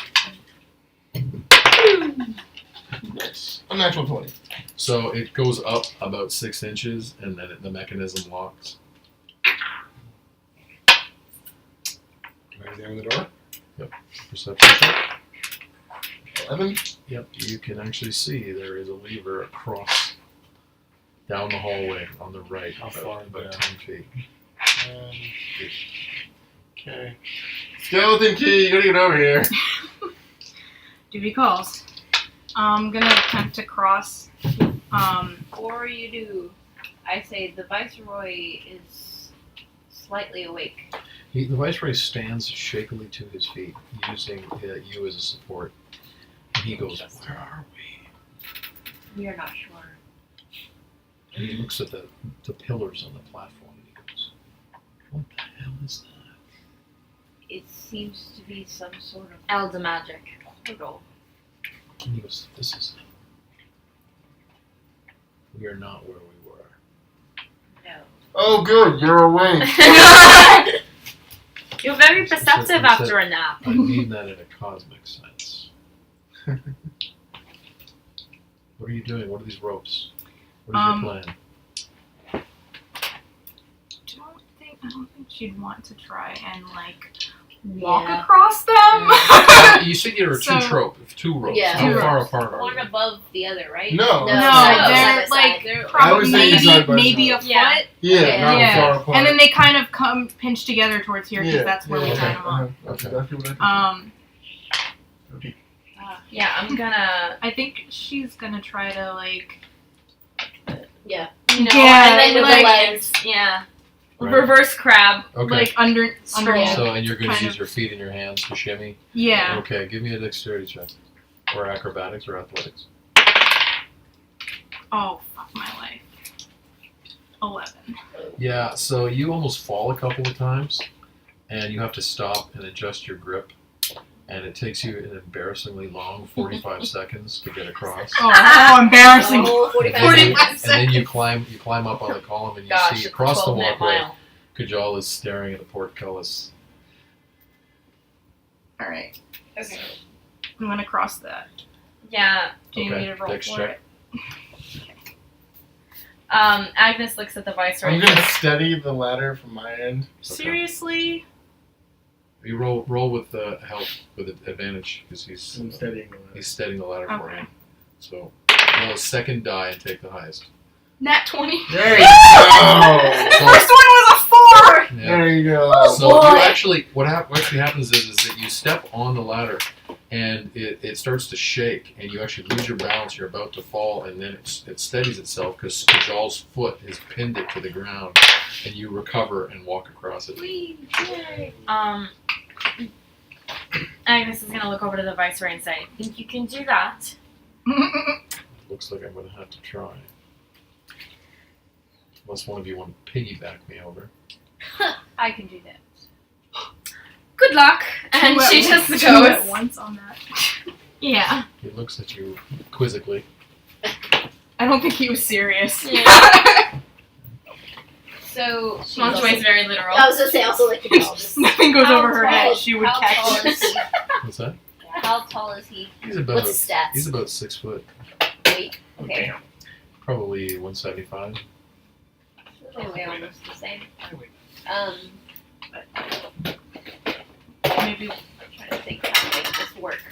Nice. A natural 20. So it goes up about 6 inches and then the mechanism locks. Can I examine the door? Perception check. 11. Yep, you can actually see there is a lever across down the hallway on the right, How far about down? 10 feet. Okay. Skeleton key, you gotta get over here. Duty calls. I'm gonna attempt to cross. Before you do, I say the Viceroy is slightly awake. The Viceroy stands shakily to his feet, using you as a support. And he goes, "Where are we?" We are not sure. And he looks at the pillars on the platform and he goes, "What the hell is that?" It seems to be some sort of Elder magic. portal. And he goes, "This is it. We are not where we were." No. Oh, good, you're awake. You're very It's a- perceptive it's a- after a nap. I mean that in a cosmic sense. What are you doing? What are these ropes? What is your plan? I don't think she'd want to try and walk Yeah. across them. You said there were So- two ropes. Yeah. How Two far ropes. apart are One they? above the other, right? No. No, No, side they're by side. They're I probably was thinking side by maybe a side. Yeah. foot. Yeah, Okay. not Yeah. far apart. And then they kind of come pinch together towards here because Yeah, that's where we yeah, tie them up. That's Okay. exactly what I think. Yeah, I'm gonna. I think she's gonna try to Yeah. You know, Yeah, And then with the like- legs. Yeah. Right. Reverse crab. Okay. under Yeah. So, and you're going to kind use of- your feet and your hands to shimmy? Yeah. Okay, give me a dexterity check. Or acrobatics or athletics. Oh fuck my life. 11. Yeah, so you almost fall a couple of times, and you have to stop and adjust your grip. And it takes you an embarrassingly long 45 seconds to get across. Oh, embarrassing. Oh, 45 And then- seconds. And then you climb up on the column and you Gosh, see it's across the 12-minute walkway, mile. Kajal is staring at the portcullis. All right. Okay. I'm gonna cross that. Yeah. Do you need me to roll dex for check. it? Agnes looks at the Viceroy. I'm gonna steady the ladder from my end. Seriously? You roll with help, with advantage, because I'm steadying the ladder. he's steadying the ladder for Okay. you. So, roll a second die and take the highest. Nat 20. There you go. The first one was a 4. Yeah. There you go. So boy. you actually, what actually happens is that you step on the ladder, and it starts to shake, and you actually lose your balance. You're about to fall, and then it steadies itself because Kajal's foot has pinned it to the ground, and you recover and walk across it. Agnes is gonna look over to the Viceroy and say, "Think you can do that?" Looks like I'm going to have to try. Unless one of you want to piggyback me over. I can do that. Good luck. And Two she at- just two at goes. once on that. Yeah. He looks at you quizzically. I don't think he was serious. So Montjoy's very literal. I was gonna say also like the dogs. Nothing goes How over her tall- head. She would how catch tall it. is he? What's that? How tall is he? He's about What's his stats? he's about 6 foot, Wait. Okay. probably 175. They weigh almost the same. Maybe I'm trying to think how to make this work.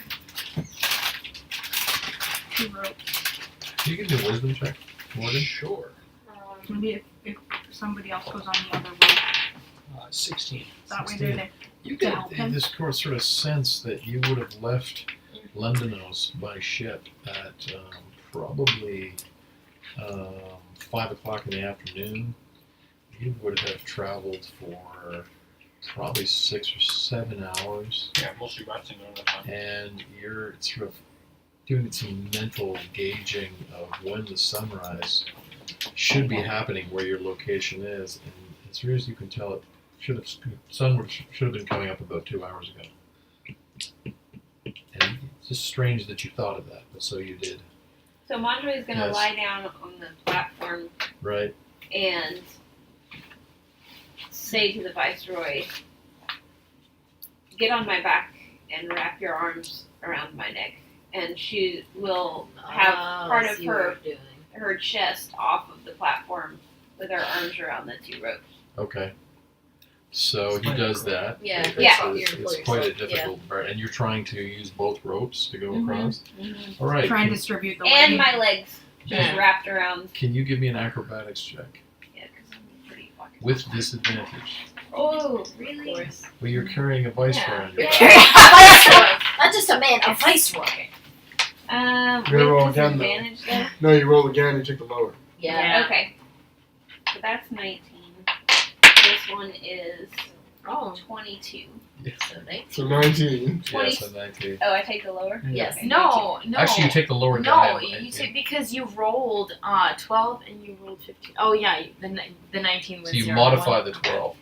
two ropes. Can you give me a wisdom check, Morgan? Sure. Maybe if somebody else goes on the other way, 16. that way 16. they're You To get help him. this sort of sense that you would have left Londonos by ship at probably 5 o'clock in the afternoon. You would have traveled for probably 6 or 7 hours, Yeah, mostly resting on the time. and you're sort of doing some mental gauging of when the sunrise should be happening where your location is, and as far as you can tell, it should have been coming up about 2 hours ago. And it's just strange that you thought of that, but so you did, So Montjoy is going to Yes. lie down on the platform right? and say to the Viceroy, "Get on my back and wrap your arms around my neck." And she will have part of her chest off of the platform with her arms around the two ropes. Okay. So he does that. Yeah. It's, Yeah. it's quite a difficult part, and you're trying to use both ropes to go Mhm. across. All right. try and Can, distribute the And weight. my legs just Yeah. wrapped around. can you give me an acrobatics check Yeah, because I'm pretty fucking with disadvantage? Oh, really? Well, you're carrying a viceroy Yeah. on your You're back. carrying a viceroy, not just a man, a viceroy. You're roll With again, though. disadvantage though. No, you roll again. You take the lower. Yeah. Okay. So that's 19. This one is Oh, 22. so 19. So 19. Yes, a 19. Oh, I take the lower? Yes. Okay, No. Actually, you take the lower die. No, and- you take because you rolled 12 and you rolled 15. Oh yeah, the 19 was So you your modify one. the 12.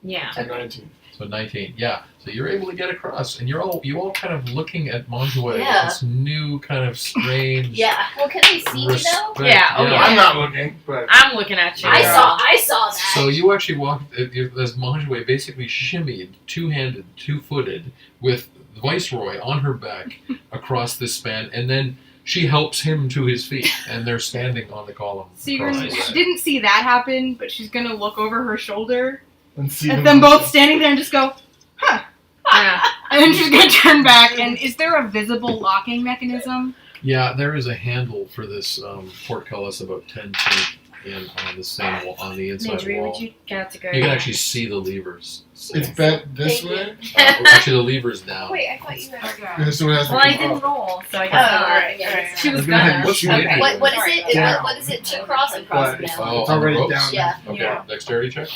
Yeah. So 19. So 19. Yeah. So you're able to get across, and you all kind of looking at Monjouet Yeah. with this new kind of strange. Yeah. Well, can they see me though? respect. Yeah, oh, yeah. I'm not looking, but I'm looking at you. I Yeah. saw that. So you actually walked, as Monjouet basically shimmied, two-handed, two-footed, with the Viceroy on her back across this span, and then she helps him to his feet, and they're standing on the column. So you're, across the she way. didn't see that happen, but she's gonna look over her shoulder and see at them both standing there and just go, huh. Yeah. And then she's gonna turn back. And is there a visible locking mechanism? Yeah, there is a handle for this portcullis about 10 feet in on the same wall, on the inside Major, wall. would you get to go? You can actually see the levers. It's bent this Thank you. way. Actually, the lever's down. Wait, I thought you had. And so it has to Well, I come didn't up. roll, so I Oh, guess not. alright, yeah, yeah. She was We're gonna have gonna. to shoot Okay. it. What is Sorry, it? down. What is it to cross and cross But it it's down? Oh, it's on the already ropes? down. Yeah. Okay, Yeah. dexterity check.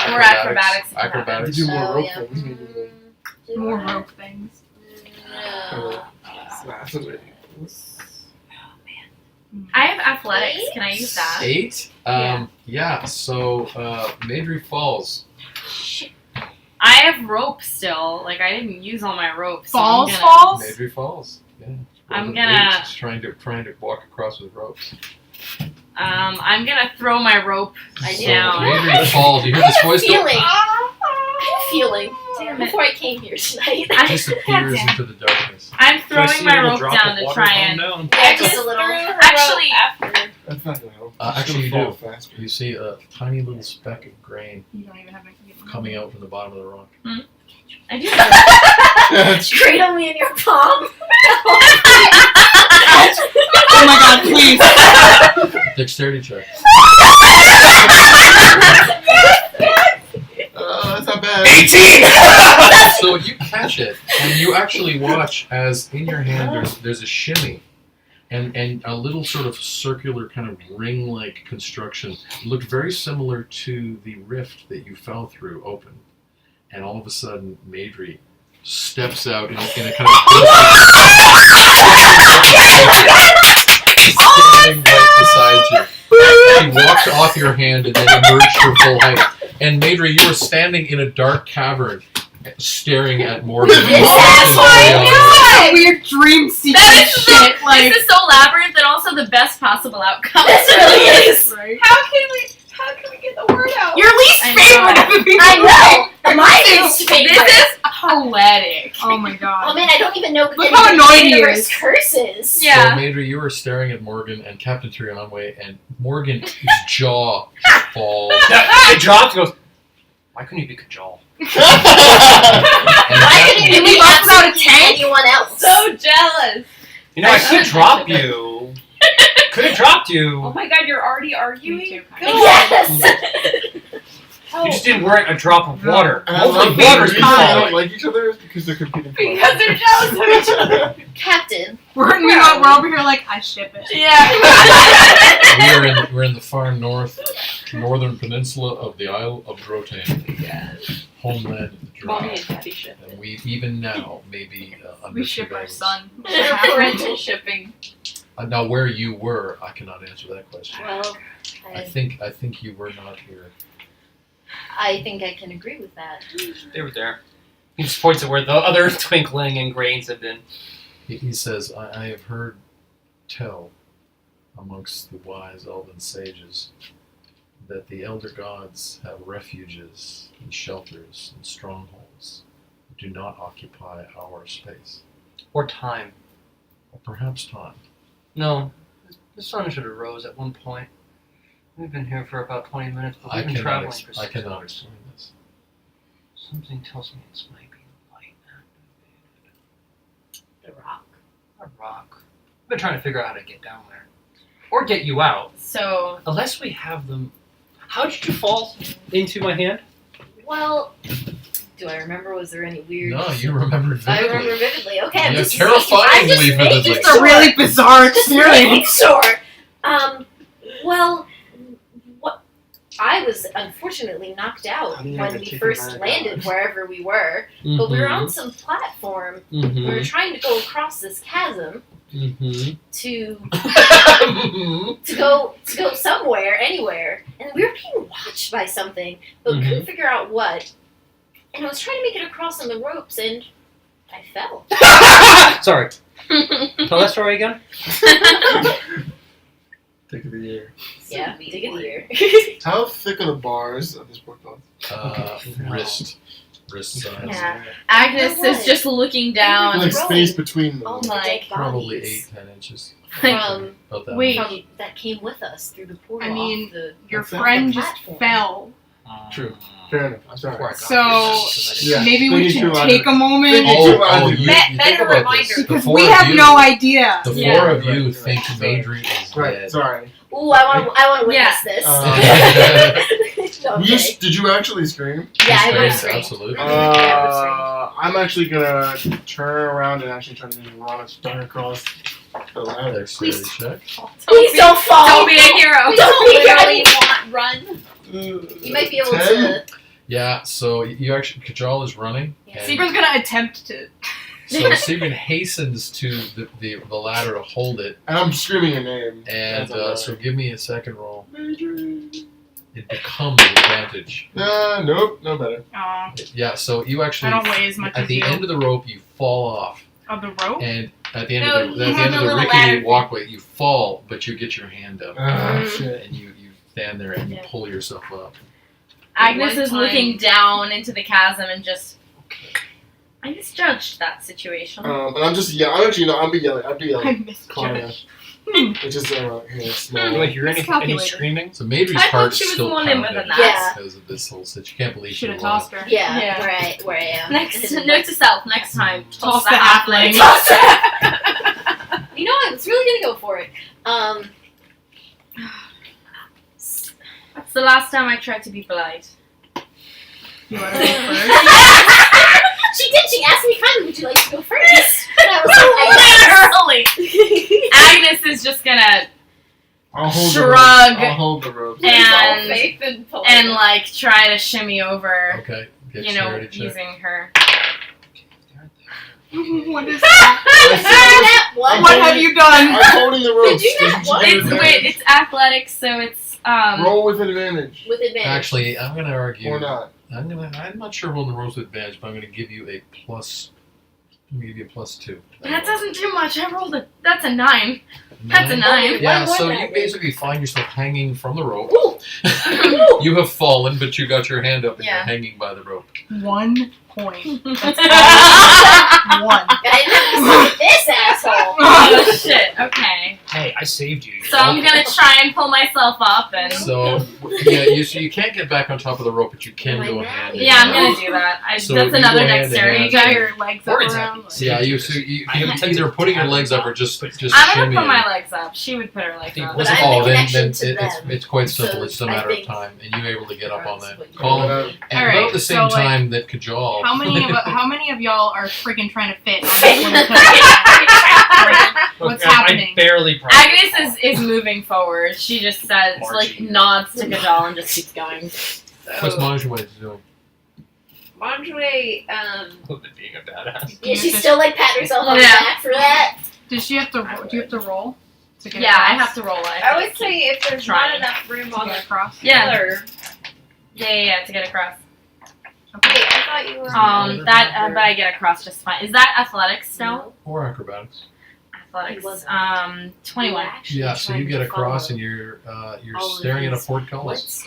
Or acrobatics. Acrobatics. You do more Oh, rope yeah. things. Maybe More rope things. No. That's a way. I have athletics. Can I use that? 8? Yeah, so Madry falls. I have rope still. Like I didn't use all my ropes. so Falls, I'm gonna, falls? Madry falls. Yeah. I'm Rolled an gonna- 8, trying to walk across with ropes. I'm gonna throw my rope I So do. down. Madry falls. You hear this voice go, Feeling. Feeling. Damn it. Before I came here tonight. disappears into the darkness. I'm Do I throwing see a my little rope drop down of to water try falling and. down? Yeah, just a little. Actually, after. That's not gonna help. Actually, It's you gonna do. fall faster. You see a tiny little speck of grain You don't even have to get one. coming out from the bottom of the rock. I do. That's Cradle me in your palm. Oh my god, please. Dexterity check. that's not bad. 18! So you catch it, and you actually watch as in your hand there's a shimmy, and a little sort of circular kind of ring-like construction looked very similar to the rift that you fell through open. And all of a sudden, Madry steps out in a kind of standing right beside you. She walked off your hand and then emerged her full height. And Madry, you were standing in a dark cavern, staring at Morgan. Yes, That's a weird dream sequence That is shit. Like, This is so labyrinth and also the best possible outcome. This really is. right? How can we get the word out? Your least I favorite know. of the people. I know. My least favorite. This is poetic. Oh my god. Oh man, I don't even know Look any how of the annoyed he universe is. curses. Yeah. So, Madry, you were staring at Morgan and Captain Tyrionway, and Morgan's jaw falls. It dropped and goes, why couldn't you be Kajal? And Why Captain- didn't we you talk about a not see tank? anyone else? So jealous. You know, I could should drop have you. Could have dropped Oh you. my god, you're already Me arguing? too. Good. Yes. You just didn't warrant a drop of water. And I Hopefully love the water's reason they don't falling. like each other is because they're competing for Because they're jealous of each other. Captain. We're over here like, I ship it. Yeah. we're in the far northern peninsula of the Isle of Drotain, homeland of the Mommy Drow. and Daddy ship. And we even now may be under We ship our surveillance. son. Parental shipping. Now, where you were, I cannot answer that question. Well, I think you were not here. I think I can agree with that. They were there. He just points at where the other twinkling and grains have been. He says, I have heard tell amongst the wise elven sages that the elder gods have refuges and shelters and strongholds that do not occupy our space, Or time. or perhaps time. No. The sun should have rose at one point. We've been here for about 20 minutes, but I we've been cannot, traveling ex- for I 6 cannot hours. explain this. Something tells me this might be light activated. The rock. A rock. I've been trying to figure out how to get down there. Or get you out. So Unless we have them How did you fall into my hand? Well, do I remember? Was there any weird? No, you remember I vividly. remember vividly. Okay, I'm Yeah, just terrifyingly making vividly. It's a really bizarre Just making experience. sure. Well, what? I was unfortunately knocked out How do you when have a we chicken first bag landed on? wherever we were. But we were on some platform. We were trying to go across this chasm to go somewhere, anywhere, and we were being watched by something, but we couldn't figure out what. And I was trying to make it across on the ropes, and I fell. Sorry. Tell that story again. Dick of the year. Yeah, dig in the ear. How thick are the bars of this portcullis? Wrist size. Yeah. Agnes There is was. just looking down. Like Rolling. space between them. All the Like, dead Probably bodies 8-10 inches. from About that Wait. much. that came with us through the portal. I mean, off the Your That's it. friend just Platform. fell. True. Fair enough. I'm sorry. So Yeah. maybe we Thinking should too loud. take a moment Thinking Oh, too loud. you Better think about reminder. this. The because four we of have you, no idea. The Yeah. four of you Right, think right. Madry is Right. dead. Sorry. Ooh, I want to witness this. No, I'm You kidding. did you actually scream? Yeah, I would Yes, scream. absolutely. I'm actually gonna turn around and actually try to run and start across the ladder. Dexterity check. Please don't fall. Don't be a hero. Please don't be Literally a want run. You might be able 10? to. Yeah, so you actually, Kajal is running. Yeah. and Seabr's gonna attempt to. so Sebring hastens to the ladder to hold it, And I'm screaming your name. and That's so give me a second roll. Madry. It becomes an advantage. Nope, no better. Aw, Yeah, so you I actually, don't weigh as much at as the you. end of the rope, you fall off. Of the rope? And at the end No, of you the, at the, have end the of the little rickety ladder thing. walkway, you fall, but you get your hand up. Shit. And you stand there and you Yeah. pull yourself up. Agnes One is time- looking down into the chasm and just. I misjudged that situation. And I'm just I'm actually no, I'd be yelling. I missed Clara, Josh. which is here small. Do I hear any Miscalculated. screaming? So Madry's I thought heart she is was still the one in with pounding the knife. Yeah. because of this whole situation. You can't believe Should you have won. tossed her. Yeah, Yeah. where I am. Next, note to self. Next time, Toss the the halfling. halfling. You know, I was really gonna go for it. That's the last time I tried to be polite. You want to go first? She did. She asked me kindly, "Would you like to go first?" And I was like, Literally. Agnes is just gonna I'll hold Shrug. the rope. I'll hold the rope. And- faith and and like try to shimmy over. Okay. Get You know, charity check. using her. What is that? that one. What have you done? I'm holding the ropes. Did you not Doesn't she want- get It's advantage? it's athletics, so it's Roll with advantage. With advantage. Actually, I'm going to argue. Or not. I'm not sure holding the ropes with advantage, but I'm going to give you a plus. I'm going to give you a +2. that doesn't do much. I rolled that's a 9. That's a 9. Yeah, Why would so that you be? basically find yourself hanging from the rope. Ooh. You have fallen, but you got your hand up and Yeah. you're hanging by the rope. 1 point. One. I didn't have to see this asshole. Oh shit. Okay. Hey, I saved you. So I'm gonna try and pull myself up and. So yeah, so you can't get back on top of the rope, but you can Am I go now? hand. in Yeah, I'm hand. gonna do that. So That's you another go hand in dexterity hand. You got check. your legs up Morgan's around. happy. Yeah, you I have can either putting your legs up or just I'm gonna put my shimmying. legs up. She would put her legs think up. was But it- I'm Oh, the then connection to them. it's quite simple. So It's a I matter of think time, and you're able to get up on that's that what you're column. doing. And Alright, about at the same so, like, time that Kajal. How many of y'all are freaking trying to fit on this little thing? Look, What's I happening? barely. Agnes is moving forward. She just says, like, Margie. nods to Kajal and just keeps going. What's Monjaway doing? Manjue, being a badass. Yeah, she's still like patting herself on the Yeah. back for that. Does she have to? Do you have to roll? To get Yeah, I across? have to roll it. I would say if there's Trying. not enough room To on get the across. Yeah. pillar. Yeah, to get across. Wait, I thought you were. But I get across just fine. Is that athletics still? Or acrobatics? Athletics. It wasn't. 21. Yeah, so you get across and you're all of staring at a his portcullis.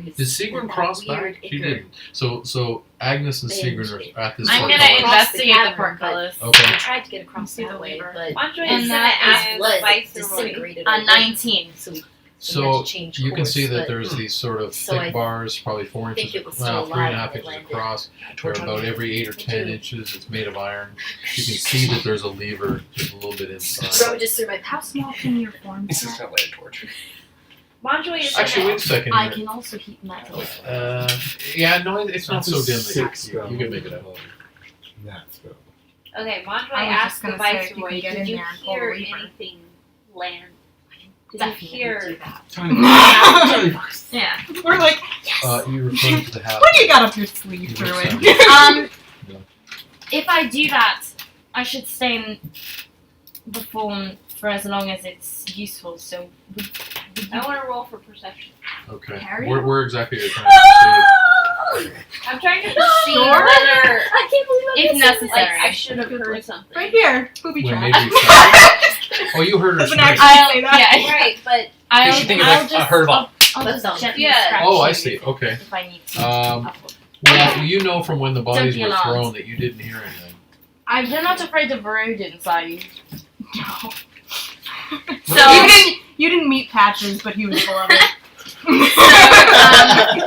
Did Did Sigrun cross back? She didn't. So Agnes and Sigrun are at this I'm portcullis. gonna Across investigate the the cavern, portcullis. I Okay. tried to get across See the that way, lever. but Manjue And is that gonna is ask blood Viceroy. disintegrated. A 19. So we had So to change you can course, see that but there's these sort of So thick I bars, probably 4 think inches, it was still 3.5 alive when it inches landed. across. They're about every 8 or 10 inches. It's made of iron. You can see that there's a lever just a little bit inside. Bro just threw my How small can your form This get? is gonna lay a torch. Montjoy is Actually, in wait a second. I here. can also heat metal. Yeah, no, it's not That's so a dim that sick you spell. can make it out. That's good. Okay, Montjoy I was asked just the gonna say, if you Viceroy, can get did in you there and pull hear the lever." anything land? Did you Definitely hear? do that. Tiny box. Yeah. We're like, You refer to the half. what do you got up your sleeve, You Druid? understand. If I do that, I should stay in the form for as long as it's useful. So, would I want to roll for perception. Okay. Harry? Where exactly are you trying to see? I'm trying to see Sure. whether, I can't believe I'm If missing necessary. like, I should have heard something. Right here, booby When trap. maybe it's oh, you heard her Doesn't scream. actually say that. Yeah. Right, but I'll should think of, I'll like, just, a herd of I'll That's just gently yeah. scratch Oh, I you see. if- Okay. If I need to. Um, Well, you know from when the bodies be were alarmed. thrown that you didn't hear anything. You're not afraid of rodents, are you? No. So, You didn't meet Patches, but he was full of it.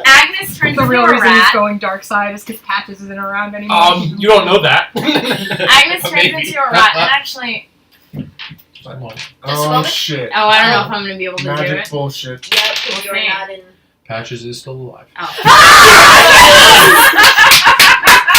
Agnes turns The into real a reason he's rat. going dark side is because Patches isn't around anymore. You don't know that. Agnes turns Maybe. into a rat, and actually, Come on. Oh moment. shit. oh, I don't know if I'm gonna be able to do Magic it. bullshit. Yep, because you're Okay. not in. Patches is still alive.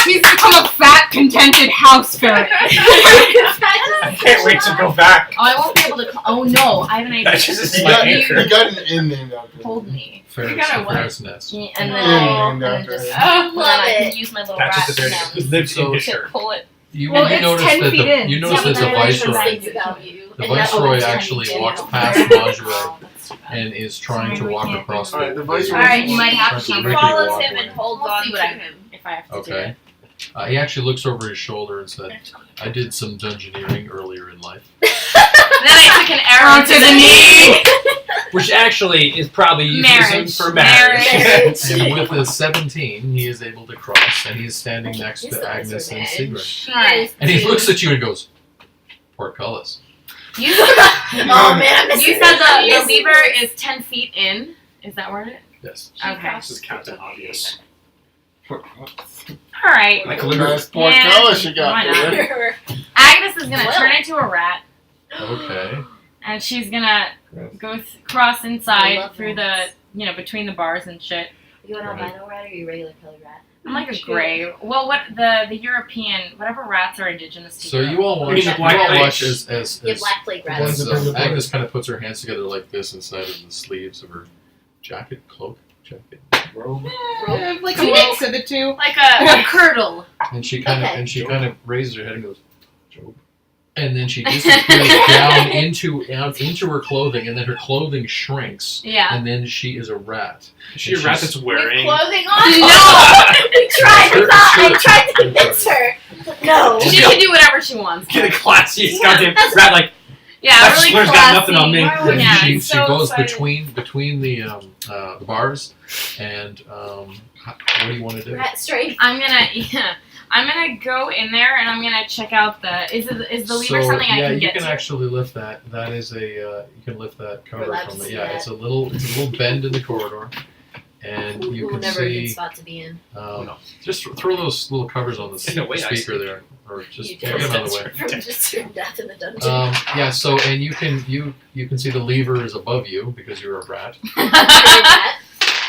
He's become a fat, contented house ferret. I can't wait to go back. Oh, I won't be able to. Oh no, I have an idea. That's just You my got, anchor. you got an inn named after him. Hold me, Ferris, gotta what? Ferris nest. and An then, inn named and then after just him. I and then love I can it. use my little That's rat just the snout very lives in his to shirt. pull it. You, Well, you it's notice 10 that feet in. you notice Tell me that the what everyone viceroy, thinks about you. the And that's what viceroy it's actually trying to walks do. past Lingerie Oh, that's too bad. and is trying to Sorry, we walk can't across. do Alright, the the viceroy- Alright, you might have trying to. she rickety follows walkway. him and holds We'll on see to what him. if I have to do Okay. it. He actually looks over his shoulder and said, "I did some dungeoneering earlier in life." Then I took an arrow to the knee. Which actually is probably euphemism Marriage. for marriage. And with a 17, he is able to cross, and he is standing next He's to the Agnes and viceroy. Sigrid. Alright. And he looks at you and goes, "Portcullis." You Oh man, I'm missing You said the this. lever is 10 feet in. Is that where it is? Yes. Okay. This is Captain Obvious. Alright. Like a liver. Nice portcullis you got Why not? there. Agnes is gonna Well. turn into a rat, Okay. and she's gonna go cross I inside love through rats. between the bars and shit. You an Right. albino rat or you regular color rat? I'm like a gray. Well, what the European, whatever rats are indigenous to So Europe. you all watch. mean the You black all plates? watch as Yeah, black plague ones rats. that bring the blood. Agnes kind of puts her hands together like this inside of the sleeves of her jacket, cloak, jacket, Robe. Like a Tunic? mix of the two. like a curdle. and she kind Okay. of kind of raises her head and goes, "Job," and then she disappears down into her clothing, and then her clothing shrinks, Yeah. and then she is a rat. Is she a rat that's With wearing? clothing on? No! We tried. Sure, I sure. tried to convince her. No. She can do whatever she wants. Get a classiest Yeah, goddamn that's- rat like Yeah, that really slur's classy. got nothing on me. Why would Yeah, she it's she so goes exciting. between the bars, and what do you want to do? Rat strength. I'm gonna go in there and I'm gonna check out the. Is the lever So, something I yeah, can you get can to? actually lift that. That is a you can lift that cover We're allowed from to it. see Yeah, that. it's a little bend in the corridor, and you Ooh, can never a good see. spot to be in. Just throw those little covers on the In a way, I speaker see. there, or just You get them out of the way. From just certain death in the dungeon. Yeah. So and you can see the lever is above you because you're a rat. Rat.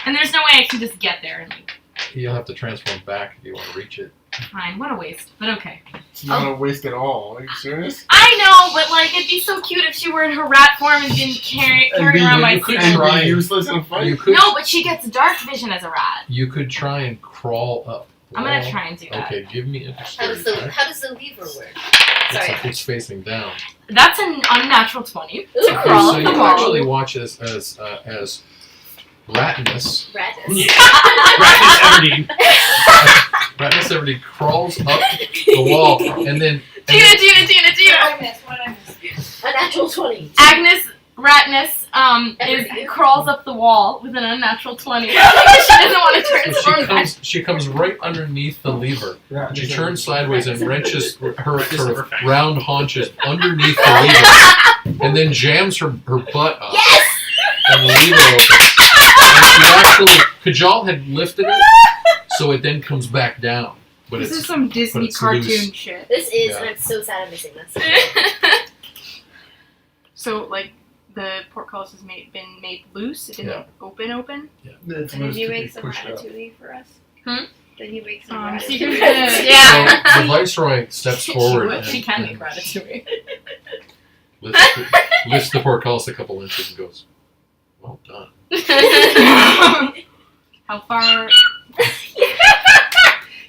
And there's no way I can just get there and like, You'll have to transform back if you want to reach it. fine, what a waste. But okay. It's not a waste at all. Are you serious? I know, but like it'd be so cute if she were in her rat form and didn't carry And be- around by you could secret. try. And be useless in a fight? You could No, but she gets dark vision as a rat. you could try and crawl up. I'm gonna Wall. try and do that. Okay, give me a How does dexterity the check. how does the lever work? Sorry. It's facing down. That's an unnatural 20 Ooh, to crawl So up you the wall. actually watch as Ratness Ratness. Rat is Everdeen. Ratness everybody crawls up the wall and then Gina! A natural 20. Agnes Ratness crawls up the wall with an unnatural 20 because she doesn't want to so transform back. she comes right underneath the lever. Yeah, She just- turns sideways and wrenches her Just- round haunches underneath the lever and then jams her butt up. Yes! And the lever opens. And she actually, Kajal had lifted it, so it then comes back down. But This it's is some Disney it's cartoon loose. shit. This is, Yeah. and I'm so sad I'm missing this. So, like, the portcullis has been made loose. It didn't open. It's Did loose you to make be some pushed up. ratatouille for us? Hmm? Did you make some Secret ratatouille? Yeah. So the Viceroy steps forward She and, can make and ratatouille. lifts the portcullis a couple inches and goes, "Well done." How far?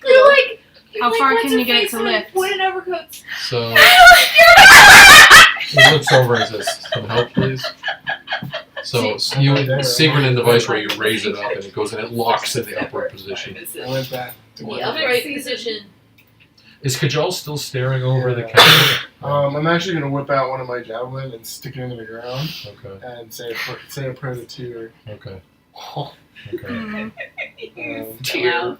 You're like, How far can you get it to lift? Wooden overcoats. So he looks over and says, "Some help, please." So Sigrun and the Viceroy, you raise it up and it goes and it locks in the upward position. I went back to the work. upright position. Is Kajal still staring over the counter? I'm actually gonna whip out one of my javelin and stick it into the ground Okay. and say a prayer to Tyr. Okay. Oh, Okay. Wow. What's going on?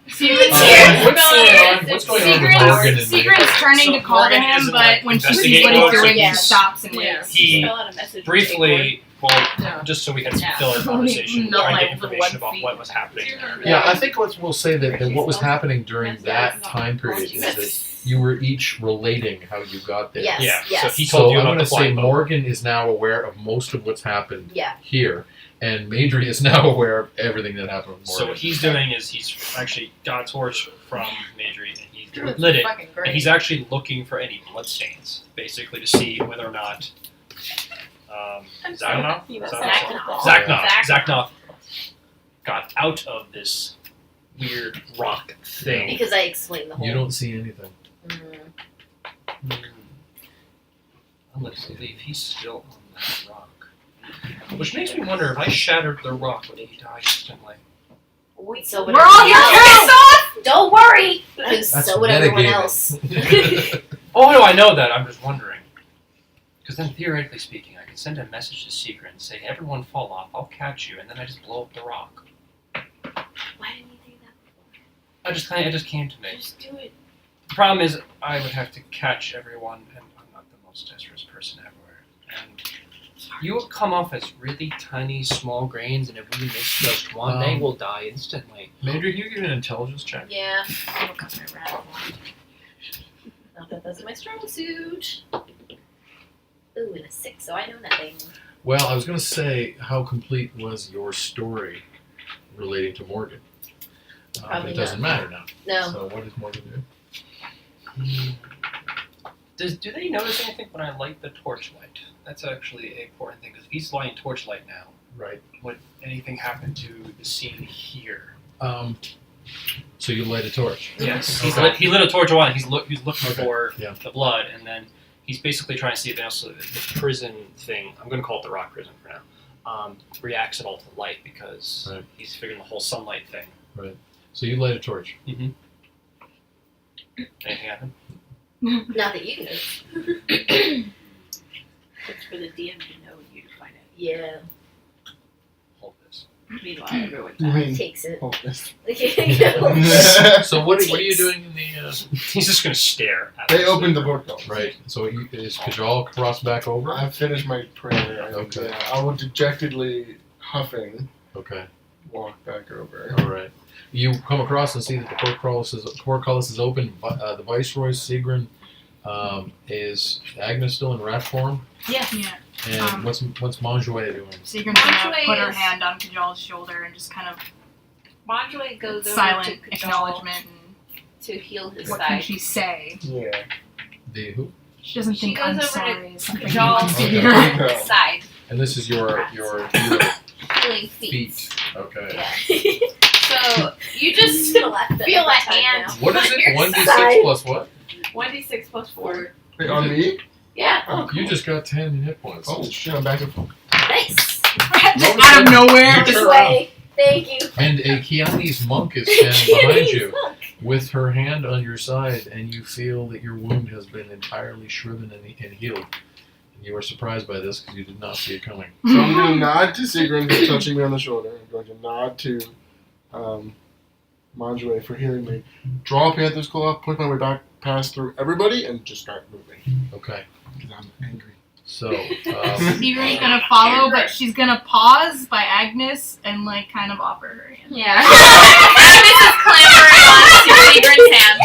What's going on with Morgan and Sigrun's turning to call to Morgan him, isn't, but like, when she sees investigating what he's mode, so doing, Yeah. he stops and Yeah. waits. He Spell out a message. briefly, well, No. just so we had some Yeah. filler conversation, Not trying to like get the information one about feet. what was happening there. Yeah, I think we'll say that what was happening during that time period is that you were each relating how you got there. Yes. Yeah, Yes. so he So told you I'm about going the to say flying boat. Morgan is now aware of most of what's happened Yeah. here, and Madry is now aware of everything that happened with So Morgan. what he's doing is he's actually got a torch from Madry and he's lit it, Fucking and great. he's actually looking for any bloodstains, basically to see whether or not Zaknoff got out of this weird rock thing. Because I explained the whole. You don't see anything. I'm going to believe he's still on that rock. Which makes me wonder if I shattered the rock, would he die instantly? So would We're all everyone your else. kids! Don't worry, because That's so would everyone metagaming. else. Oh no, I know that. I'm just wondering. Because then, theoretically speaking, I could send a message to Secret and say, "Everyone fall off. I'll catch you," and then I just blow up the rock. Why didn't you do that It just came to me. before? Just do it. The problem is, I would have to catch everyone, and I'm not the most desperate person ever. And you would come off as really tiny, small grains, and if we miss just one, they will die instantly. Madry, can you give me an intelligence check? Yeah. Oh, God, I ran. Not that that's my strong suit. Ooh, and a 6, so I know nothing. Well, I was going to say, how complete was your story relating to Morgan? Probably it doesn't not. matter now. No. So what does Morgan do? Do they notice anything when I light the torchlight? That's actually an important thing, because if he's lighting torchlight now, Right. would anything happen to the scene here? So you light a torch. Yes. Okay. He lit a torch on. He's looking Okay, for yeah. the blood, and then he's basically trying to see if also the prison thing, I'm going to call it the rock prison for now, reacts at all to light, because Right. he's figuring the whole sunlight thing. So you light a torch. Anything happen? Not that you know. It's for the DM to know you to find out. Yeah. Hold this. Meanwhile, everyone You mean Takes it. hold this? So what are you doing in the... He's just going to stare at They this. opened the portal. Right. So is Kajal crossed back over? I've finished my prayer. And, Okay. I will dejectedly, huffing, Okay. walk back over. All right. You come across and see that the portcullis is open. The Viceroy, Sigrun, is Agnes still in rat form? Yeah. Yeah. And what's Manjouet doing? Sigrun's gonna Actually, put her is- hand on Kajal's shoulder and just kind of Bonjoy goes over silent to Kajal acknowledgement. to heal his What can side. she say? Yeah. The who? She doesn't She think goes I'm over to sorry. is something Kajal wants to Okay. hear. Okay. Side. And this is your Rats. Healing feet. feet. Okay. Yeah. So you just Gonna laugh at that feel a every time hand. now. What is on it? your 1d6 side. plus what? 1d6 plus 4. Wait, on me? Yeah. Oh, You cool. just got 10 hit points. Oh shit, I'm back at full. Nice. Just out of nowhere. This way. Thank you. And a Kiani's monk is standing behind you with her hand on your side, and you feel that your wound has been entirely shriven and healed. And you are surprised by this because you did not see it coming. So I'm going to nod to Sigrun for touching me on the shoulder. I'm going to nod to Manjouet for healing me. Draw a Panther's Claw, push my way back, pass through everybody, and just start moving. Okay. Because I'm angry. So, Sigrun's gonna follow, but she's gonna pause by Agnes and like kind of offer her hand. Yeah. Agnes is clambering onto Sigrun's hand.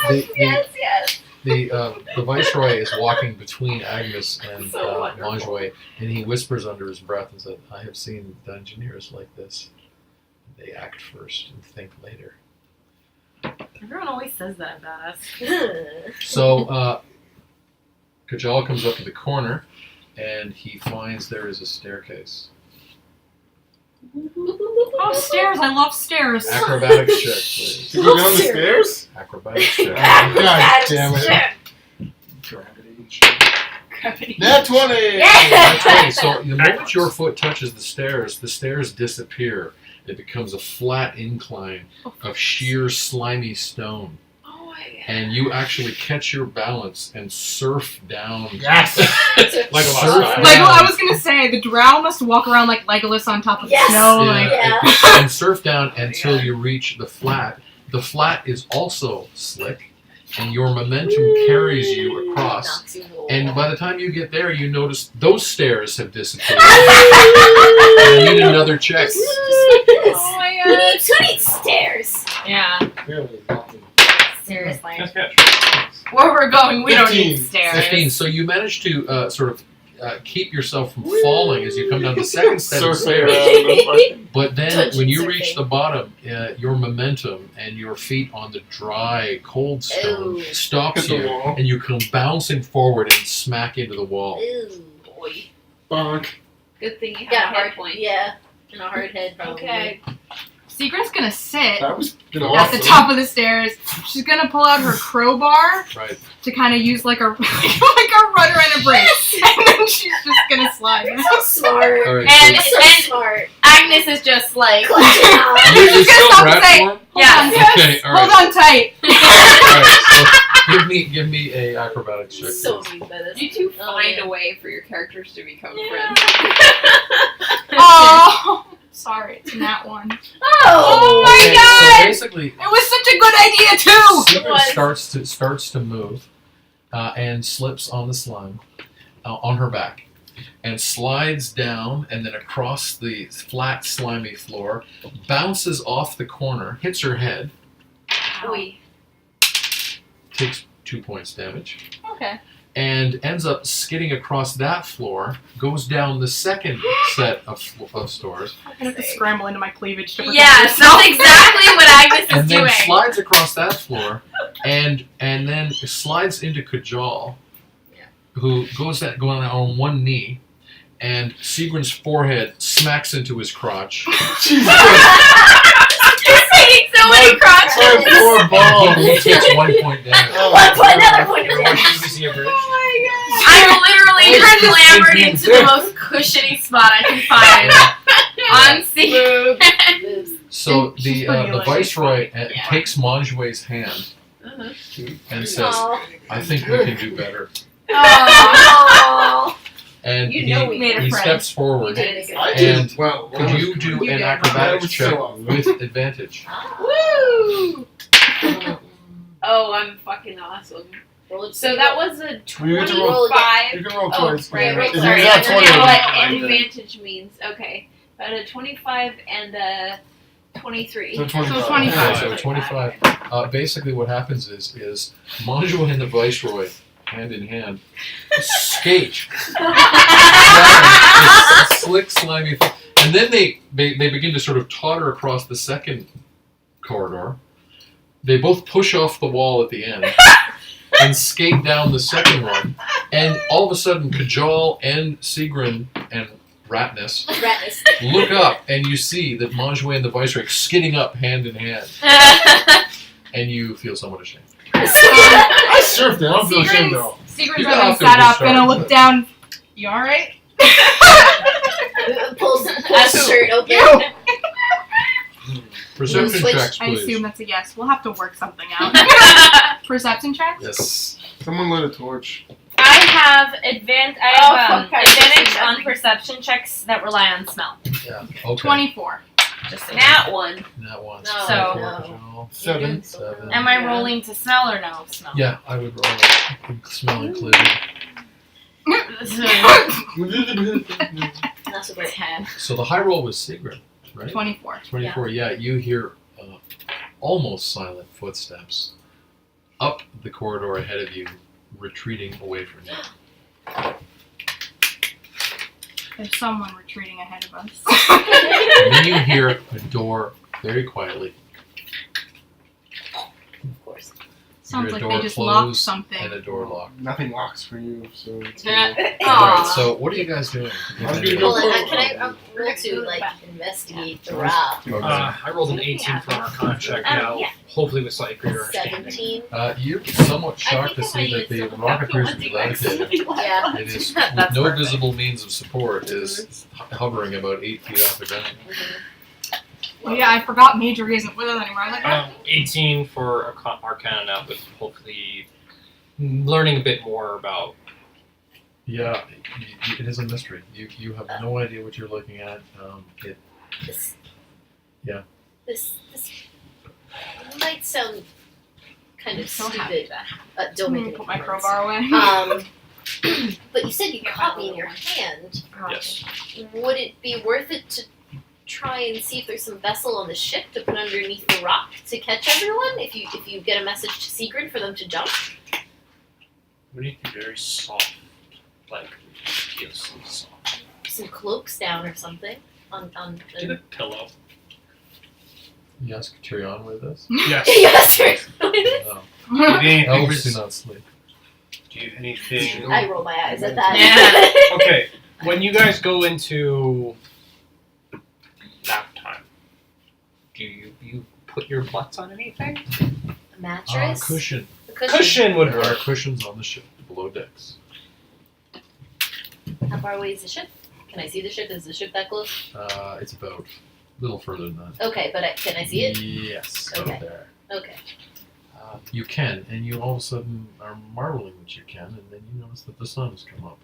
they Yes, yes. the viceroy is walking between Agnes and So wonderful. Manjouet, and he whispers under his breath and said, "I have seen dungeoneers like this. They act first and think later." Everyone always says that about us. So Kajal comes up to the corner, and he finds there is a staircase. Oh, stairs! I love stairs. Acrobatics check, please. To go down the stairs? Acrobatics check. God damn it. Gravity. Nat 20! That's right. So the moment your foot touches the stairs disappear. It becomes a flat incline of sheer slimy stone. Oh my god. And you actually catch your balance and surf down. Yes! Like a Surf lot of Like down. I was gonna say, the drow must walk around like Legolas on top of Yes. snow. Yeah, Like, Yeah. and surf down until you reach the flat. The flat is also slick, and your momentum carries you across. Knocks you over. And by the time you get there, you notice those stairs have disappeared. And I need another check. oh my Who god. needs stairs? Yeah, Really, nothing. seriously. Nice catch. Where we're going, we don't need 15. stairs. 15. So you manage to sort of keep yourself from falling as you come down the second set of Surfing stairs. around the fucking... But then Dungeon when you surfing. reach the bottom, your momentum and your feet on the dry, cold stone Ooh. stops Hit the you, wall. and you come bouncing forward and smack into the wall. Ew. Boy. Bonk. Good thing you have Yeah, a hard point. Yeah. And a hard head, probably. Okay. Secret's gonna sit That was gonna at the awesome. top of the stairs. She's gonna pull out her crowbar Right. to kind of use like a like a rudder and a brake, and then she's just gonna slide. You're so smart. All right. And- so You're so smart. Agnes is just like, Clutch it out. you're She's gonna still stop and rat say, form? yeah. Okay. All Hold right. on tight. All right. So give me a acrobatics check. So please. mean by this. You two Oh, find yeah. a way for your characters to become Yeah. friends. Oh, sorry, it's in that one. Oh! my Okay, God! So basically, It was such a good idea too. Secret starts to move and slips on the slime on her back and slides down and then across the flat slimy floor, bounces off the corner, hits her head, Oy. takes 2 points damage, Okay. and ends up skidding across that floor, goes down the second set of stores, I'm gonna have to scramble into my cleavage to protect yes, myself. that's exactly what Agnes is and then doing. slides across that floor, and then slides into Kajal, who going on one knee, and Sigrun's forehead smacks into his crotch. Jesus! You're saying so many crotches. My poor ball. He takes 1 point damage. Oh, 1 point, another point of damage. I'm literally Wait, just clambered sinking into the in. most cushiony spot I can find on scene. Boobs. So She's the pretty late. viceroy Yeah. takes Manjouet's hand Uh-huh. and says, Aw. "I think we can do better." Aw. And You know we made a he friend. steps forward. You did a good I job. did. And Well, Could you do You an did. acrobatics That check was so with advantage? Woo! Oh, I'm fucking awesome. Roll it So to that roll. was a You get to roll. 25. You can roll Oh, twice. right, right, If you sorry. got I 20, don't know what then- advantage means. Okay. I had a 25 and a 23. So 25. So 25. So 25. Basically, what happens is Manjouet and the viceroy, hand in hand, skate. It's slick, slimy thing. And then they begin to sort of totter across the second corridor. They both push off the wall at the end and skate down the second one. And all of a sudden, Kajal and Sigrun and Ratness Ratness. look up, and you see that Manjouet and the viceroy skidding up hand in hand. And you feel somewhat ashamed. I surfed it. I don't feel ashamed though. Secret's You got already off to a sat good up, start. gonna look down. You alright? Pulls his shirt open. Perception Switch. checks, I please. assume that's a yes. We'll have to work something out. Perception checks? Yes. Someone lit a torch. I have advantage fuck, I advantage see on nothing. perception checks that rely on smell. Yeah. Okay. 24. Just so That one. That one. No, So- no. 7. 7. Am I rolling to smell or no smell? Yeah, I would roll it. Smell included. Not so great. 10. So the high roll was Sigrid, right? 24. 24. Yeah, you hear almost silent footsteps up the corridor ahead of you, retreating away from you. There's someone retreating ahead of us. And then you hear a door very quietly. Of course. Sounds Your like door they just locked closed something. and a door locked. Nothing locks for you, so it's Alright, Aw. so what are you guys doing? I'm gonna go Well, for- can I roll to like investigate the rock? I rolled an 18 for an Arcana check now, yeah. hopefully with slightly greater understanding. 17. You're somewhat I shocked think to I see that might the use rock some appears to be calculating levitating. Yeah. It is, with That's no perfect. visible means of support, is hovering about 8 feet off the ground. Oh yeah, I forgot Major isn't with us anymore. I was like, 18 for Arcana now, with hopefully learning a bit more about. Yeah, it is a mystery. You have no idea what you're looking at. This. Yeah. This might sound kind of so happy stupid. that. Don't Let make me it put my worse. crowbar away. But you said you caught me in your hand. Yes. Would it be worth it to try and see if there's some vessel on the ship to put underneath the rock to catch everyone? If you get a message to Sigrid for them to jump? We need to be very soft, like feels soft. Some cloaks down or something on Get a the. pillow. You ask Tyrion with this? Yes. Yes, sir. No. Do you have anything? Elves do not sleep. Do you have anything? I roll my eyes at that. Okay, when you guys go into nap time, do you put your butts on anything? A mattress. Cushion. A cushion. Cushion would There are work. cushions on the ship below decks. How far away is the ship? Can I see the ship? Is the ship that close? It's about a little further than that. Okay, but can I see it? Yes, Okay. out there. Okay. You can, and you all of a sudden are marveling that you can, and then you notice that the sun has come up.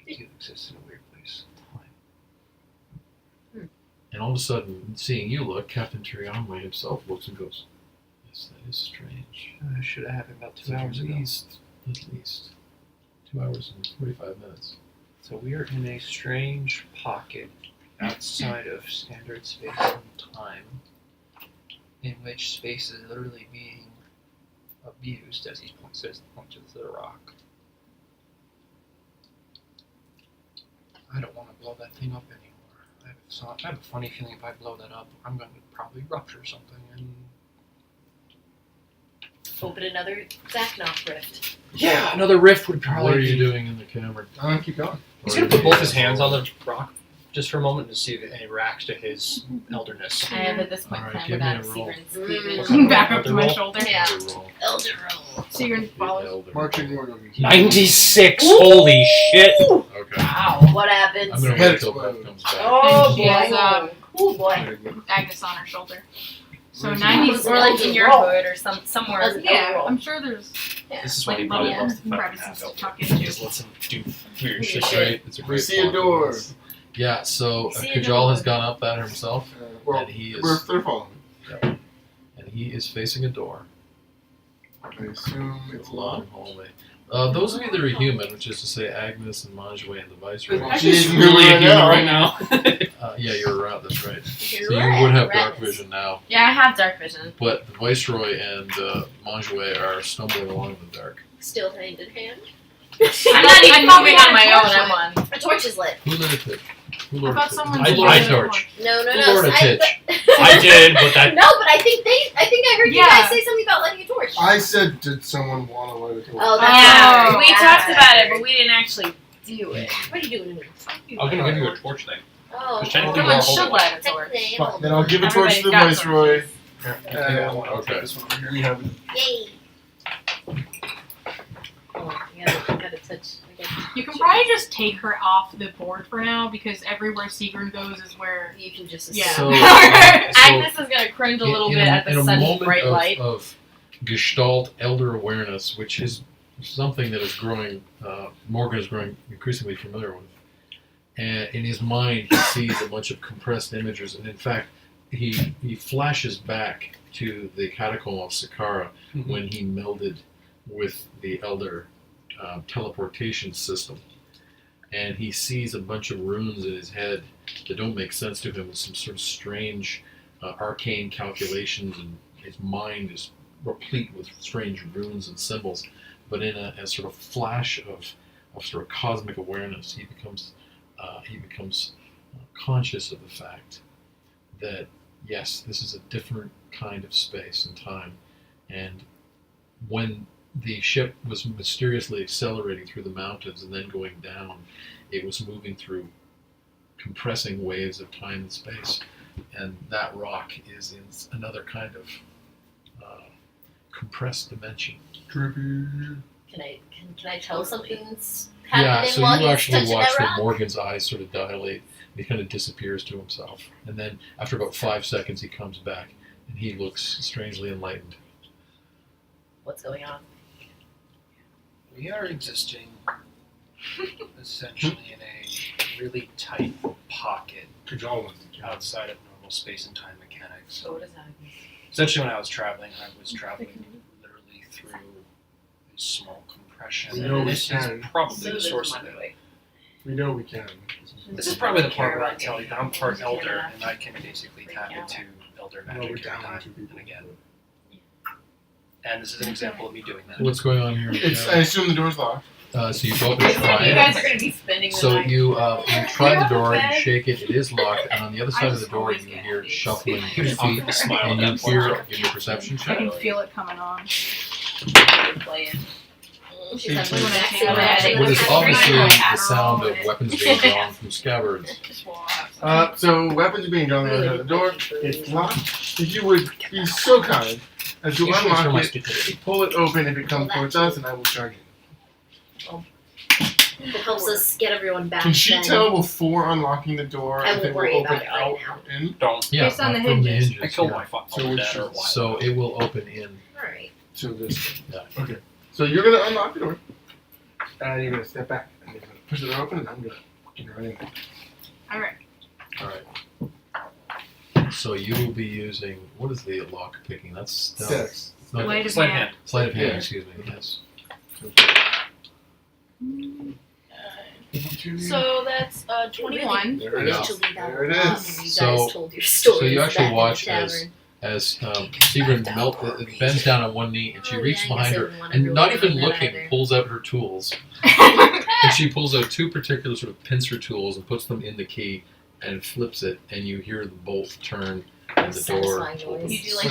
We do exist in a weird place. And all of a sudden, seeing you look, Captain Tyrion himself looks and goes, "Yes, that is strange. I should have happened about It's at least 2 hours and 45 minutes." So we are in a strange pocket outside of standard space and time, in which space is literally being abused as he points to the rock. I don't want to blow that thing up anymore. I have a funny feeling if I blow that up, I'm going to probably rupture something. And Open another Zaknoff rift. yeah, another rift would probably. What are you be- doing in the cavern? Keep going. He's going to put both his hands on the rock just for a moment to see if any reacts to his elderness. I have at this point Alright, time give me without a roll. secrets. What kind of Back roll? up to my Roll? shoulder. Yeah. Elder roll. Elder roll. So you're gonna Be follow. elder. Marching order. 96! Holy shit! Okay. Wow. What happens? I'm gonna Head wait till Beth explode. comes back. Oh She has, boy. Cool boy. There you go. Agnes on her shoulder. So Where's 90s. Or like in your hood or somewhere. Elder Yeah, roll. I'm sure there's This is like what he probably little loves to fucking crevices have to out. tuck Just into. lets him do weird It's shit. a great, it's a We great see a plot door. device. Yeah, so We see a Kajal door. has gone up that himself, Well, and he we're is they're following. and he is facing a door. I assume It's it's a long locked. hallway. Those of you that are human, which is to say Agnes and Manjue and the Viceroy. Well, Actually, she's it's really a right human now. right now. Yeah, you're around, that's right. You're So you right, would have dark rats. vision now, Yeah, I have dark vision. but the Viceroy and Manjue are stumbling along in the dark. Still hand in hand. I'm not even moving on my own. I'm on. A torch is lit. Who lit a torch? Who I lit a thought torch? someone I said lit there a was torch. No, no, Who no. lured a titch? I did, but that. No, but I think I heard you Yeah. guys say something about lighting a torch. I said, did someone want to light a torch? Oh, that's Yeah, right. we talked about it, but we didn't actually do it. What are you doing? I'm gonna give you a torch thing. Oh, Just technically Someone we're should holding light a torch. technically, Fine, then I'll give a torch to the Everybody's Viceroy. got Okay. This one here. We have it. Yay! Oh, you gotta touch. You can probably just take her off the board for now because everywhere Seagrin goes is where. You can just Yeah. So, Agnes is gonna cringe a little in bit at in the a sunny moment bright light. of Gestalt elder awareness, which is something that is growing, Morgan is growing increasingly familiar with. And in his mind, he sees a bunch of compressed images, and in fact, he flashes back to the catacomb of Sakara when he melded with the elder teleportation system. And he sees a bunch of runes in his head that don't make sense to him with some sort of strange arcane calculations, and his mind is replete with strange runes and symbols. But in a sort of flash of sort of cosmic awareness, he becomes conscious of the fact that yes, this is a different kind of space and time, and when the ship was mysteriously accelerating through the mountains and then going down, it was moving through compressing waves of time and space, and that rock is in another kind of compressed dimension. Can I tell something's Yeah, happening so while you he's actually touching watch that the rock? Morgan's eyes sort of dilate, and he kind of disappears to himself, and then after about 5 seconds he comes back, and he looks strangely enlightened. What's going on? We are existing essentially in a really tight pocket outside of normal space and time mechanics. So what does that mean? Essentially, when I was traveling literally through a small compression. We know And we this can. is probably the source of it. We know we can. This is probably the part where I tell you that I'm part elder and I can basically tap into elder No, we're magic down time two people. and again. And this is an example of me doing that. What's going on here? I assume the door's locked. So you go up and try You it. guys are gonna be spending the So night. you try the door, you bed? shake it, it is locked, and on the other I side of the just door always you get hear these. shuffling He was feet, off with a smile and at you that point. hear, give me a perception I check. can feel it coming on. Playing. She's having What an is accident. What is Adderall obviously the Adderall. sound of weapons being drawn from scabbards. Just will have So weapons are being drawn on the other side of the door. It's locked. If you would be so kind as to Usually for my unlock it, stupidity. pull it open if it comes towards us, and I will charge it. It helps us get everyone back. Can she then. tell before unlocking the door I if won't it will worry open about it right out now. or in? Don't. Yeah, Based on the from hinges. I killed yeah. my father So dad or wife. So it will open in. Alright. So this. Yeah. Okay. So you're gonna unlock the door, and you're gonna step back, and you're gonna push the door open, and I'm gonna fucking run in. Alright. Alright. So you will be using, what is the lock picking? That's stealth. Six. No, Sleight of Sleight of hand. hand. sleight of hand, Yeah. excuse me, yes. So that's 21. There it Yeah. is. Eventually that There it will come is. when you So- guys told your stories so you actually back in the watch tavern. As Sigrid bends down on one knee and she Oh, reaches yeah, I guess behind I her wouldn't wanna and go not over even that looking either. pulls out her tools and she pulls out 2 particular sort of pincer tools and puts them in the key and flips it, and you hear the bolt turn and the door Satisfying noise. opens. You do, like,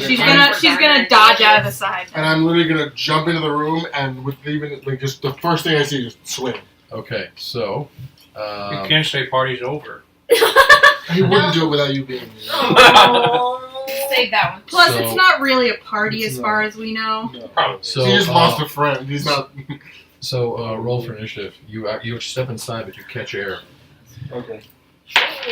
She's I'm gonna dodge out of the side. And I'm literally gonna jump into the room, and with even like just the first thing I see, just swing. Okay, so You can't say party's over. He wouldn't do it without you being here. Oh. Save that one. Plus, So- it's not really a party It's as far not. as we know. No. Probably. So, he just lost a friend. He's not. roll for initiative. You step inside, but you catch air. Okay.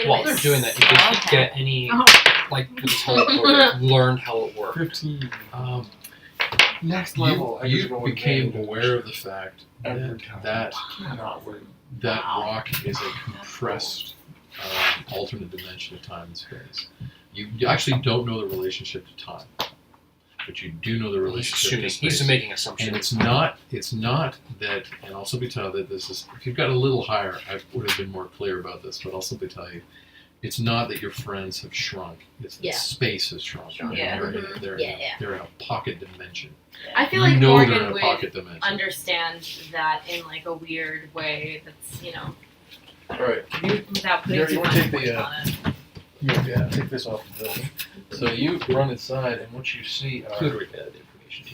While they're doing that, you didn't get any, Oh. like, the teleporter, learn how it worked. 15. Um, Next level. I just you rolled became advantage. aware of the fact Every that time. that Cannot win. that rock is a compressed alternate dimension of time and space. You actually don't know the relationship to time, but you do know the He's relationship assuming. to space. He's making And assumptions. it's not that, and I'll simply tell you that this is, if you've got a little higher, I would have been more clear about this, but I'll simply tell you, it's not that your friends have shrunk, it's that Yeah. space has shrunk. Yeah. They're in a pocket dimension. I feel You like know they're in Morgan a would pocket dimension. understand that in like a weird way that's, you know, Alright, without putting Gary, too you much wanna take point the, on it. yeah, take this off the bill. So you run inside, and what you see are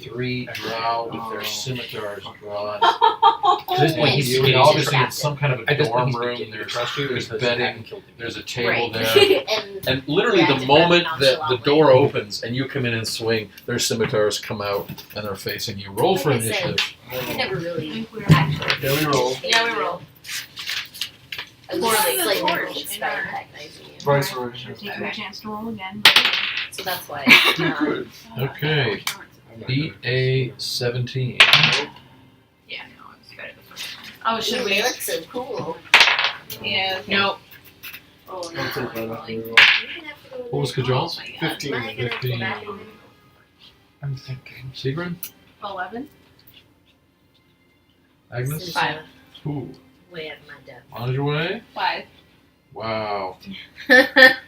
3 drow with their scimitars drawn. At this point, he's You're beginning to obviously in trust. some kind of a At this point, dorm he's room. beginning to There's trust you there's because you haven't bedding. killed him. There's a table Right. there. And And literally, the Yeah, moment and that the nonchalantly. door opens and you come in and swing, their scimitars come out and they're facing you. Roll for Like I said, initiative. I never I really think we're actually. There we roll. Yeah, we roll. I was Poorly. like Torch never in started our- recognizing you. Vice versa. taking a chance to roll again. So that's why. You could. Okay. I'm not Beat gonna- a 17. Yeah, no, it's better the first time. Oh, should They we? look so cool. Yeah. Nope. Oh, I'll no. take that off the roll. You're gonna have to go What was there. Kajal's? Oh my God. 15. Am I gonna have to go back in? I'm thinking. Sigrid? 11. Agnes? 5. Ooh. Way out of my depth. On your way? 5. Wow.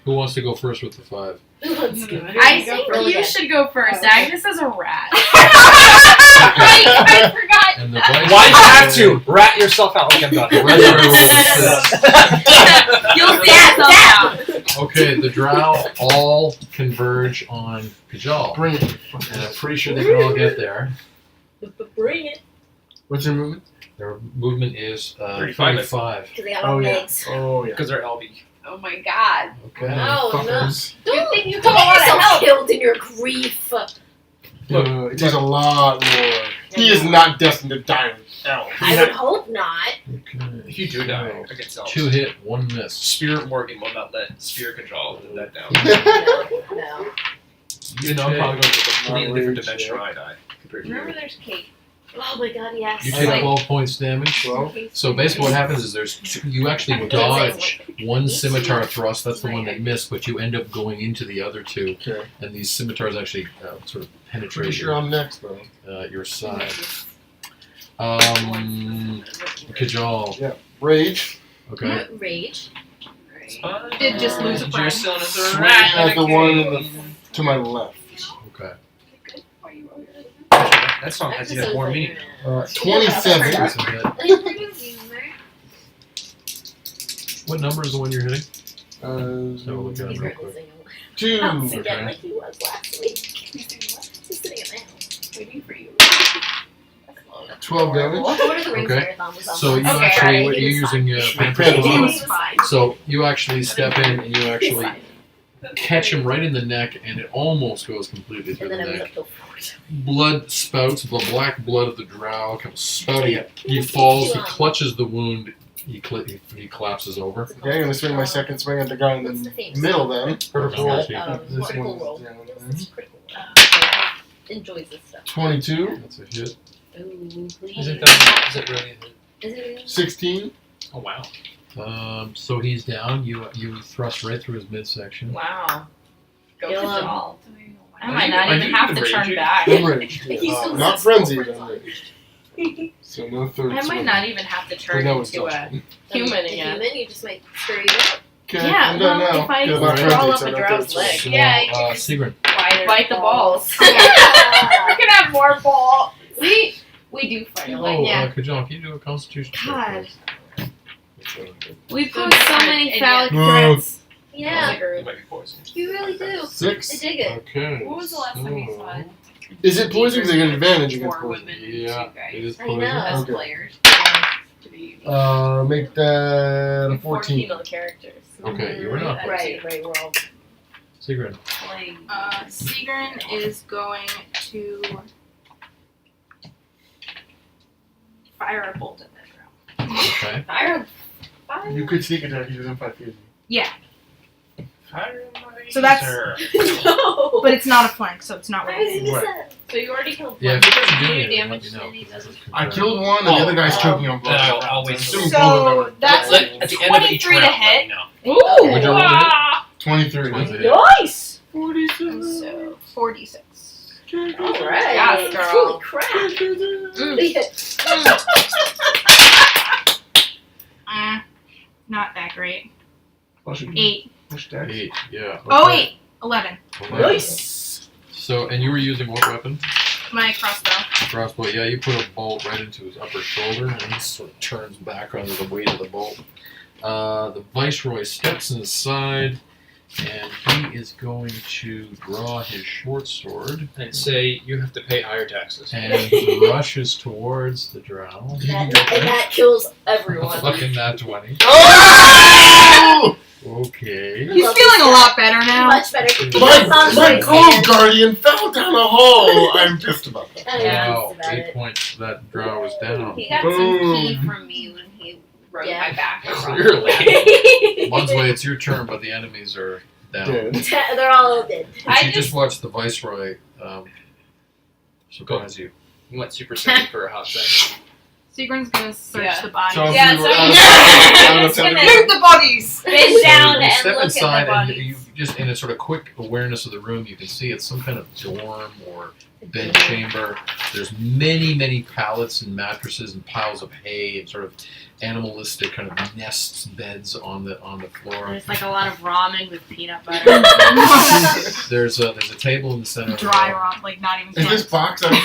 Who wants to go first with the 5? I think Roll you again. should go first. Oh, okay. Agnes is a rat. I forgot. And the vice Why do you have to rat yourself out like I'm done? The Viceroy rolls 6. You'll see yourself out. Okay, the drow all converge on Kajal. Bring it. And I'm pretty sure they can all get there. Bring it. What's your movement? Their movement is 35. 35. Because they got Oh all yeah. legs. Oh yeah. Because they're LB. Oh my god. Okay. No, no. Fuckers. Don't think you don't took a get lot of yourself help. killed in your grief. It takes a lot more. He is not destined to die with elves. I would hope not. Okay. If you do die against elves, 2 hit, 1 miss. Spirit Morgan will not let Spirit Control that down. No. You know, Okay. probably going to a completely different Outrage, dimension yeah. where I die compared to Remember you. there's Kate. Oh my god, yes. You I take know. 12 points damage. Well, So basically what happens is you actually dodge one scimitar thrust, that's the one that missed, but you end up going into the other 2, okay. and these scimitars actually sort of Pretty penetrate sure I'm next though. your side. Kajal. Rage. Okay. Rage. Did just lose a You're friend. still in a Swing rat at the in a one in cage. to my left. Okay. That song has even more meaning. 27. That's a hit. What number is the one you're hitting? So we'll look at it real quick. 2. Bounce again Okay. like he was last week. He's sitting at my house waiting for you. 12 damage. What are the rings Okay. marathon was on So you last actually, Friday. what He you're was fine. using Panther Panther He Claw. was fine. So you actually step in and you He's actually fine. catch him right in the neck, and it almost goes completely through And the then I was neck. uphill forward. Blood spouts, the black blood of the drow comes spouting. He falls, he clutches the wound, he collapses over. What's it Okay, I'm gonna called? swing my second swing at the guy in What's the the famous middle one? then. Critical roll. This critical one's roll. down Yes, there. it's critical roll. Enjoys this stuff. 22. That's a hit. Ooh, please. Is it really? Is it really? 16. Oh wow. So he's down. You thrust right through his midsection. Wow. Go You'll, for um, I might not Are even you have even to turn raging? back. I'm raged. He's Yeah. so Not sensible. frenzied, I'm raged. So no third I might swing. not even have to But turn that was into a dodgeable. human The again. human, you just might scurry it up. Okay, Yeah, I'm done well, now. if I 'cause I'm not crawl frenzied, up so a no drow's third swing. leg. So, Yeah, you can Sigrid. Bite the balls. You can have more ball. See? We do fight a lot. Oh, Yeah. Kajal, can you do a constitution check? God. please? We pose so many And phallic yet- threats. Yeah, It might be poisoned. you really do. I 6. dig it. Okay. What was the last time you saw it? Is it poison? Because I get an advantage against Four poison. women, Yeah, two guys. it is I poison. know. As Okay. players. To be unique. Make that a Four 14. female characters. Okay, you were not. Right, we're all. Sigrid. Playing. Sigrun is going to fire a bolt at that drow. Okay. Fire. You could sneak attack, he's within 5 feet. So that's- No. But it's not a flank, so it's not Why worth is it. it Right. sad? So you already killed Yeah, one. if you guys are Do doing you it, let damage me know. to any of those? I killed one, and the other guy's choking on blood. Then I'll I'm wait. assuming So, both of them are that's dead. At the end of each 23 to round, let hit. me know. Okay. Would you roll to hit? 23. That's a hit. Nice. 47. So 46. All right. Yes, girl. Holy crap. Not that great. 8. 8, yeah. Oh, okay. wait. 11. 11. Nice. So, and you were using what weapon? My crossbow. Crossbow. Yeah, you put a bolt right into his upper shoulder, and he sort of turns back under the weight of the bolt. The Viceroy steps inside, and he is going to draw his short sword And say you have to pay higher taxes. and rushes towards the drow. And that kills everyone. Fucking that 20. Oh! Okay. He's feeling a lot better now. Much better. My gold guardian fell down a hole! I'm pissed about that. Wow, About 8 it. points. That drow is down. He got some Boom. pee from me when he rode Yeah. my back. Clearly. Bunsway, it's your turn, but the enemies are down. Dead. They're all dead. But you I just watched the Viceroy surprise you. You went Super Saiyan for a hot second. Seagram's gonna search Yeah. the bodies. So if Yeah, we were so out of- yeah. out of It's gonna- television- Loot the bodies! Bend down you and step look inside at the and bodies. you just in a sort of quick awareness of the room, you can see it's some kind of dorm or bed chamber. There's many pallets and mattresses and piles of hay and sort of animalistic kind of nests, beds on the floor. There's like a lot of ramen with peanut butter. There's a table in the center. of the Dry room. rot, like not even Is this close. box empty?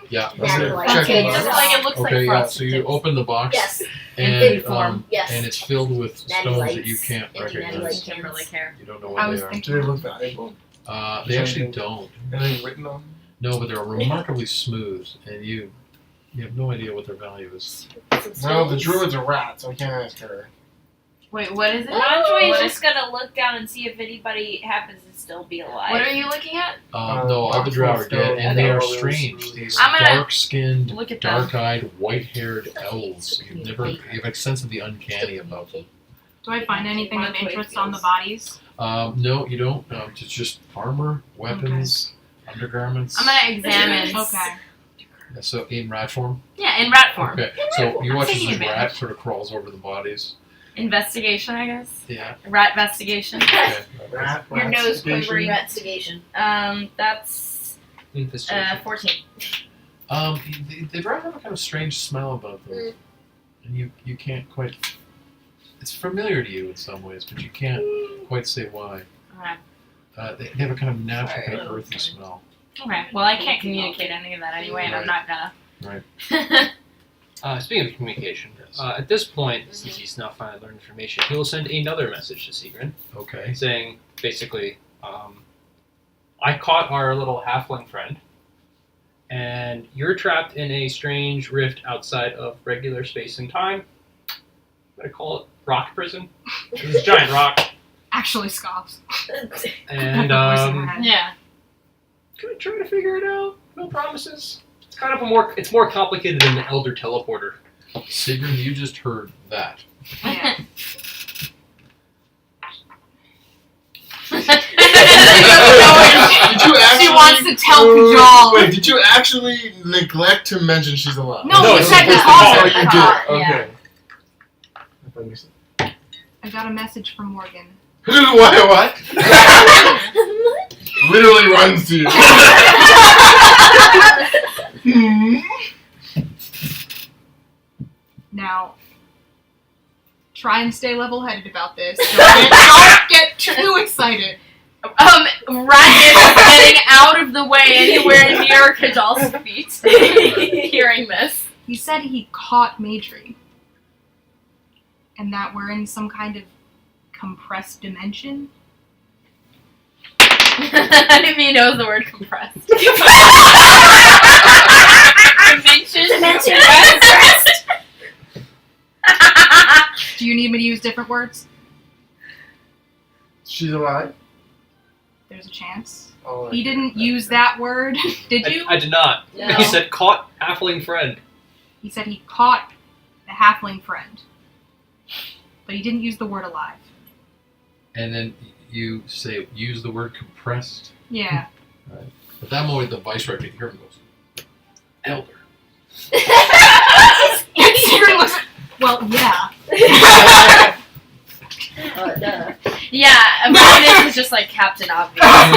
Yeah. Yeah, like- Check Okay, the just box. like it looks Okay, like yeah. frosted So you tips. open the box, Yes. and In form, yes. and it's filled with Natty stones lights that you can't and natty recognize. lights. Timberlake hair. You don't know I what was they are. thinking. Do they look valuable? They actually don't. Anything written on them? No, but they're remarkably smooth, and you have no idea what their value is. Well, the druid's a rat, so I can't ask her. Wait, what is it? Manjoy What is just gonna look down and see if anybody happens to still be alive. What are you looking at? No, all the drow are dead, and they are Okay. strange. These I'm gonna dark-skinned, look at them. dark-eyed, white-haired elves. You have a sense of the uncanny about them. Do I find anything of Manjoy interest on the feels- bodies? No, you don't. It's just armor, weapons, undergarments. I'm gonna examine. Okay. Yeah, so in rat form. Yeah, in rat form. Okay, so you I'm watch as taking this rat advantage. sort of crawls over the bodies. Investigation, I guess. Yeah. Rat investigation. Okay. Rat, Your rat nose station. quivering. Investigation. That's Infestation. 14. The drow have a kind of strange smell about them, and you can't quite. It's familiar to you in some ways, but you can't quite say why. Okay. They have a kind of natural, Sorry. kind of earthy smell. Okay. Well, I can't communicate any of that anyway, and I'm not gonna. Right. Speaking of communication, Yes. at this point, since he's now finally learned information, he will send another message to Sigrid, Okay. saying basically, I caught our little halfling friend, and you're trapped in a strange rift outside of regular space and time. I'm gonna call it rock prison. It's a giant rock, Actually scoffs. and Voice in her head. Yeah. gonna try to figure it out. No promises. It's kind of it's more complicated than the Elder Teleporter. Sigrid, you just heard that. Yeah. Did you actually? She wants to tell Kajal. Wait, did you actually neglect to mention she's alive? No, No, he it's said supposed to call be her. You Call, did. yeah. Okay. I thought you said- I got a message from Morgan. What? Literally runs to you. Hmm? Now, try and stay level-headed about this. Don't get too excited. Rat is getting out of the way anywhere near Kajal's feet, hearing this. He said he caught Madri. And that we're in some kind of compressed dimension. I didn't mean he knows the word compressed. Dimension. Do you need me to use different words? She's alive? There's a chance. Oh, He didn't use that word, did you? I did not. No. He said caught halfling friend. He said he caught the halfling friend. But he didn't use the word alive. And then you say, use the word compressed. Yeah. At that moment, the viceroy can hear him goes, Elder. Secret looks. Well, yeah. Yeah, Amonis is just like Captain Obvious. Wow.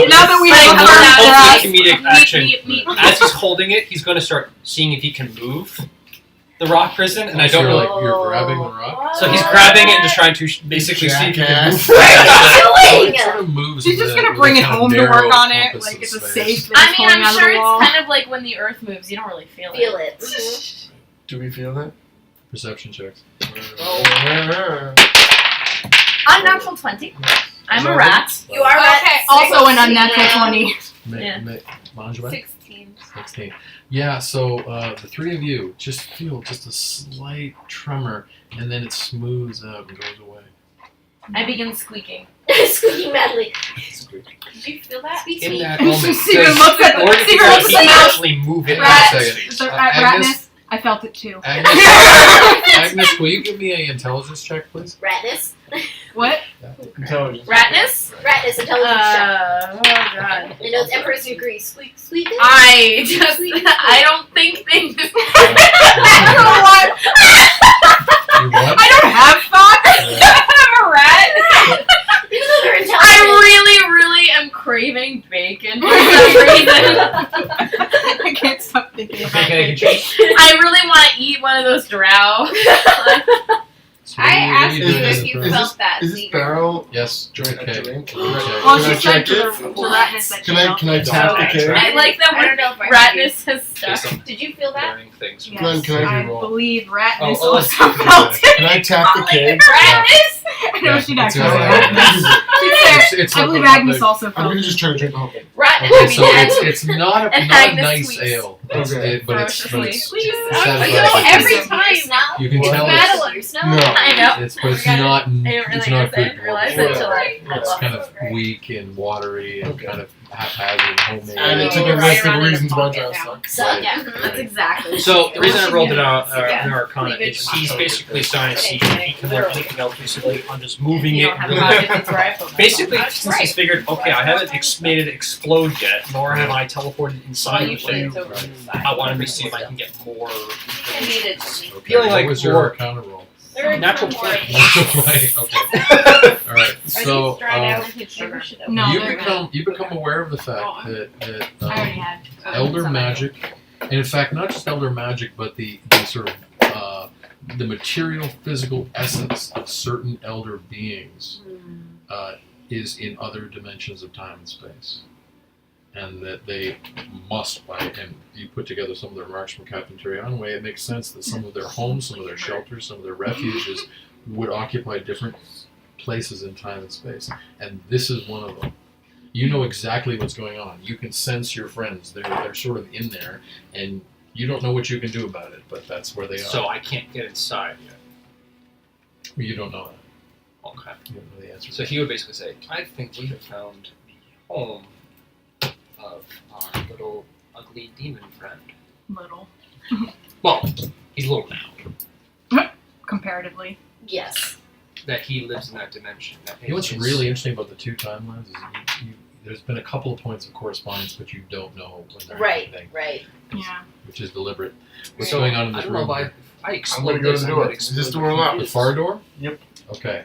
Now that we Like, know hold that, on. Hopefully comedic Meep, action. meep, meep. As he's holding it, he's going to start seeing if he can move the rock prison, and I So don't you're know. like, you're grabbing the rock? So he's grabbing it and just trying to basically see if he can move. Jackass. What are you It doing? sort of moves she's with just a- gonna with bring a it kind of home to narrow work on it. compass Like of it's a space. safe that's I mean, pulling I'm out sure of the wall. it's kind of like when the Earth moves, you don't really feel it. Feel it. Mhm. Do we feel that? Perception checks. Unnatural 20. I'm a rat. You are Okay, also an unnatural 20. Yeah. Manjwa? 16. 16. Yeah, so the three of you just feel just a slight tremor, and then it smooths out and goes away. I begin squeaking. Squeaking madly. Did you feel that? In that moment, Secret does looks at Morgan Secret figure out looks he at can Mouse. actually move in Rat. that Wait a space? The Agnes? ratness. I felt it too. Agnes, will you give me an intelligence check, please? Ratness. What? Intelligence. Ratness? Ratness, intelligence check. Oh god. I know it's Emperor's degree. Squeak, squeak. I don't think things. I don't know what. You what? I don't have thoughts. I'm a rat. Even though they're intelligent. I really am craving bacon for some reason. I can't stop thinking about Bacon, egg, and it. cheese. I really want to eat one of those drow. So what I do you- what asked do you you do if as a you person? felt that. Is this Seeger. barrel? Yes, drink Can I cake. drink? Drink cake. Well, Can I she said check to it? the Ratness that Can I tap the Okay. cake? I like that I don't word. know if I Ratness has Based stuck. on Did you feel that? learning things. Yes, Glenn, can I I roll? believe Ratness Oh, also let's- felt it. Can I tap the cake? Ratness? I know she'd it's actually alright. say that. It's I believe not Agnes big. also I'm felt gonna it. just try to drink the whole thing. Ratness. Okay, I so mean, it's not a and not a Agnes nice squeaks. ale, Okay. but it's Ferociously. satisfying. You know, every Your time. smell? You can It's tell Madeline, your smell? No. I know. it's but it's I not didn't really it's not I good. didn't realize water. that till I It's love kind it. of weak and watery and Okay. kind of haphazard, homemade. And Oh, it took a right list of around in the reasons why pocket drow now. suck. So, Right. yeah. That's exactly. So the reason I rolled it out Yeah. in Arcana Leave it. is he's basically trying to see if he can learn anything else recently on just moving You it. don't have a pocket, that's where I put my Basically, phone. since he's figured, okay, I haven't made it explode yet, nor have I teleported Well, inside of usually you. it's over to the side. I wanted to see if I can get more. I needed Okay. Feeling like what was your more- Arcana roll? There are Natural more. twenty. Right. Okay. All right. Are So these dried out sugar? No, you they're become aware of the fact that I already had. elder some magic, and in fact, not just elder magic, but the sort of the material, physical essence of certain elder beings is in other dimensions of time and space, and that they must by and you put together some of the remarks from Captain Tyrionway, it makes sense that some of their homes, some of their shelters, some of their refuges would occupy different places in time and space, and this is one of them. You know exactly what's going on. You can sense your friends. They're sort of in there, and you don't know what you can do about it, but that's where they are. So I can't get inside yet. You don't know that. Okay. You don't know the answer. So he would basically say, I think we have found the home of our little ugly demon friend. Little. Well, he's little now. Comparatively. Yes. That he lives in that dimension. That You know what's is- really interesting about the two timelines is there's been a couple of points of correspondence, but you don't know when they're Right, happening, right. Yeah. which is deliberate. What's So, going on in I this don't know room? if I I'm explode gonna go to this, the I door. might Is this explode door the locked? The fuse. far door? Yep. Okay.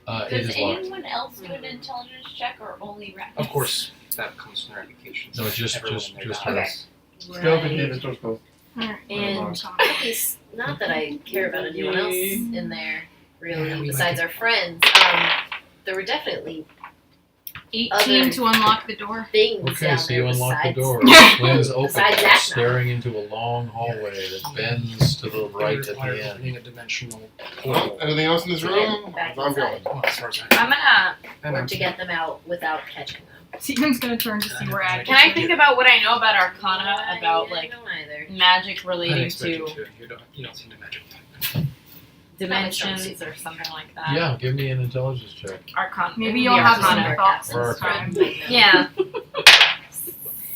It Does is locked. anyone else do an intelligence check or only Rat? Of course, that comes from reputation. No, just- Everyone just- in there just dies. Skeleton Davis door spells. Alright. And at least, not that I care about anyone else in there, really, Yeah, we besides like our friends. There were definitely 18 Other- to unlock the door. things Okay, down so there you unlock the besides- door. Swings open, Besides you're that, staring into a long hallway that bends to the right at Require the end. opening a dimensional Well, portal. anything else in this room? Back I'm going. inside. Well, as far as I know. I'm gonna. And Or I'm- to get them out without catching them. Seaman's gonna turn to see where Agnes Can I is. think about what I know about Arcana about I like don't either. magic I relating expect you to to. You don't seem to magic dimensions or something like that? Yeah, give me an intelligence check. Arcana. Maybe it you'll would be have some Arcana. thoughts Or this time. Yeah.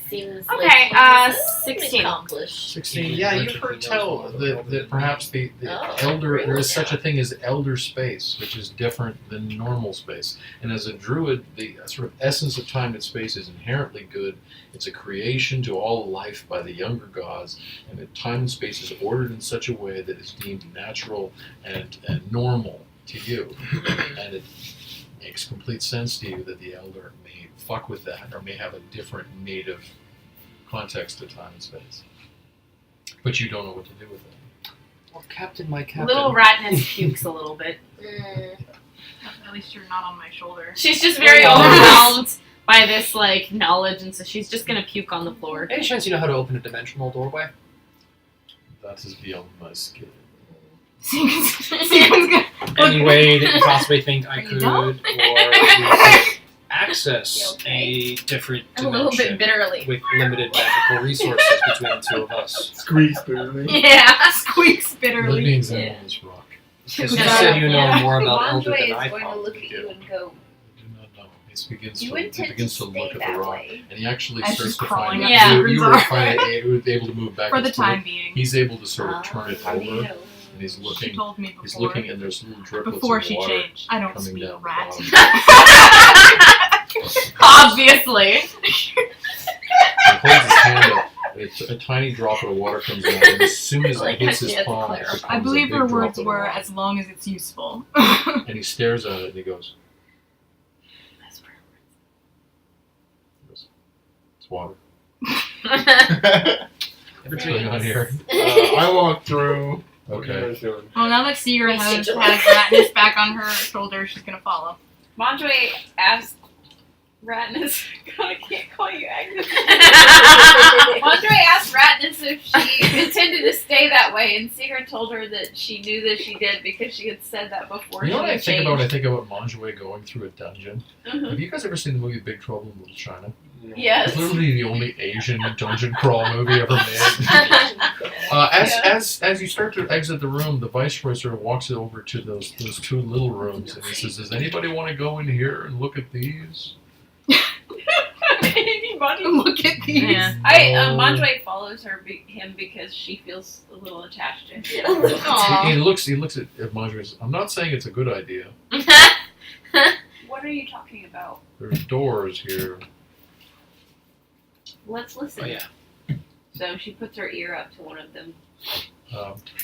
Seems Okay, like 16. accomplished. 16. Yeah, you've heard tell that perhaps the Oh, elder really? there is such a thing as elder space, which is different than normal space. And as a druid, the sort of essence of time and space is inherently good. It's a creation to all life by the younger gods, and that time and space is ordered in such a way that is deemed natural and normal to you. And it makes complete sense to you that the elder may fuck with that or may have a different native context to time and space. But you don't know what to do with it. Well, Captain, my Captain. Little Ratness pukes a little bit. At least you're not on my shoulder. She's just very overwhelmed by this like knowledge, and so she's just gonna puke on the floor. Any chance you know how to open a dimensional doorway? That is beyond my skill. Seaman's gonna Any way that you possibly think I Are you could, dumb? or to access You okay? a different A little bit dimension bitterly. with limited magical resources between the two of us? Squeaks, baby. Yeah. squeaks Let bitterly. me examine this rock. Because you Yeah. said you know Yeah. more about Elder Wanjue than is I going to look probably at you do. and go, I do not know. you He intend to begins to look stay at the that rock, way. and he actually As starts she's to crawling find up you, the you were door. able to move back For the and forth. time being. He's able to sort of turn it How do you over, know? and he's She looking. told me He's before. looking, and there's little driplets Before of she water changed. I don't coming speak down rat. the bottom. Obviously. He holds his hand up. A tiny drop of water comes out, and as soon as Like, it hits she his has to palm, it clarify. becomes I believe a big her drop words of were, water. as long as it's useful. And he stares at it, and he goes, "It's water. What's going on here?" I walk through. What are you Okay. guys doing? Well, now that Seeger Makes has you Ratness back on her shoulder, she's gonna follow. Monjoy asked Ratnus. God, I can't call you Agnes. Monjoy asked Ratnus if she intended to stay that way, and Sigurd told her that she knew that she did because she had said that before. You know she what I had think about? I changed. think about Monjoy going through a dungeon. Mhm. Have you guys ever seen the movie Big Trouble in Little China? Yes. It's literally the only Asian dungeon crawl movie ever made. As you start to exit the room, the viceroy sort of walks over to those two little rooms, and he says, "Does anybody want to go in here and look at these?" Anybody? Look at these. Yeah. Monjoy follows him because she feels a little attached to him. Aw. He looks at Monjoy and says, "I'm not saying it's a good idea. What are you talking about? There's doors here." Let's listen. Oh yeah. So she puts her ear up to one of them.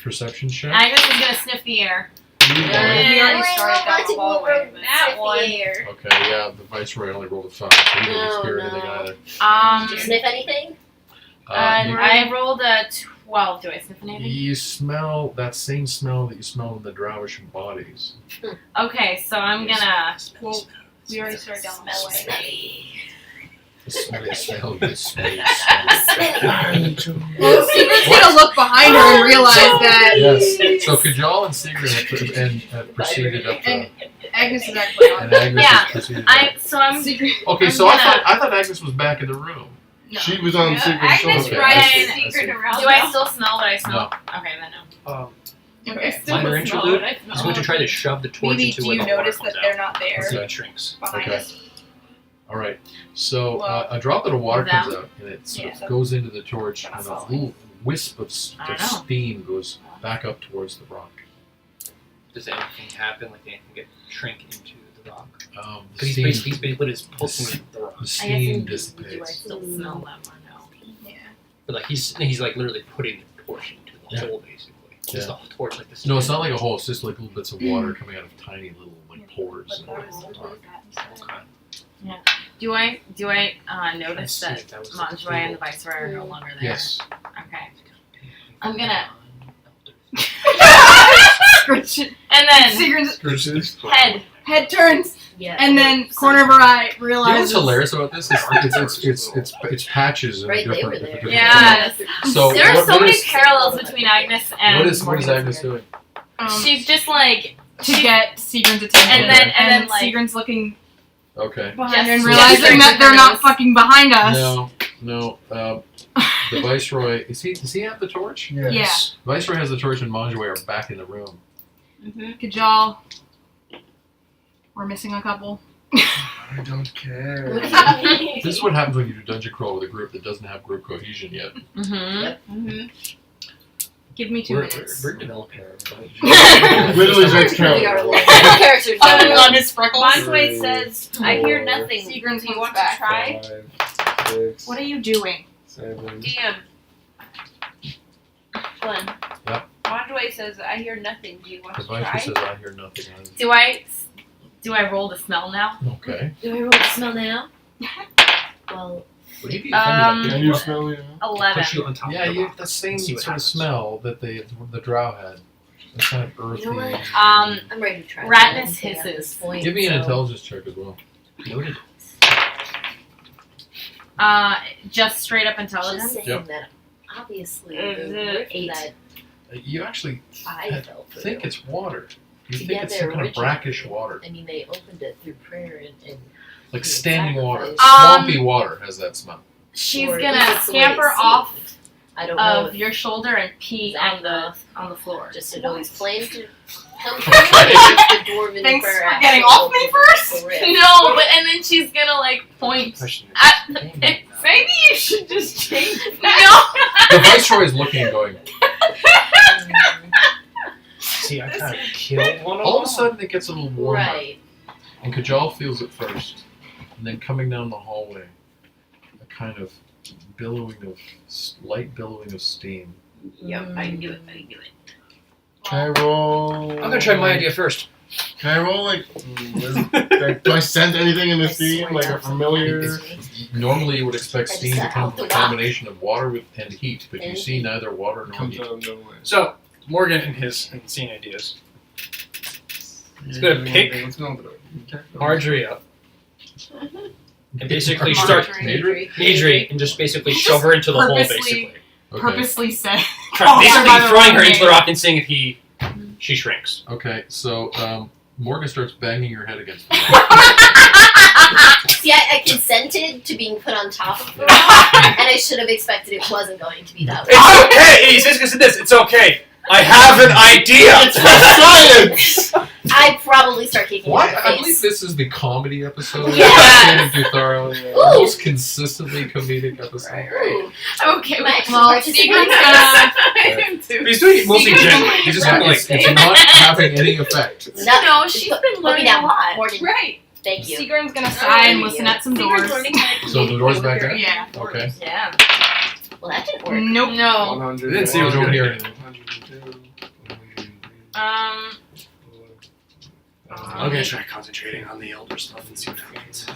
Perception check. Agnes is gonna sniff the air. We already started down the hallway. That one. Okay, yeah, the viceroy only rolled a 5, so he didn't hear anything either. Did you sniff anything? I rolled a 12. Do I sniff anything? You smell that same smell that you smell in the Drowish bodies. Okay, so I'm gonna. Well, we already started down the hallway. The smelly smell, the smelly Well, Sigurd's gonna look behind her and realize that Yes. So Kajal and Sigrid have proceeded up And the, Agnes is actually on. and Agnes Yeah, has proceeded up. So I'm. Sigurd. Okay, I'm so gonna- I thought Agnes was back in the room. No. She was on Secret Agnes Okay, Shoulder. I rides see, I Secret see. around. Do I still smell what I smell? No. Okay, then no. Okay. Minor interlude. He's going to try to shove the torch Maybe into do where you the water notice comes that they're out. not there So it shrinks. behind Okay. us? All right. So Well, a droplet of water down. comes out, and it sort of Yeah. goes into the torch, That's and a all. little wisp of I don't know. steam goes back up towards the rock. Does anything happen? Like anything get shrink into the rock? The Because steam, he's basically what is pulsing the rock. the I guess steam do I dissipates. still smell them or no? Yeah. But like he's like literally putting the torch into the Yeah. hole basically. Yeah. Just the torch like this. No, it's not like a hole. It's just like little bits of water coming out of tiny little like pores. Okay. Do I notice see that if that was Monjoy like a and the Viceroy are no longer there? Yes. Okay. I'm gonna. Scritch. And then Sigurd's head. head turns, Yeah. and then corner of her eye You know realizes. what's hilarious about this? It's patches in Right, they different. were there. different Yes. So There are what- so what many is- parallels between Agnes and. What is Morgan's Agnes here. doing? She's just like. To get Sigurd's attention, And then, like- Sigurd's looking Okay. behind her and Yes, realizing yes, that they're not yes. fucking behind us. No. The viceroy does he have the torch? Yes. Viceroy has the torch, and Monjoy are back in the room. Kajal, we're missing a couple. I don't care. This is what happens when you do dungeon crawl with a group that doesn't have group cohesion yet. Mm-hmm. Give me 2 minutes. We're developing. Literally just We are count. like characters. On his freckles. Monjoy says, "I hear Four. nothing. Sigurd Do you comes want back. to try?" 5, 6, What are you doing? 7. DM. Glenn. Yep. Monjoy says, "I hear nothing. Do you want The to viceroy try?" says, "I hear nothing." Do I roll the smell now? Okay. Do I roll the smell now? Well, Would he be Can you smell it? 11. Put you on top Yeah, of the you rock. have the same See what sort of happens. smell that the drow had. It's kind of earthy. You know what? Um, I'm ready to try. Ratness anything at hisses. this point, Give me an so- intelligence check as well. Noted. Just straight up Just intelligence. saying Yep. that obviously Is the it rift 8? that You actually I felt through. think it's water. You think Together it's some kind of originally. brackish water, I mean, they opened it through prayer and like Yeah, standing water. sacrifice. Swampy water has that smell. She's or gonna is it the way scamper it off seemed? I don't know. of your shoulder and pee on the floor. Just to know he's planning to come Okay. the dwarven Thanks prayer for getting actually off me opened first. the rift. No, but and then she's gonna like point Question is, at the pit. Maybe you should just change No. The viceroy is looking and going, See, I kind of killed one of All of a them. sudden, it gets a little warmer, Right. and Kajal feels it first, and then coming down the hallway, a kind of light billowing of steam. Yep, I knew it. Can I roll? I'm gonna try my idea first. Can I roll do I sense anything in the scene, like a familiar? Normally, you would expect I steam just to come out from a the rock. combination of water and heat, but you see neither water nor Comes heat. out of nowhere. So Morgan and his insane ideas. He's gonna pick Let's go with it. Marjorie up and basically start Madry? Madry and just basically He shove her into the hole, purposely- basically. Okay. Purposely said. Basically by the throwing her wrong into the name. rock and seeing if she shrinks. Okay. So Morgan starts banging her head against the wall. See, I consented to being put on top of the rock, and I should have expected it wasn't going to be that way. It's okay. He's just gonna say this. It's okay. I have an idea. It's for science! I probably start kicking Why? in the I believe face. this is the comedy episode. Yeah. of Thara. Ooh. Most consistently comedic episode. Ooh, I'm okay with my it. actual Well, participation. Secret's gonna. I am too. But he's doing it mostly Secret's gently. gonna- He's just Yeah, gonna it's not having any effect. No, she's been Put me learning down, a lot. Morgan. Right. Thank you. Seagram's gonna sigh and listen at some Secret's doors. learning how to So the door's back communicate there? Yeah. Okay. Yeah. Well, that didn't work. Nope. No. 100. Didn't see what you were hearing. 102. I'm gonna try concentrating on the elder stuff and see what happens.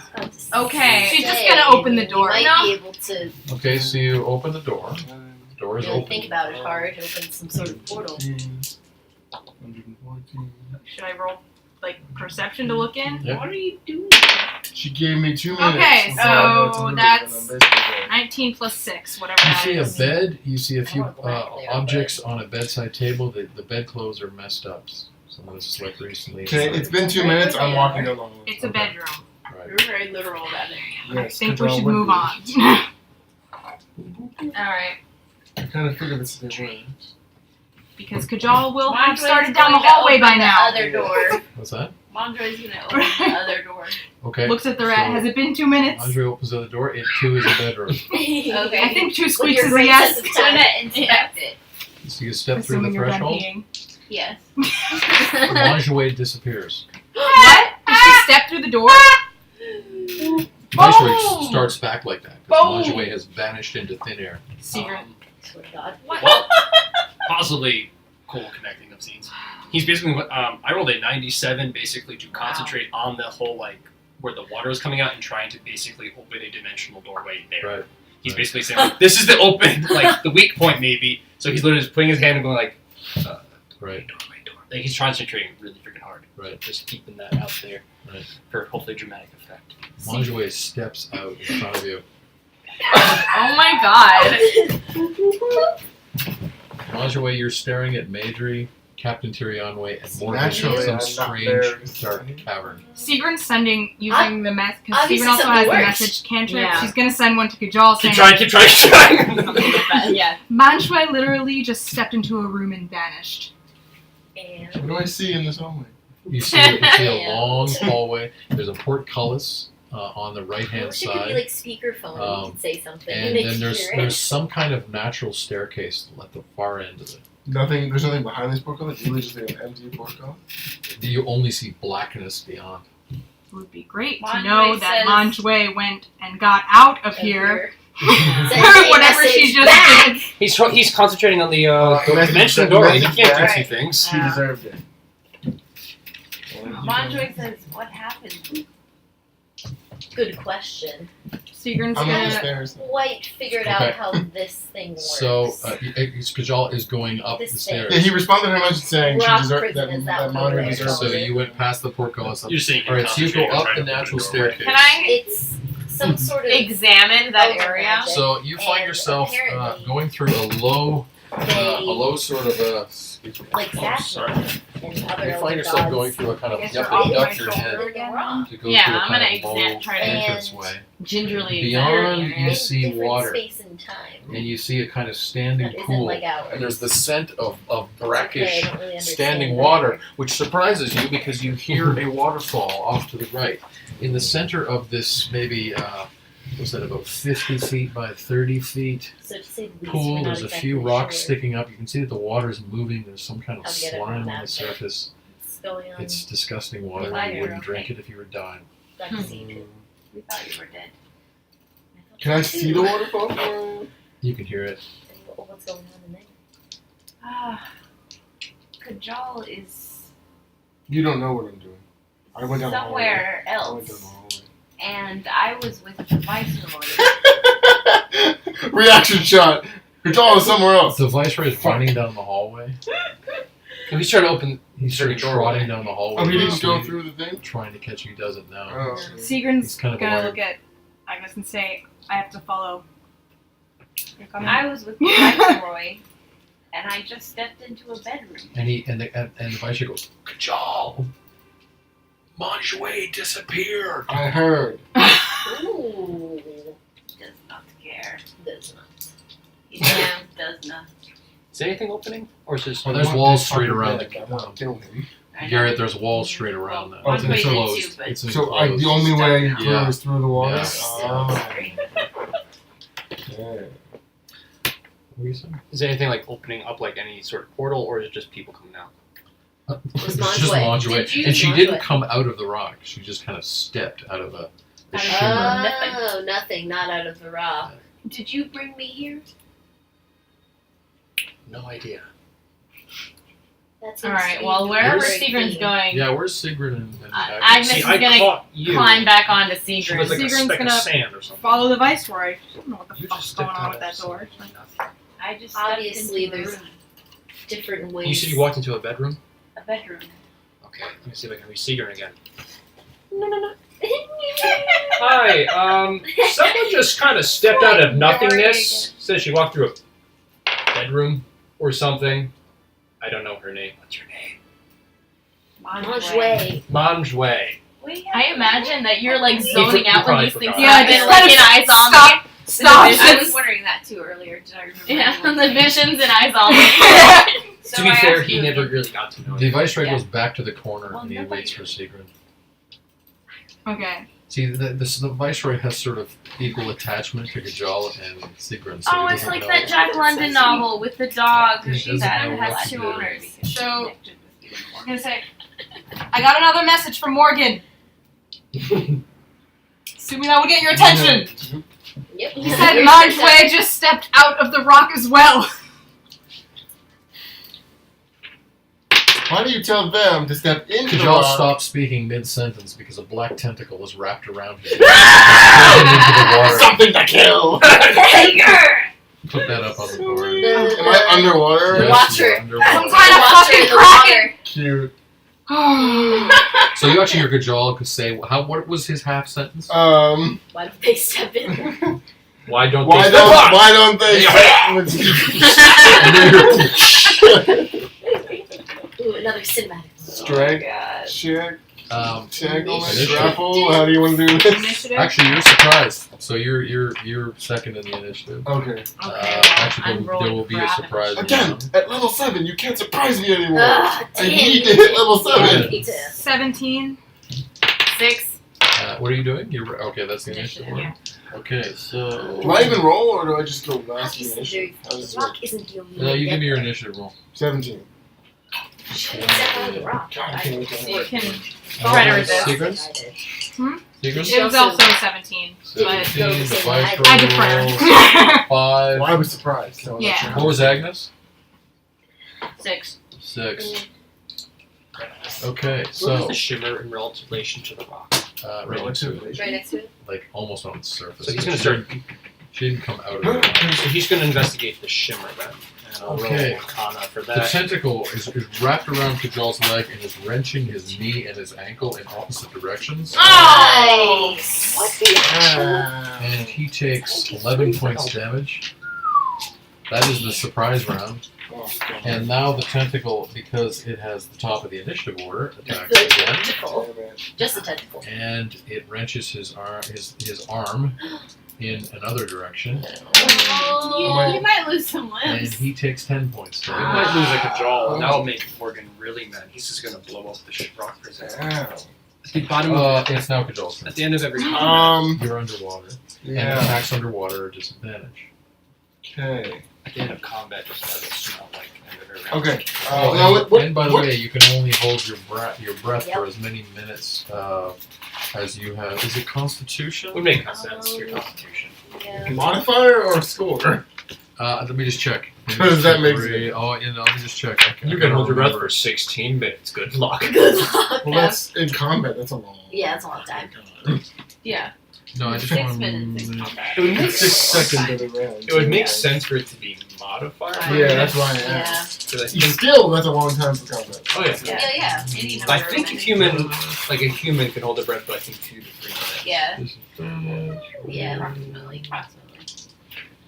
Okay, she's just Say, gonna open the door. You might No. be able to Okay, so you open the door. The door is really open. think about it hard, open some sort of portal. 114. Should I roll like perception to look in? Yeah. What are you doing? She gave me 2 minutes. Okay, before I go to so move, that's- and I'm basically there. 19 plus 6, whatever You that see a is. bed. You see a few I want black there, objects on a bedside table. The bedclothes are messed up. Some of this is like recently. Okay, it's been 2 minutes. I'm walking down the hallway. It's a Okay. bedroom. Right. You're very literal about it. I Yes, think good we job, should Wendy. move on. Alright. I kind of figured it's a good way. Because Kajal will have Mondre's started down the going to hallway open by the now. other door. What's that? Mondre's gonna open the other door. Okay. Looks at the rat. So- Has it been 2 minutes? Andre opens the other door. It too is a bedroom. Okay. I think 2 With squeaks your is a great yes. sense of I'm gonna time. inspect it. So you step through Assuming the you're done threshold. peeing. Yes. Lingerie disappears. What? Did she step through the door? Lingerie starts back like that because Boom. lingerie has vanished into thin air. Secret. Swear to God. Well, possibly cool connecting of scenes. He's basically I rolled a 97 basically to concentrate on the whole like where the water is coming out and trying to basically open a dimensional doorway there. Right. He's basically saying like, this is the open like the weak point maybe. So he's literally just putting his hand and going like Right. doorway. Like he's concentrating really freaking hard. Right. Just keeping that out there Right. for hopefully dramatic effect. Lingerie steps out in front of you. Oh my god. Lingerie, you're staring at Madry, Captain Tyrionway, and Morgan Naturally, in I'm some not there. strange dark cavern. Seagram's sending using the mess because obviously Seagram also has the something message cantrip. Yeah. She's gonna send one to Kajal saying, Keep trying. Yeah. Manshwai literally just stepped into a room and vanished. And What do I see in this hallway? You see a Yeah. long hallway. There's a portcullis on the I right-hand wish it could be side. like speakerphone and you could say something. And they then could there's hear it. there's some kind of natural staircase at the far end of it. Nothing. There's nothing behind this portcullis. It's really just like an empty portcullis. You only see blackness beyond. It would be great to Manjway know that says- Manjway went and got out of And here. Send a Whatever she message just back. did. He's concentrating on the message- dimensional door. He message can't do back. two things. She deserved it. Mondre says, what happened? Good question. Seagram's I'm on the gonna. stairs. Quite figured Okay. out how this thing works. So Skajal is going up This the thing. stairs. Yeah, he responded to her message saying Rock she deserved prison that. is that That one Monterey over there. deserved So it. you went past the portcullis. You're just saying. All right, so you go up the natural staircase. Can I it's some sort of examine that over area? magic. So you find And yourself apparently going through a low sort of a. like Oh, Zaphod sorry. and other You elder find yourself gods. going through a kind of. I guess You have you're to all duck your my head shoulder. to go Yeah, through a I'm kind gonna of low try to entrance way. gingerly Beyond, examine the you area. see different water, space and time. and you see a kind of standing That isn't pool. like ours. And there's the scent of Okay, brackish I don't really understand standing that. water, which surprises you because you hear a waterfall off to the right. In the center of this maybe was that about 50 feet by 30 feet. So to say the least, Pool. we're not There's a exactly few rocks sure sticking up. You can see that the water's moving. There's some kind of how to get it slime on map the there. surface. what's going on. It's disgusting water. Glad You you're wouldn't okay. drink it if you were dying. Glad to see you. We thought you were dead. Can I see the waterfall? You can hear it. What's going on in there? Kajal is You don't know what I'm doing. I went down somewhere the hallway. I went down else, and I was with the Viceroy. the hallway. Reaction shot. Kajal is somewhere else. The Viceroy is running down the hallway. So he's trying to open. He's sort of trotting down the hallway. Oh, he didn't basically go through the thing? Trying to catch you. He doesn't now. Oh. Sigrun's He's kind of gonna aware. look at Agnes and say, I have to follow. You're coming. I was with the Viceroy, and I just stepped into a bedroom. And the Viceroy goes, Kajal! Manjue disappeared! I heard. Ooh. Does not care. Does not. He does not. Is anything opening, or is this? Oh, there's I want walls this straight fucking around bed. the I want to kill him. Garrett, there's walls straight around that. Oh, It's one way enclosed. too, but- It's So enclosed. the only way Stuff through now. is through the water? Yeah. Oh. Sorry. Yeah. What were you saying? Is anything like opening up like any sort of portal, or is it just people coming out? was It's just Manjue. Manjue. Did you- And she Manjue. didn't come out of the rock. She just kind of stepped out of a shimmer. Oh, nothing. Not out of the rock. Did you bring me here? No idea. That's Alright, well, wherever Where's- Sigrun's going, Yeah, where's Sigrid and Agnes See, is I gonna caught you. climb back onto She Sigrun. was like a Sigrun's speck gonna of sand or something. Follow the Viceroy. I don't know what the You fuck's just going stepped on out with that of door. something. I just stepped Obviously, into a there's room. different ways. You said you walked into a bedroom. A bedroom. Okay, let me see if I can reach Seeger again. No. Hi, someone just kind of stepped out of nothingness. Said she walked through a bedroom or something. I don't know her name. What's her name? Manjue. Manjue. I imagine that you're like zoning You out when probably these things forgot. Yeah, happen, just like let in us eyes on stop. me. Stop. I was wondering that too earlier. Did I remember? Yeah, anyone? the visions and eyes on me. So To be I fair, asked he you never again. really got to know The it. Viceroy Yeah. goes back to the corner Well, and he nobody waits for did. Sigrid. Okay. See, the Viceroy has sort of equal attachment to Gajal and Sigrid. So Oh, he it's doesn't like know. that Jack London novel with the dog He doesn't that know has what to two do. owners. So, I'm gonna say, I got another message from Morgan. Assuming that would get your attention. Yep. He said Manjue just stepped out of the rock as well. Why do you tell them to step into the Kajal rock? stopped speaking mid-sentence because a black tentacle was wrapped around him. Pulled him into the water. Something to kill! Put that up on the board. Am I underwater? Yes, Watch you're her. underwater. Some kind of Watch her fucking in the kraken. water. Cute. So you actually hear Gajal say, what was his half sentence? Um, Why don't they step in? Why don't why they don't they? And then you're- Ooh, another cinematic. Strike, God. check, tackle, Initiative. grapple. How do you want to do this? Initiative. Actually, you're surprised. So you're second in the initiative. Okay. Okay, well, Actually, I'm there rolling will be a crap. surprise. Again, round. at level 7, you can't surprise me anymore. Ah, I damn. need to hit level 7. You need to. 17. 6. What are you doing? You're okay. That's the initiative. Yeah. Okay, so Do I even roll or do I just go last in the Obviously, initiative? How does the this work? rock isn't the only no, way to you get give me your there. initiative roll. 17. She didn't step out of the rock. God, I can't look at So you it. can Oh, try to resist. Secrets? Secrets? Secrets? It was also 17. But 17, the Viceroy I rolled defer. 5. Well, I was surprised. So Yeah. What was Agnes? 6. 6. Okay, Where was so the shimmer in relation to the rock? right next to it, Right next to it. like almost on its surface. So he's But gonna she start. didn't- She didn't come out of the rock. So he's gonna investigate the shimmer then. And I'll Okay. roll Arcana for The that. tentacle is wrapped around Kajal's leg and is wrenching his knee and his ankle in opposite directions. Nice. And he takes 11 points damage. That is the surprise round. And now the tentacle, because it has the top of the initiative order, attacks The again. tentacle. Just a tentacle. And it wrenches his arm in another direction. You might lose some And limbs. he takes 10 points We damage. might lose like a jaw, and that'll make Morgan really mad. He's just gonna blow up the rock prison. Ow. At the bottom of It's now Kajol's turn. at the end of every combat. You're underwater. And Yeah. attacks underwater are disadvantage. Okay. At the end of combat, just have it smell like end of every round. Okay. Oh, now and by the what- way, you can only hold your breath Yep. for as many minutes as you have. Is it Constitution? Would make sense. Your constitution. Yeah. modifier or score? Let me just check. Does that make sense? Oh, let me just check. I You can hold your breath remember. for 16 minutes. Good luck. Good luck. Well, that's in combat. That's a long. Yeah, that's a long time. Yeah. No, I just 6 want minutes is combat. It would make 6 seconds of the round. It would make sense for it to be modified. Yeah, that's why I Yeah. asked. 'Cause I think, Still, that's a long time for combat. oh yeah. Yeah. Any I number think of a human, like a human, can hold their breath, but I think 2 to 3 minutes. Yeah. Disadvantage. Yeah. Approximately.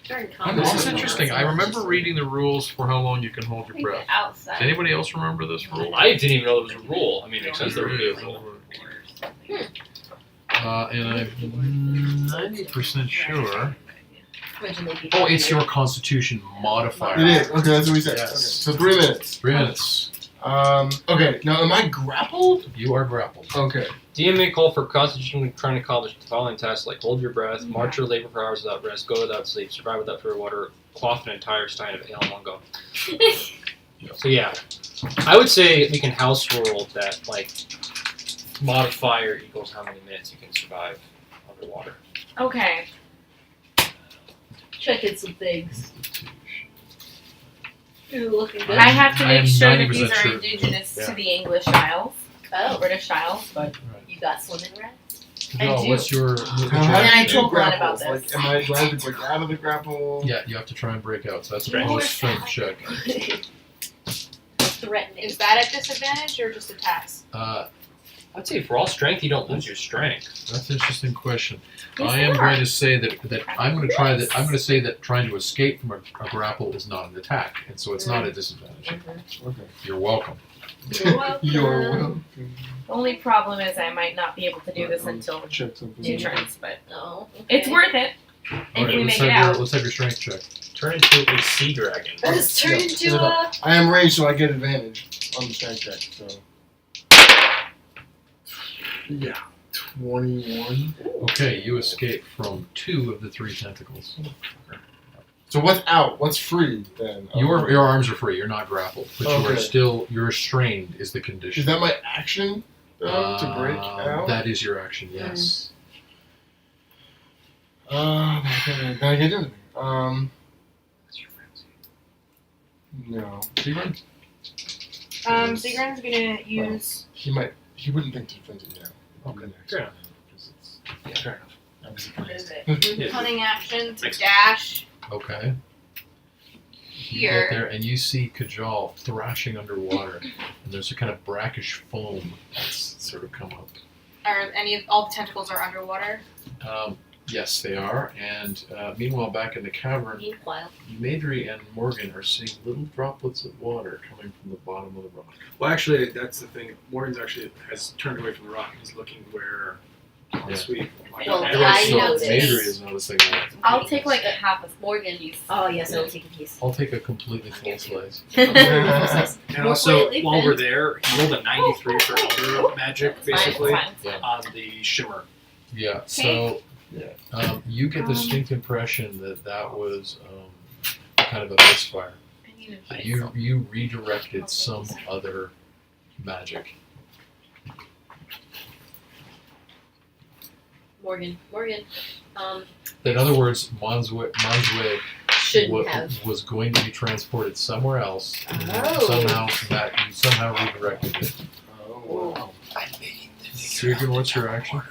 During Oh, combat. this is interesting. I remember reading the rules for how long you can hold your breath. Outside. Does anybody else remember this rule? I didn't even know there was a rule. I mean, it makes sense there would be a rule. And I'm 90% sure. Originally be Oh, it's your Constitution modifier. It is. Okay, that's what we said. Yes. Okay, so 3 minutes. 3 minutes. Okay, now am I grappled? You are grappled. Okay. DM may call for constitutionally trying to accomplish the following tasks like hold your breath, march or labor for hours without rest, go without sleep, survive without food or water, quaff an entire stein of ale in one go. So yeah, I would say we can house rule that like modifier equals how many minutes you can survive underwater. Okay. Checking some things. You're looking good. I have to I make am sure that 90% these are sure. indigenous Yeah. to the English Isles, Oh, British Isles, but you got swimming rats? No, do. what's your? How I do you told Glenn about grapples? this. Like, am I trying to break out of the grapple? Yeah, you have to try and break out. So that's a Right. bonus strength check. Threatening. Is that at disadvantage or just attacks? I'd say for all strength, you don't lose your strength. That's an interesting question. Yes, I am they going are. to say that I'm going to try that. I'm going to say that trying to escape from a grapple is not an attack, and so it's not a disadvantage. Okay. You're welcome. You're welcome. You're welcome. the only problem is I might not be able to do this until Check something. 2 turns, but Oh, it's okay. worth it if Alright, we let's make it have out. let's have your strength check. Turn into a sea dragon. Let's turn Yeah, into yeah. I am raged, so I get advantage on the strength check. So. Yeah. 21. Okay, you escape from 2 of the 3 tentacles. So what's out? What's free then? Your arms are free. You're not grappled, but you are Okay. still restrained. Is the condition? Is that my action to break out? That is your action. Yes. Can I get anything? No. Seagrun? Seagram's gonna use. He might. He wouldn't think to defend it now. Okay. Fair enough. Yeah, fair enough. I'm What surprised. is it? Cunning action to dash Okay. You here. get there and you see Kajal thrashing underwater, and there's a kind of brackish foam that's sort of come up. Are all the tentacles are underwater? Yes, they are. And meanwhile, back in the cavern, Meanwhile. Madry and Morgan are seeing little droplets of water coming from the bottom of the rock. Well, actually, that's the thing. Morgan's actually has turned away from the rock and is looking where Yeah. sweet. Well, Madry I still- noticed. Madry is noticing that. I'll take like a half of Morgan. Oh, yes, I'll take a piece. I'll take a completely full slice. And also, Wait, while we're there, he rolled a 93 for Elder Magic, basically, Fine, fine. on the Shimmer. Yeah, so you get the distinct impression that was kind of a misfire. I need a You redirected some other magic. Morgan. In other words, Manzwe Shouldn't have. was going to be transported somewhere else. And Oh. somehow redirected it. Oh, wow. Sigurd, what's your action?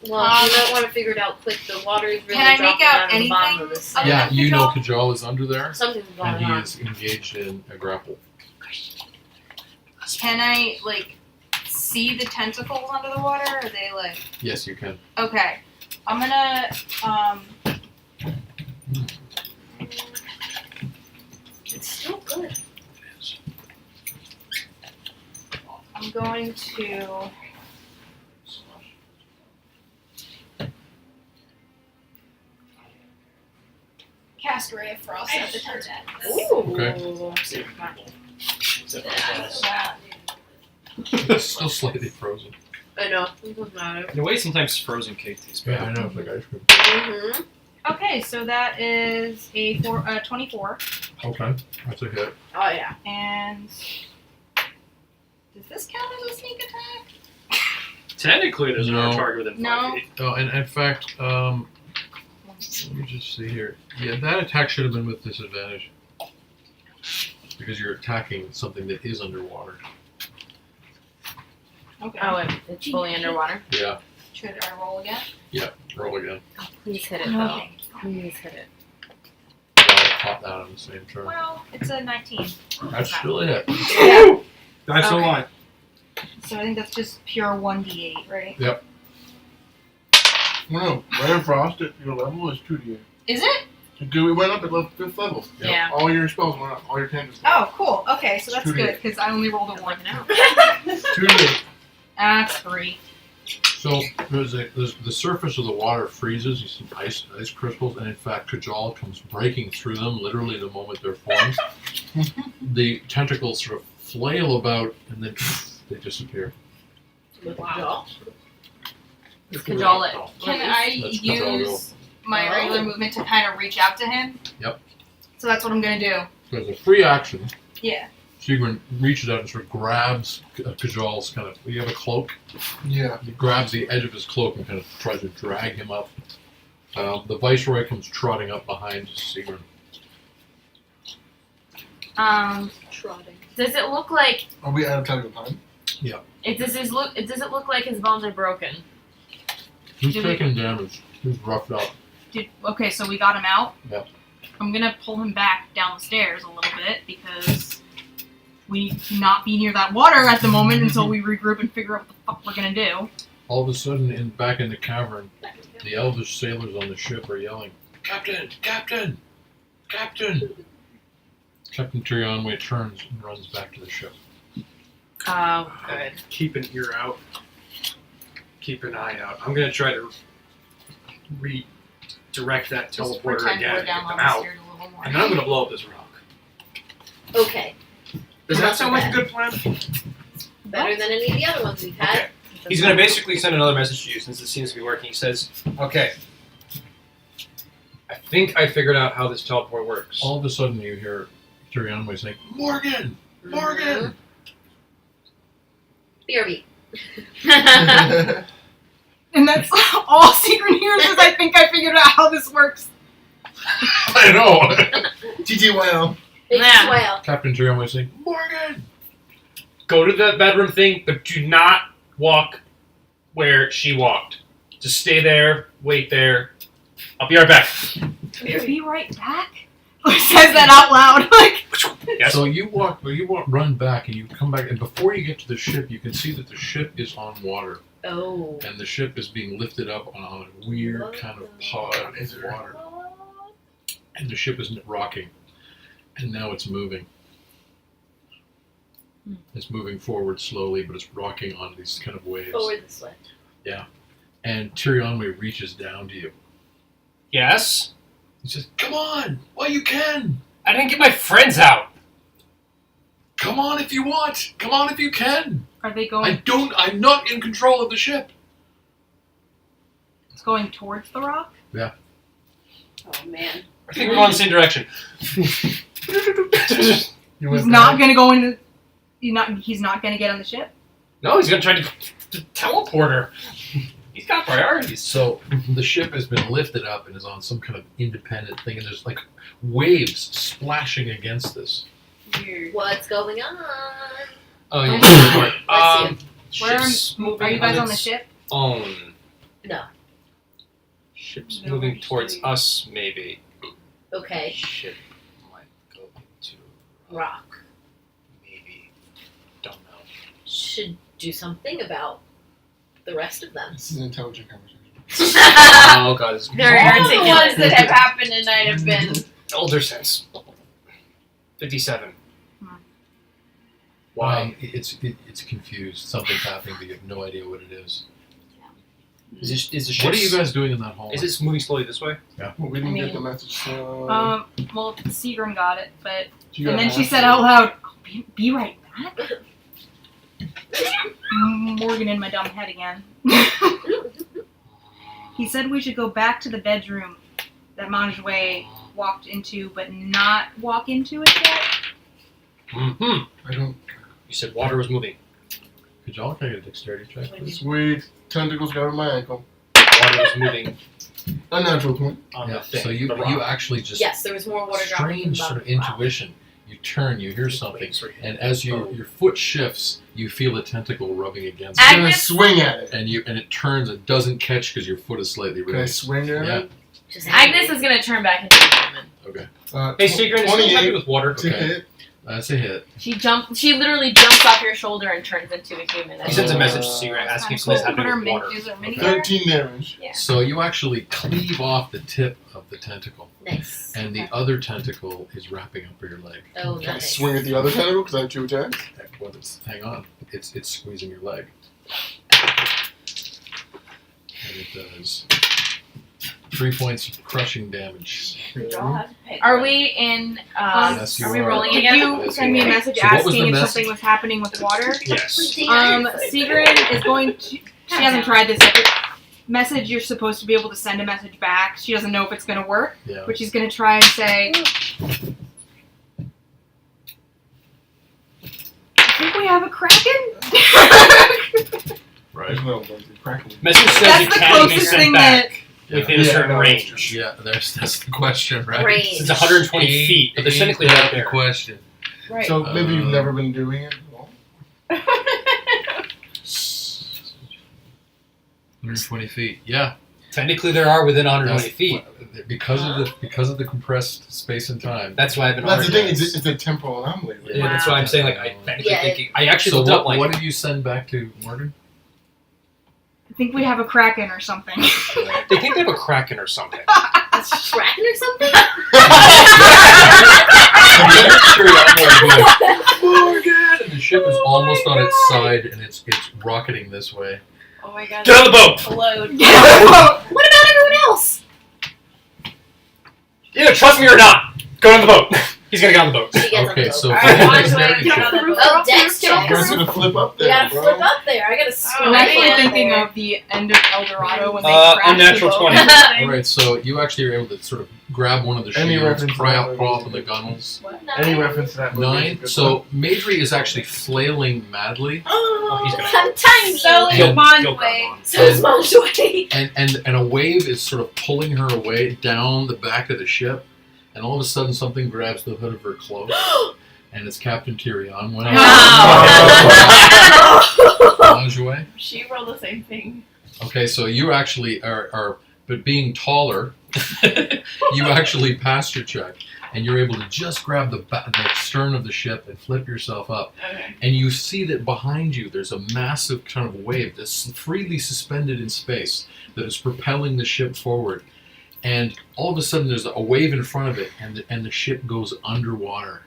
Well, you might want to figure it out quick. The water is really Can I make dropping out out of the bottom anything of this. other Yeah, than you know Kajal? Kajal is under there, Something's and going he on. is engaged in a grapple. Can I see the tentacles under the water? Or are they Yes, you can. okay? I'm gonna It's still good. I'm going to cast Ray of Frost at the tentacles. Ooh. It's still slightly frozen. I know. It doesn't matter. In a way, sometimes frozen cake tastes better. Yeah, I know. It's like ice cream. Mm-hmm. Okay, so that is a 24. Okay, that's a hit. Oh yeah. And does this count as a sneak attack? Technically, there's No. another target within 5 No. feet. Oh, and in fact, let me just see here. Yeah, that attack should have been with disadvantage. Because you're attacking something that is underwater. Okay. Oh, it's fully underwater. Yeah, Should I roll again? roll again. Oh, please hit it though. Okay. Please hit it. Pop that on the same turn. Well, it's a 19. That's still a hit. That's a Okay. lot. So I think that's just pure 1d8, right? No, Red Frost at your level is 2d8. Is it? We went up at 5th level. Yeah. All your spells went up. All your cantrips went up. Oh, cool. Okay, so that's 2d8. good because I only rolled a 1. now. 2d8. That's 3. So the surface of the water freezes. You see ice crystals, and in fact, Kajal comes breaking through them literally the moment they're formed. The tentacles sort of flail about, and then they disappear. Wow. Cajole it. Can I Let's Kajal use my Oh. regular movement to kind of reach out to him? Yep. So that's what I'm going to do. So as a free action, Yeah. Sigrid reaches out and sort of grabs Kajal's kind of. You have a cloak. Yeah. He grabs the edge of his cloak and kind of tries to drag him up. The Viceroy comes trotting up behind Sigrid. Trotting. Does it look like Are we out of time? does it look like his bones are broken? He's Did we- taking damage. He's roughed up. Okay, so we got him out? Yep. I'm going to pull him back down the stairs a little bit because we cannot be near that water at the moment until we regroup and figure out what the fuck we're going to do. All of a sudden, back in the cavern, the elvish sailors on the ship are yelling, "Captain! Captain! Captain!" Captain Tyrionwe turns and runs back to the ship. Oh, good. Keep an ear out. Keep an eye out. I'm gonna try to redirect that Just teleporter pretend again we're and down get on them the out. stairs a little more. And then I'm gonna blow up this rock. Okay. Does that sound like a good plan? Better than any of the other ones we've had. Okay. He's going to basically send another message to you since it seems to be working. He says, okay, I think I figured out how this teleport works. All of a sudden, you hear Tyrionwe saying, "Morgan! Morgan!" BRB. And that's all Secret hears is I think I figured out how this works. I know. TTYL. Big Yeah. swell. Captain Tyrionwe saying, "Morgan!" Go to the bedroom thing, but do not walk where she walked. Just stay there, wait there. I'll be right back. Be right back? Who says that out loud? Like, Yes. So you run back, and you come back, and before you get to the ship, you can see that the ship is on water, Oh. and the ship is being lifted up on a weird kind of pod of water, and the ship is rocking, and now it's moving. It's moving forward slowly, but it's rocking on these kind of waves. Forward this way. And Tyrionwe reaches down to you. Yes? He says, "Come on! Well, you can! I didn't get my friends out. Come on if you want! Come on if you can! are they going? I'm not in control of the ship!" It's going towards the rock? Oh man. I think we're going the same direction. He's not gonna go into. He's not gonna get on the ship. No, he's going to try to teleport her. He's got priorities. So the ship has been lifted up and is on some kind of independent thing, and there's like waves splashing against this. Weird. What's going on? Oh, yeah. Bless Ship's moving Are you guys on the its ship? own. No. Ship's No, moving we're towards staying. us, maybe. Okay. Ship might go into Rock. maybe. Don't know. Should do something about the rest of them. This is an intelligent conversation. Oh god, it's Very All the articulate. ones that have happened tonight have been. elder sense. 57. Why? It's confused. Something's happening, but you have no idea what it is. Is the ship? What are you guys doing in that hall? Is it moving slowly this way? Well, we didn't I get mean, the message, so... Well, Seagrim got it, but you and gotta then she ask said her. out loud, "Be right back." Morgan in my dumb head again. He said we should go back to the bedroom that Manjway walked into, but not walk into it yet. Mm-hmm. I don't. You said water was moving. Could y'all take a dexterity check, please? Sweet. Tentacles got on my ankle. Water was moving Unnatural 20. on Yeah. the thing. So you the rock. you actually just Yes, there was more water dropping. strange sort of intuition. You turn, you hear something, and as your foot shifts, you feel a tentacle rubbing against I'm it, gonna Agnes- swing at it. and it turns. It doesn't catch because your foot is slightly Can I raised. swing at Yeah. it? Just Agnes is gonna turn back into a human. Okay, Hey, Sigrid, is she happy with water? to Okay. hit. that's a hit. She literally jumps off your shoulder and turns into a human. He sends a message to Sigrid asking if something's happening with water. Is there mini Okay. there? 13 damage. Yeah. So you actually cleave off the tip of the tentacle, Nice. and the other tentacle is wrapping up your leg. Oh, Can I nice. swing at the other tentacle because I have 2 attacks? Well, hang on, it's squeezing your leg, and it does 3 points of crushing damage. Are we in? Yes, you are we are. rolling Could again? you Yes, send me a you are. message So what was asking the if message? something was happening with the water? Yes. Sigrid is going to. She hasn't tried this yet. But message you're supposed to be able to send a message back. She doesn't know if it's going to work, Yeah. but she's going to try and say, I think we have a kraken. Right. There's no crackle. Message says That's it the can be closest sent thing back Yeah. within a Yeah, certain no, range. Yeah, that's the question, right? Range. It's 120 feet, but they're technically Ain't right that the there. question. Right. So maybe you've Uh, never been doing it? Well, 120 feet. Yeah. Technically, there are within 120 That's- feet. Because of the compressed space and time. That's why I've been. that's the thing. organized. It's a temporal anomaly. Right? Yeah, that's why I'm saying. Like, I technically Yeah, thinking. I actually So looked up like. what did you send back to Morgan? I think we have a kraken or something. They think they have a kraken or something. That's Kraken or something? Morgan! And the ship is almost on its side, and it's rocketing this way. Oh my god. Get on the boat. Load. What about everyone else? Either trust me or not. Go on the boat. He's gonna get on the boat. She gets Okay, on so the if boat. you Alright, hit a Manjway, dexterity get check. on the boat. Oh, dex check. You're gonna flip up You there, gotta bro. flip up there. I gotta I'm swim actually up thinking there. of the end of El Dorado when they crash unnatural the boat 20. and everything. All right, so you actually are able to sort of grab one of the Any shields, reference pry to out that prop movie? and the gunnels. Any reference to that movie? is a 9. good So Madry is actually flailing madly, Oh, he's gonna- I'm tiny. So is And- Manjway. So is Manjway. and a wave is sort of pulling her away down the back of the ship, and all of a sudden something grabs the hood of her cloak, and it's Captain Tyrion. When Manjway. She rolled the same thing. Okay, so you actually are but being taller, you actually passed your check, and you're able to just grab the stern of the ship and flip yourself up. Okay. And you see that behind you there's a massive kind of wave that's freely suspended in space that is propelling the ship forward. And all of a sudden there's a wave in front of it, and the ship goes underwater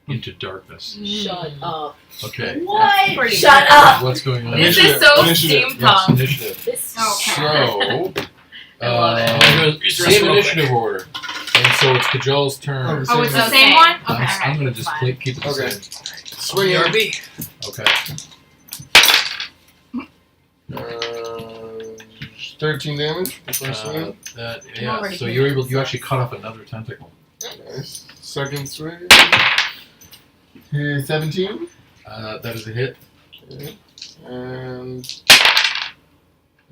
into darkness. Shut up. Okay, What? pretty Shut good. up. what's going on? This Initiative, is so initiative. Yes, steampunk. initiative. This Okay. So, I love same initiative order. And so it's Kajal's turn. Oh, it's the Okay. same one? Okay. I'm going to just fine. keep it the Okay. same. Swing it. Okay. 13 damage. The first swing. Yeah. already So doing you it. actually cut off another tentacle. Nice. Second swing. 17. That is a hit. Okay. And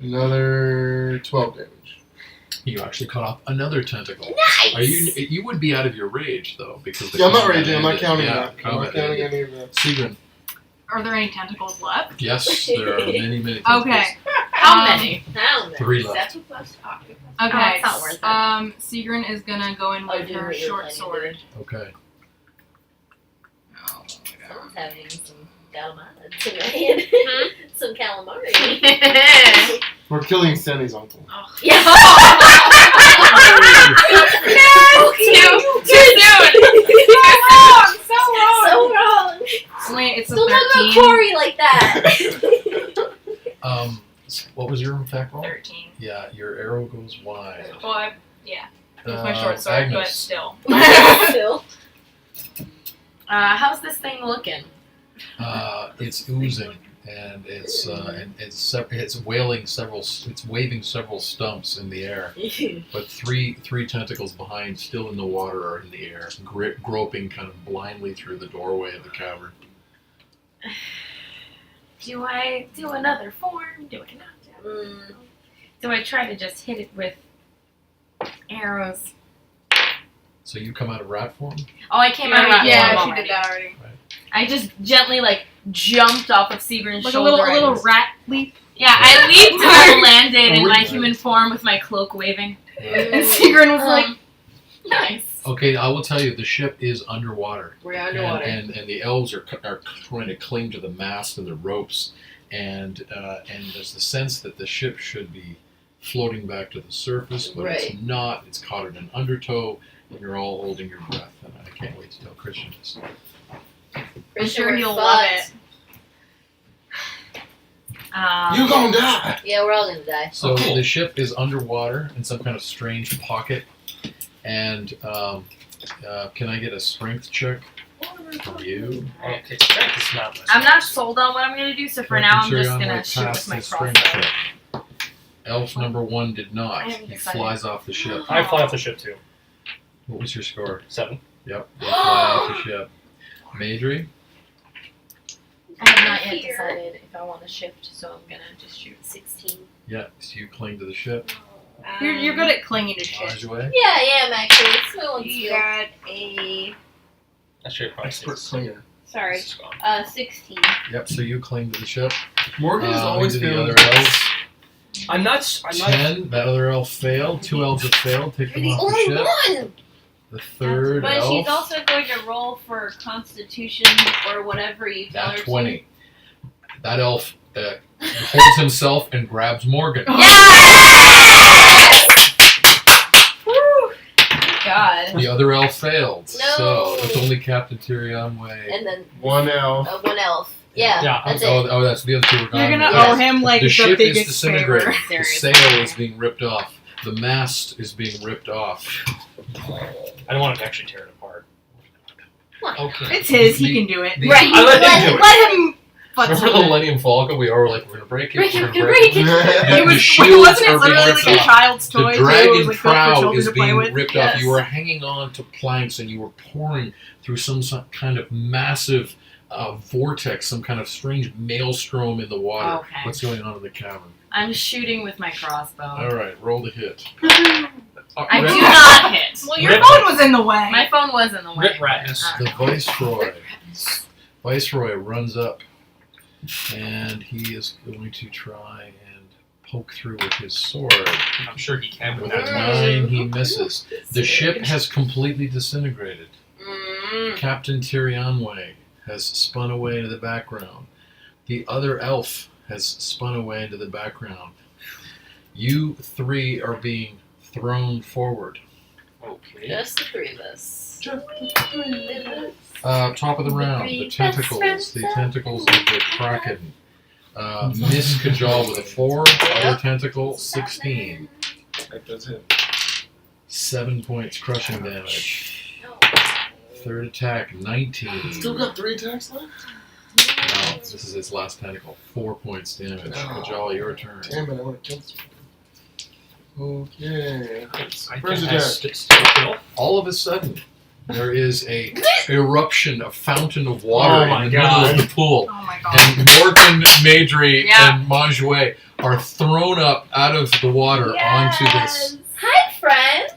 another 12 damage. You actually cut off another tentacle. Nice. Are you would be out of your rage though because the Yeah, I'm not combat raging. I'm not ended. counting Yeah, that. I'm not combat counting ended. any of that. Sigrid. Are there any tentacles left? Yes, there are many tentacles. Okay. How many? How many? 3 left. That's what plus octopus. Okay. it's not worth it. Sigrun is gonna go in Oh, with dude, her you're short playing, sword. Okay. Oh, Someone's having some calamari tonight. Hmm? Some calamari. We're killing Senny's uncle. Yeah. Too soon. So wrong. So wrong. Wait, it's a Don't talk 13. about Corey like that. What was your attack roll? 13. Yeah, your arrow goes wide. Well, it was my short sword, but Agnes. still. Still. How's this thing looking? It's oozing. and it's waving several stumps in the air, but three tentacles behind, still in the water, are in the air, groping kind of blindly through the doorway of the cavern. Do I do another form? Do I not do? Do I try to just hit it with arrows? So you come out of rat form. Oh, I came out of that Yeah, form she already. did that already. I just gently jumped off of Sigrun's Like a shoulder. little and- rat leap. Yeah, I leaped and I landed in my human form with my cloak waving. And Sigrun was like, Nice. Okay, I will tell you, the ship is underwater. We're underwater. And the elves are trying to cling to the mast and the ropes, and there's the sense that the ship should be floating back to the surface, but it's Right. not. It's caught in an undertow, and you're all holding your breath. And I can't wait to tell Christian this. I'm sure we're he'll love fucked. it. You gonna die. Yeah, we're all gonna die. So Oh, cool. the ship is underwater in some kind of strange pocket, and can I get a strength check from you? Okay, strength is not less. I'm not sold on what I'm gonna do, so for now I'm just Tyrion gonna went shoot with past my the strength crossbow. check. Elf number 1 did I not. haven't He decided. flies off the ship. I fly off the ship too. What was your score? 7. Yep. You fly off the ship. Madry? I have not yet Here. decided if I want to shift, so I'm gonna just shoot. 16. Yeah. So you cling to the ship. You're good at clinging to shit. Ajue? Yeah, I am actually. It's my own You skill. got a That's your probably Expert 6. clinger. sorry, It's gone. 16. Yep. So you cling to the ship. Morgan is always Into the feeling. other elves. I'm not. 10. That other elf failed. 2 elves have failed. Take You're them the off the only ship. one! The third But elf. she's also going to roll for Constitution or whatever you tell her Nat to. 20. That elf holds himself and grabs Morgan. God. The other elf failed. No. So it's only Captain Tyrion Way. And then One elf. one elf. Yeah, Yeah, that's it. Oh, that's the other 2 were gone. You're gonna Yeah. owe him like the the, ship is biggest favor. disintegrating. The Seriously. sail is being ripped off. The mast is being ripped off. I don't want to actually tear it apart. Okay. It's his. He The- can do it. the- Right. I let him do it. Let him. Futz Remember with the it. Millennium Falcon? We were like, we're gonna break it. Break it, we're we're gonna gonna break break it. The, It was, shields wasn't it are being literally ripped like a off. child's The toy? too? It dragon was like built for prow children is to play being with. ripped Yes. off. You were hanging on to planks and you were pouring through some kind of massive vortex, some kind of strange maelstrom in the water. Okay. What's going on in the cavern? I'm shooting with my crossbow. All right, roll the hit. I do not hit. Well, your phone was in the way. My phone was in the way. Rip Ratness. The Viceroy runs up, and he is going to try and poke through with his sword. I'm sure he can with With a that. 9, he misses. The ship has completely disintegrated. Captain Tyrionway has spun away into the background. The other elf has spun away into the background. You 3 are being thrown forward. Okay. Just the 3 of us. Top of the round, the tentacles. The tentacles of the Kraken. Miss Kajal with a 4. Other tentacle, 16. That does it. 7 points crushing damage. Third attack, 19. Still got 3 attacks left? No, this is its last tentacle. 4 points damage. Oh. Kajal, your turn. Damn it, I want to kill this one. Okay. I First think attack. that's still kill. All of a sudden, there is a eruption, a fountain of water Oh my in the middle God. of the pool. Oh my god. And Morgan, Madry, Yeah. and Manjouet are thrown up out of the water onto this, Hi, friends!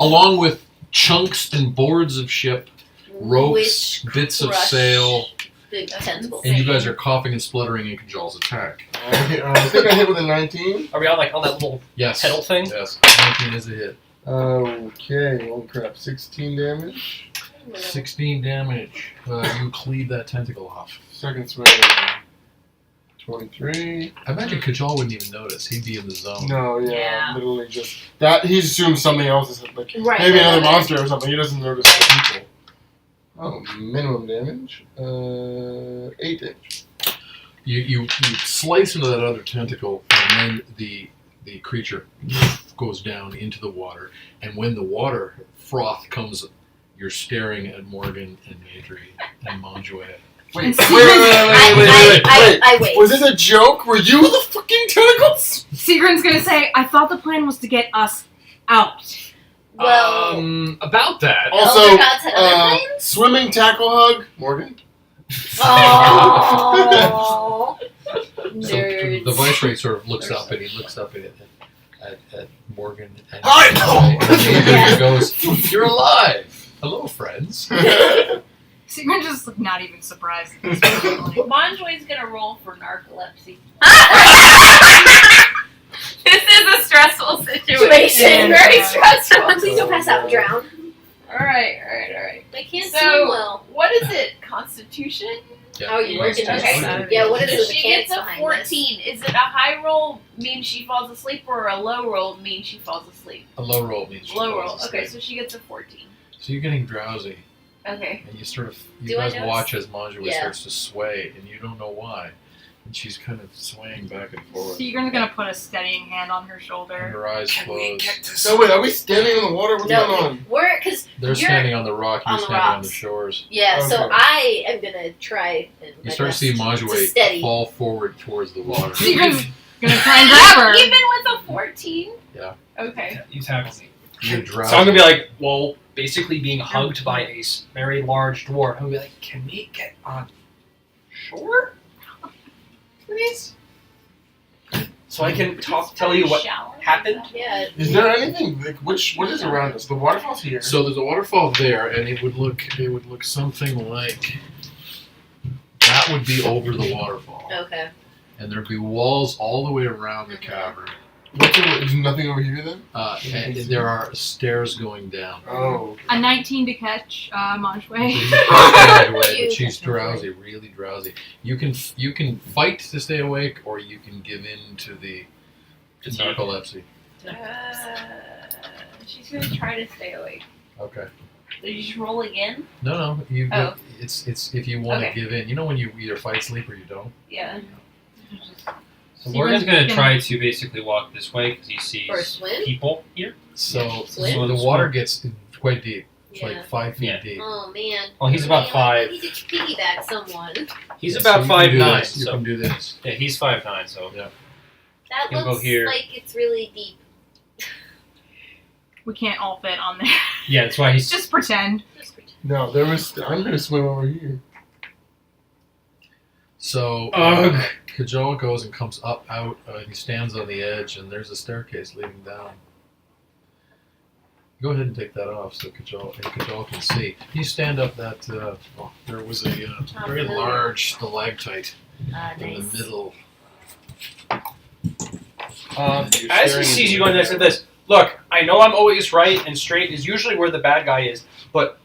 along with chunks and boards of ship, ropes, Which bits of crush sail, the tentacles. and you guys are coughing and spluttering in Kajal's attack. I think I hit with a 19. Are we on like on that little Yes. pedal thing? Yes. 19 is a hit. Okay, oh crap. 16 damage. 16 damage. You cleave that tentacle off. Second swing. 23. I imagine Kajal wouldn't even notice. He'd be in the zone. No, yeah, Yeah. literally just that. He assumes something else is like Right, maybe right, another right. monster or something. He doesn't notice the people. Oh, minimum damage. 8 damage. You slice into that other tentacle, and then the creature goes down into the water. And when the water froth comes, you're staring at Morgan and Madry and Manjouet. Wait, And wait, I wait. Was this a joke? Were you the fucking tentacles? Sigrun's gonna say, I thought the plan was to get us out. Well, About that. Also, Elder Gods had other plans? swimming tackle hug, Morgan. Oh, So nerds. the viceroy sort of looks up and he looks up at Morgan and Hi! he goes, "You're alive! Hello, friends." Sigrun just like, not even surprised at this point. Like, Monjoy's gonna roll for narcolepsy. This is a stressful situation. Very Yeah. stressful. Please don't pass out and drown. Alright. I can't So- swim well. What is it? Constitution? Yeah, How are you working Okay. this? Yeah, what is So the she mechanics gets a behind 14. Is it a high roll means she falls asleep or a low roll means she falls asleep? A low roll means she Low falls roll. asleep. Okay, so she gets a 14. So you're getting drowsy, Okay. and you sort of Do I guys notice? watch as Manjua Yeah. starts to sway, and you don't know why, and she's kind of swaying back and forth, Sigrun's gonna put a steadying hand on her and shoulder. her eyes close. So wait, are we standing in the water? What's No. going on? We're, because, They're You're standing on the rock. You're on the standing on rocks. the shores. yeah, so Okay. I am gonna try and You start to see to Manjua steady. fall forward towards the water. Sigrun's gonna try and grab her. Even with a 14? Yeah. Okay. You tackle me. You're So drowsy. I'm gonna be like, well, basically being hugged by a very large dwarf. I'm gonna be like, can we get on shore, please? So I can tell you what Shower? happened? Yeah. Is there anything? Like, what is around us? The waterfall's here. So there's a waterfall there, and it would look something like that would be over the waterfall, Okay. and there'd be walls all the way around the cavern. Is nothing over here then? And there are stairs going down. Oh. A 19 to catch So Manjue. you can stay awake, You but she's can stay drowsy, really drowsy. You can fight to stay awake, or you can give in to the narcolepsy. She's gonna try to stay awake. Okay. Did you just roll again? No. You. Oh. It's if you want to Okay. give in. You know when you either fight, sleep, or you don't. Yeah. So Morgan's gonna gonna- try to basically walk this way because he sees Or swim? people here. So Swim? the water gets quite deep. It's Yeah. like 5 feet Yeah. deep. Oh man. Well, he's about Man, 5. I need to piggyback someone. He's Yeah, about so you can do 5'9". this. You So can do this. yeah, he's 5'9". So That Can go looks here. like it's really deep. We can't all fit on there. yeah, that's why he's Just pretend. Just pretend. No, there was. I'm gonna swim over here. So Ugh. Kajal goes and comes up out. He stands on the edge, and there's a staircase leading down. Go ahead and take that off so Kajal can see. You stand up that. There was a very large stalactite in the middle. as he sees you going next to this. Look, I know I'm always right and straight is usually where the bad guy is, but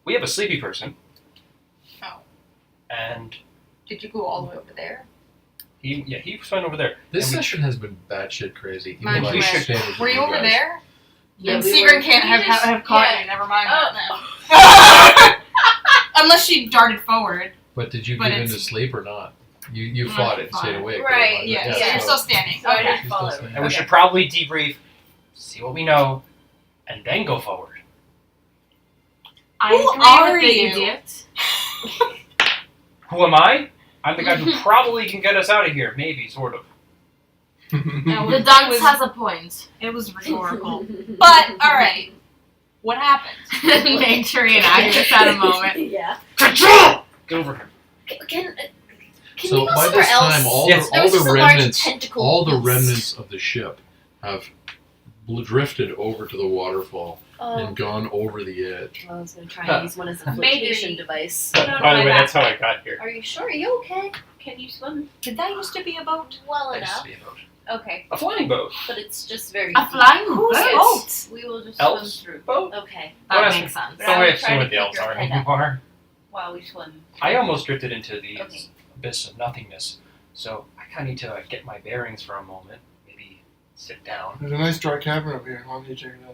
we have a sleepy person. Oh. And Did you go all the way over there? he was fine over there. This And we- session has been batshit crazy. Even Mine by too. standards of Were you over guys. there? Yeah, and we Sigrun were- can't we have just- have caught yeah. you. Never mind Oh. that then. Unless she darted forward. But did you But give in it's- to sleep or not? You I fought it and stayed fought. awake. Right, but- Yeah, yeah, you're so still standing. So I Okay. didn't she's follow. still standing. And we Okay. should probably debrief, see what we know, and then go forward. I Who agree are with the you? idiot. Who am I? I'm the guy who probably can get us out of here. Maybe, sort of. No, The it dunce was- has a point. It was rhetorical. But alright. What happened? Nature and I just had a moment. Yeah. Get over here. Can So we go by somewhere this else? time, all Yes. There the was just a large remnants, tentacle all the beast. remnants of the ship have drifted over to the waterfall Oh, and gone over the edge. I was going to try and use one as a Maybe. flotation device. Put it on By the my way, back. that's how I got here. Are you sure? Are you okay? Can you swim? Did that used to be a boat? Well That used to enough, be a boat. Okay. A flying boat. but it's just very A deep. flying Whose boat? boat? We will just Elves? swim through. Boat. Okay. Don't That ask makes sense. Don't I'll assume try to what the keep elves your are head up. anymore. While we swim. I almost drifted into the Okay. abyss of nothingness, so I kind of need to get my bearings for a moment. Maybe sit down. There's a nice dry cavern up here. Why don't you check it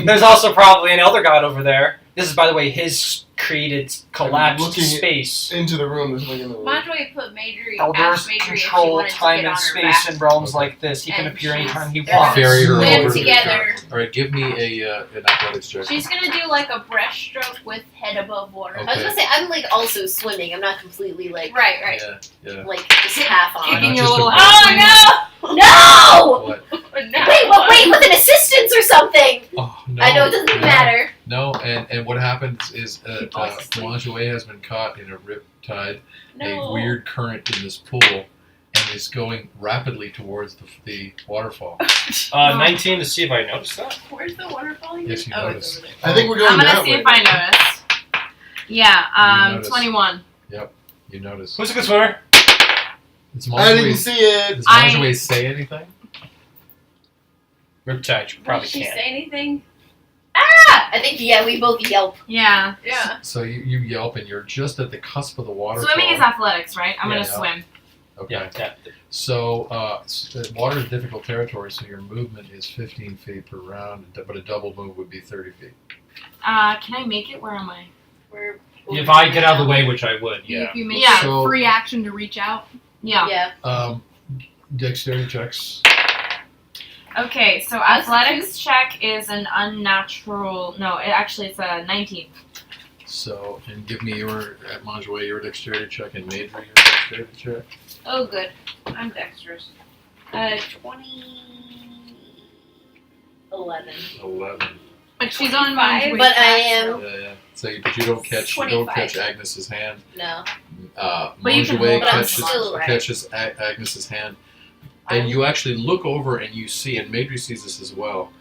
out? There's also probably an elder god over there. This is, by the way, his created collapsed looking space. Into the room. There's like in the room. Manjoy put Majory, Elders asked Majory if she control wanted to time get and on her space back. in realms Okay. like this. He can And appear anytime he they're wants. gonna Ferry her swim over to the together. All right, give me an athletics check. She's gonna do like a breaststroke with head above water. Okay. I was gonna say I'm like also swimming. I'm not completely like Right, right. Yeah. like just half on. Kicking Not your just little a- ass. Oh No! What? no! No. Wait, with an assistance or something. Oh no. I know it doesn't no. matter. No, and what happens is falls asleep. Manjoy has been caught in a riptide, No. a weird current in this pool, and is going rapidly towards the waterfall. 19 to see if I noticed that. Where's the waterfall again? Yes, you oh, notice. it's over there. I think we're going I'm gonna that see way. if I notice. Yeah, You notice. 21. You notice. Who's a good swimmer? Does I didn't Manjoy, see it. does I- Manjoy say anything? Riptide, you probably Did she can't. say anything? I think we both yelp. Yeah. Yeah. So you yelp, and you're just at the cusp of the waterfall. Swimming is athletics, right? I'm Yeah. gonna swim. Okay. Yeah. So water is difficult territory, so your movement is 15 feet per round, but a double move would be 30 feet. Can I make it? Where am I? We're If I get out of the way, which I would, yeah. If you make Yeah. a So- free action to reach out. Yeah. Yeah. Dexterity checks. Okay, so athletics check is an unnatural. No, it's a 19. So, and give me your, at Manjoy, your dexterity check, and Major, your dexterity check. Oh, good. I'm dexterous. 11. 11. But she's on 25, my. But I am Yeah. So, but you don't catch, 25. Agnes's hand. no. But you can Manjoy hold it. catches, But I'm still right. catches Agnes's hand, and you actually look over and you see, and Major sees this as well,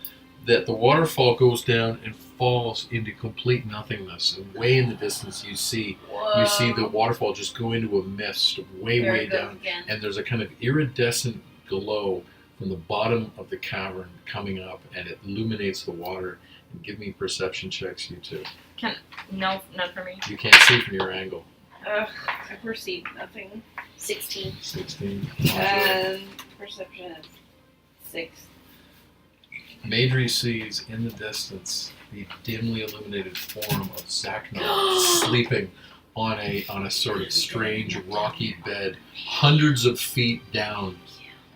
that the waterfall goes down and falls into complete nothingness. And way in the distance, you see the waterfall just go into a mist, way down. Again. And there's a kind of iridescent glow from the bottom of the cavern coming up, and it illuminates the water. And give me perception checks, you two. No, not for me. You can't see from your angle. Ugh, I perceive nothing. 16. 16. Perception is 6. Madry sees in the distance the dimly illuminated form of Zaknar sleeping on a sort of strange rocky bed, hundreds of feet down,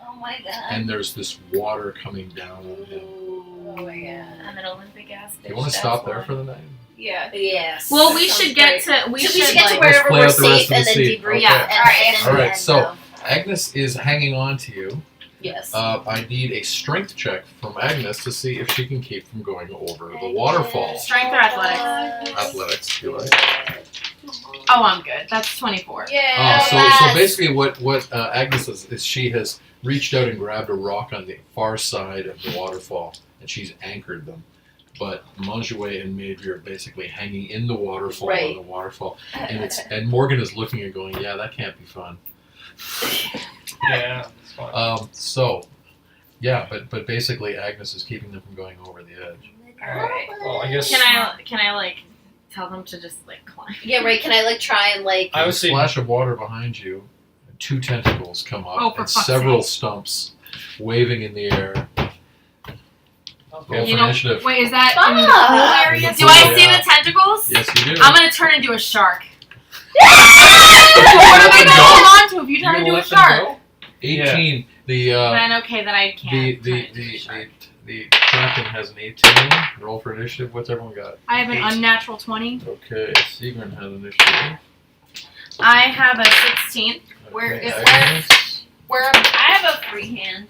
Oh my god. and there's this water coming down on him. Oh my god. I'm an Olympic ass bitch. Do you want to stop there for the night? Yeah. Yes. Well, That we sounds should get great. to. We So should we should get to like. wherever play we're out the rest safe of and the then scene. debrief. Okay. And All right, then, so Agnes is hanging on to you. yes. I need a strength check from Agnes to see if she can keep from going over the waterfall. Strength or athletics? Athletics, you like? Oh, I'm good. That's 24. Yeah. So Yes. basically, what Agnes does is she has reached out and grabbed a rock on the far side of the waterfall, and she's anchored them. But Manjoy and Madry are basically hanging in the waterfall Right. on the waterfall, and Morgan is looking and going, "Yeah, that can't be fun." Yeah, it's fine. But basically, Agnes is keeping them from going over the edge. Alright. Well, I guess Can I like tell them to just like climb? Yeah, right. Can I like try and like? I A was saying, splash of water behind you, and 2 tentacles come up, Oh, for and fuck's several stumps waving in the air. Roll for You know, initiative. wait, is that Fuck! in the pool area? Do I see the tentacles? Yes, you do. I'm gonna turn into a shark. What am I gonna hold on to if you turn into a shark? 18. The Then okay, that I can't. turn into a shark. the Kraken has an 18. Roll for initiative. What's everyone got? I have an 8. unnatural 20. Okay, Sigrun has initiative. I have a 16. Where Okay, is Agnes. I have a free hand.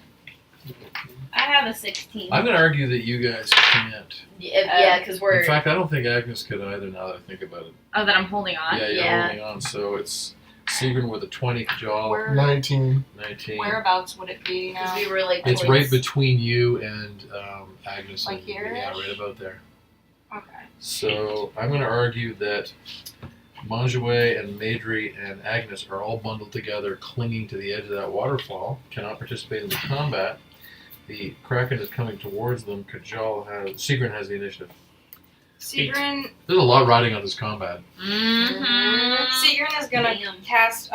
I have a 16. I'm gonna argue that you guys can't. Yeah, because we're. In fact, I don't think Agnes could either. Now that I think about it. Oh, that I'm holding on. Yeah, you're Yeah. holding on. So it's Sigrun with a 20, Kajal Where, 19. 19. whereabouts would it be now? we were like. It's towards- right between you and Agnes. Like and, here-ish? Yeah, right about there. Okay. So I'm going to argue that Manjoy and Madry and Agnes are all bundled together, clinging to the edge of that waterfall, cannot participate in the combat. The Kraken is coming towards them. Sigrun has the initiative. Sigrun. There's a lot riding on this combat. Mm-hmm. Sigrun is gonna Damn. cast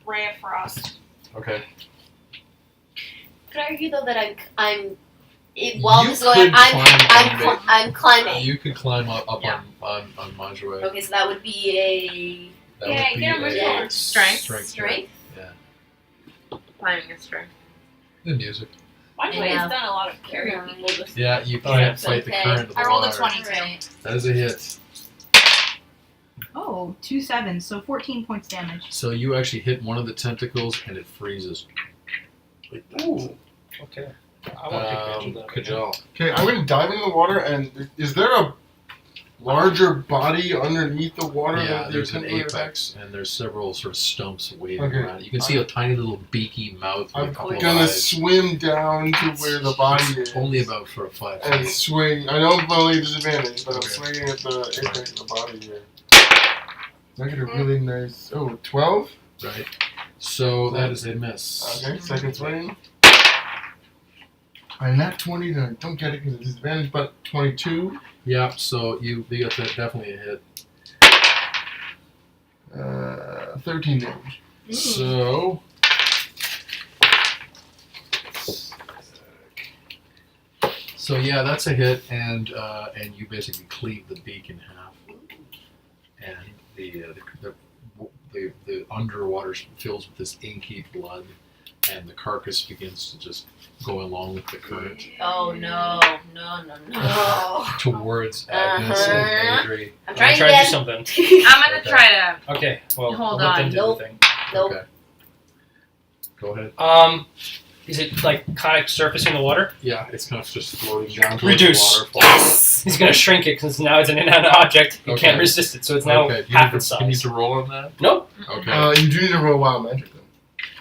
Ray of Frost. Okay. could I argue though that while You this is going, could climb I'm climbing. You could climb up Yeah. on Manjue. Okay, so that would be That Yeah, would be get him with your your strength. a strength. Yeah. Climbing is strength. The music. Manjue Yeah. has done a lot of carrying people. Just Yeah, you Oh, yeah. can't fight the Okay. current of the I rolled a water. 22. Right. That is a hit. Oh, 2 7s, so 14 points damage. So you actually hit one of the tentacles and it freezes. Like that. Ooh. Okay. I want to take advantage of that. Kajal. Okay, I'm gonna dive into the water, and is there a larger body underneath the water? Yeah, that there's an you can apex, and there's several sort of stumps waving Okay. around. You can see a tiny little beaky mouth with I'm a couple of gonna eyes. swim down to where the body is. Only about for 5 And feet. swing. I know I'm only disadvantage, but I'm Okay. swinging at the apex of the body here. I get a really nice. Oh, 12? Right. So that is a miss. Okay, second swing. I'm not 20, then I don't get it because it's disadvantage, but 22. Yeah, so you got that definitely a hit. 13 damage. So yeah, that's a hit, and you basically cleave the beak in half, and the underwater fills with this inky blood, and the carcass begins to just go along with the current Oh no. towards Agnes and Adri. I'm I'm trying trying to do again. something. I'm gonna Okay. try to. Okay, well, Hold we'll let on. them do Nope. the thing. Nope. Okay. Go ahead. Is it like kind of surfacing the water? Yeah, it's kind of just floating down towards Reduce. the waterfall. Yes! He's gonna shrink it because now it's an inanimate object. You Okay. can't resist it, so it's now Okay, half you its need size. to roll on that? Nope. Okay. You do need to roll wild magic, though.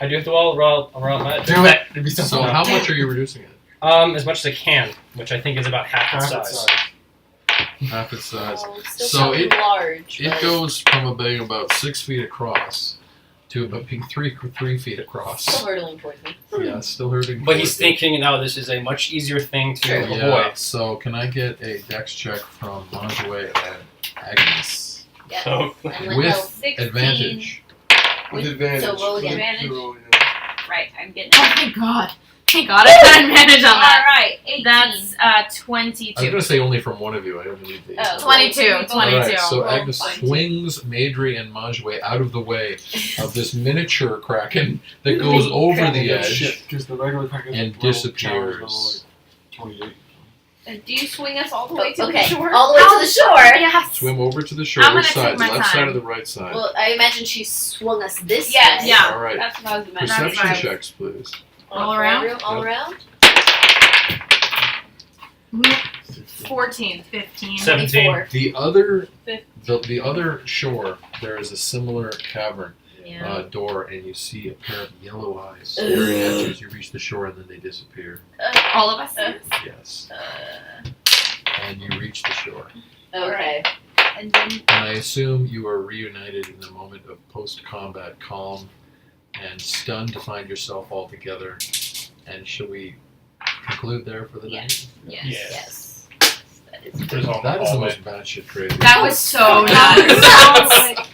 I do have to roll around magic. Do it! It'd be so So fun. how much are you reducing it? As much as I can, which I think is about half its Half its size. size. Half its size. Oh, still So sounding large. It but- goes from being about 6 feet across to about being 3 feet across. Still hurtling towards me. Yeah, it's still hurting. But he's towards you. thinking now this is a much easier thing to Sure. avoid. Yeah, so can I get a dex check from Manjue and Agnes? Yes. So- And let With go. 16. advantage. With advantage. So roll again. Advantage. Roll again. Right, I'm getting Oh, it. thank God. Thank God I got advantage on that. Alright, 18. That's I was 22. going to say only from one of you. I don't need the. Oh. 22. All 22. right, so Roll Agnes fine. swings Madri and Manjue out of the way of this miniature kraken that goes over the Oh, edge. shit, because the regular package and roll disappears. challenge level, like, 28. Do you swing us all the way to Okay, the shore? all the way to the shore. Yes. Swim over to the shore. I'm Which gonna side? take my Left side time. or the right side? Well, I imagine she swung us this Yes. way. Yeah. All right. That's what I was imagining. That's Perception right. checks, please. All around? All Yep. around? 14, 15. 17. 24. The other shore, there is a similar cavern Yeah. door, and you see a pair of yellow eyes staring at you as you reach the shore, and then they disappear. All of us. Yes. And you reach the shore. Okay. And then And I assume you are reunited in the moment of post-combat calm and stunned to find yourself all together. And shall we conclude there for the night? yes. Yes. Yes. There's all That is the all most batshit crazy. That was so That nice. was so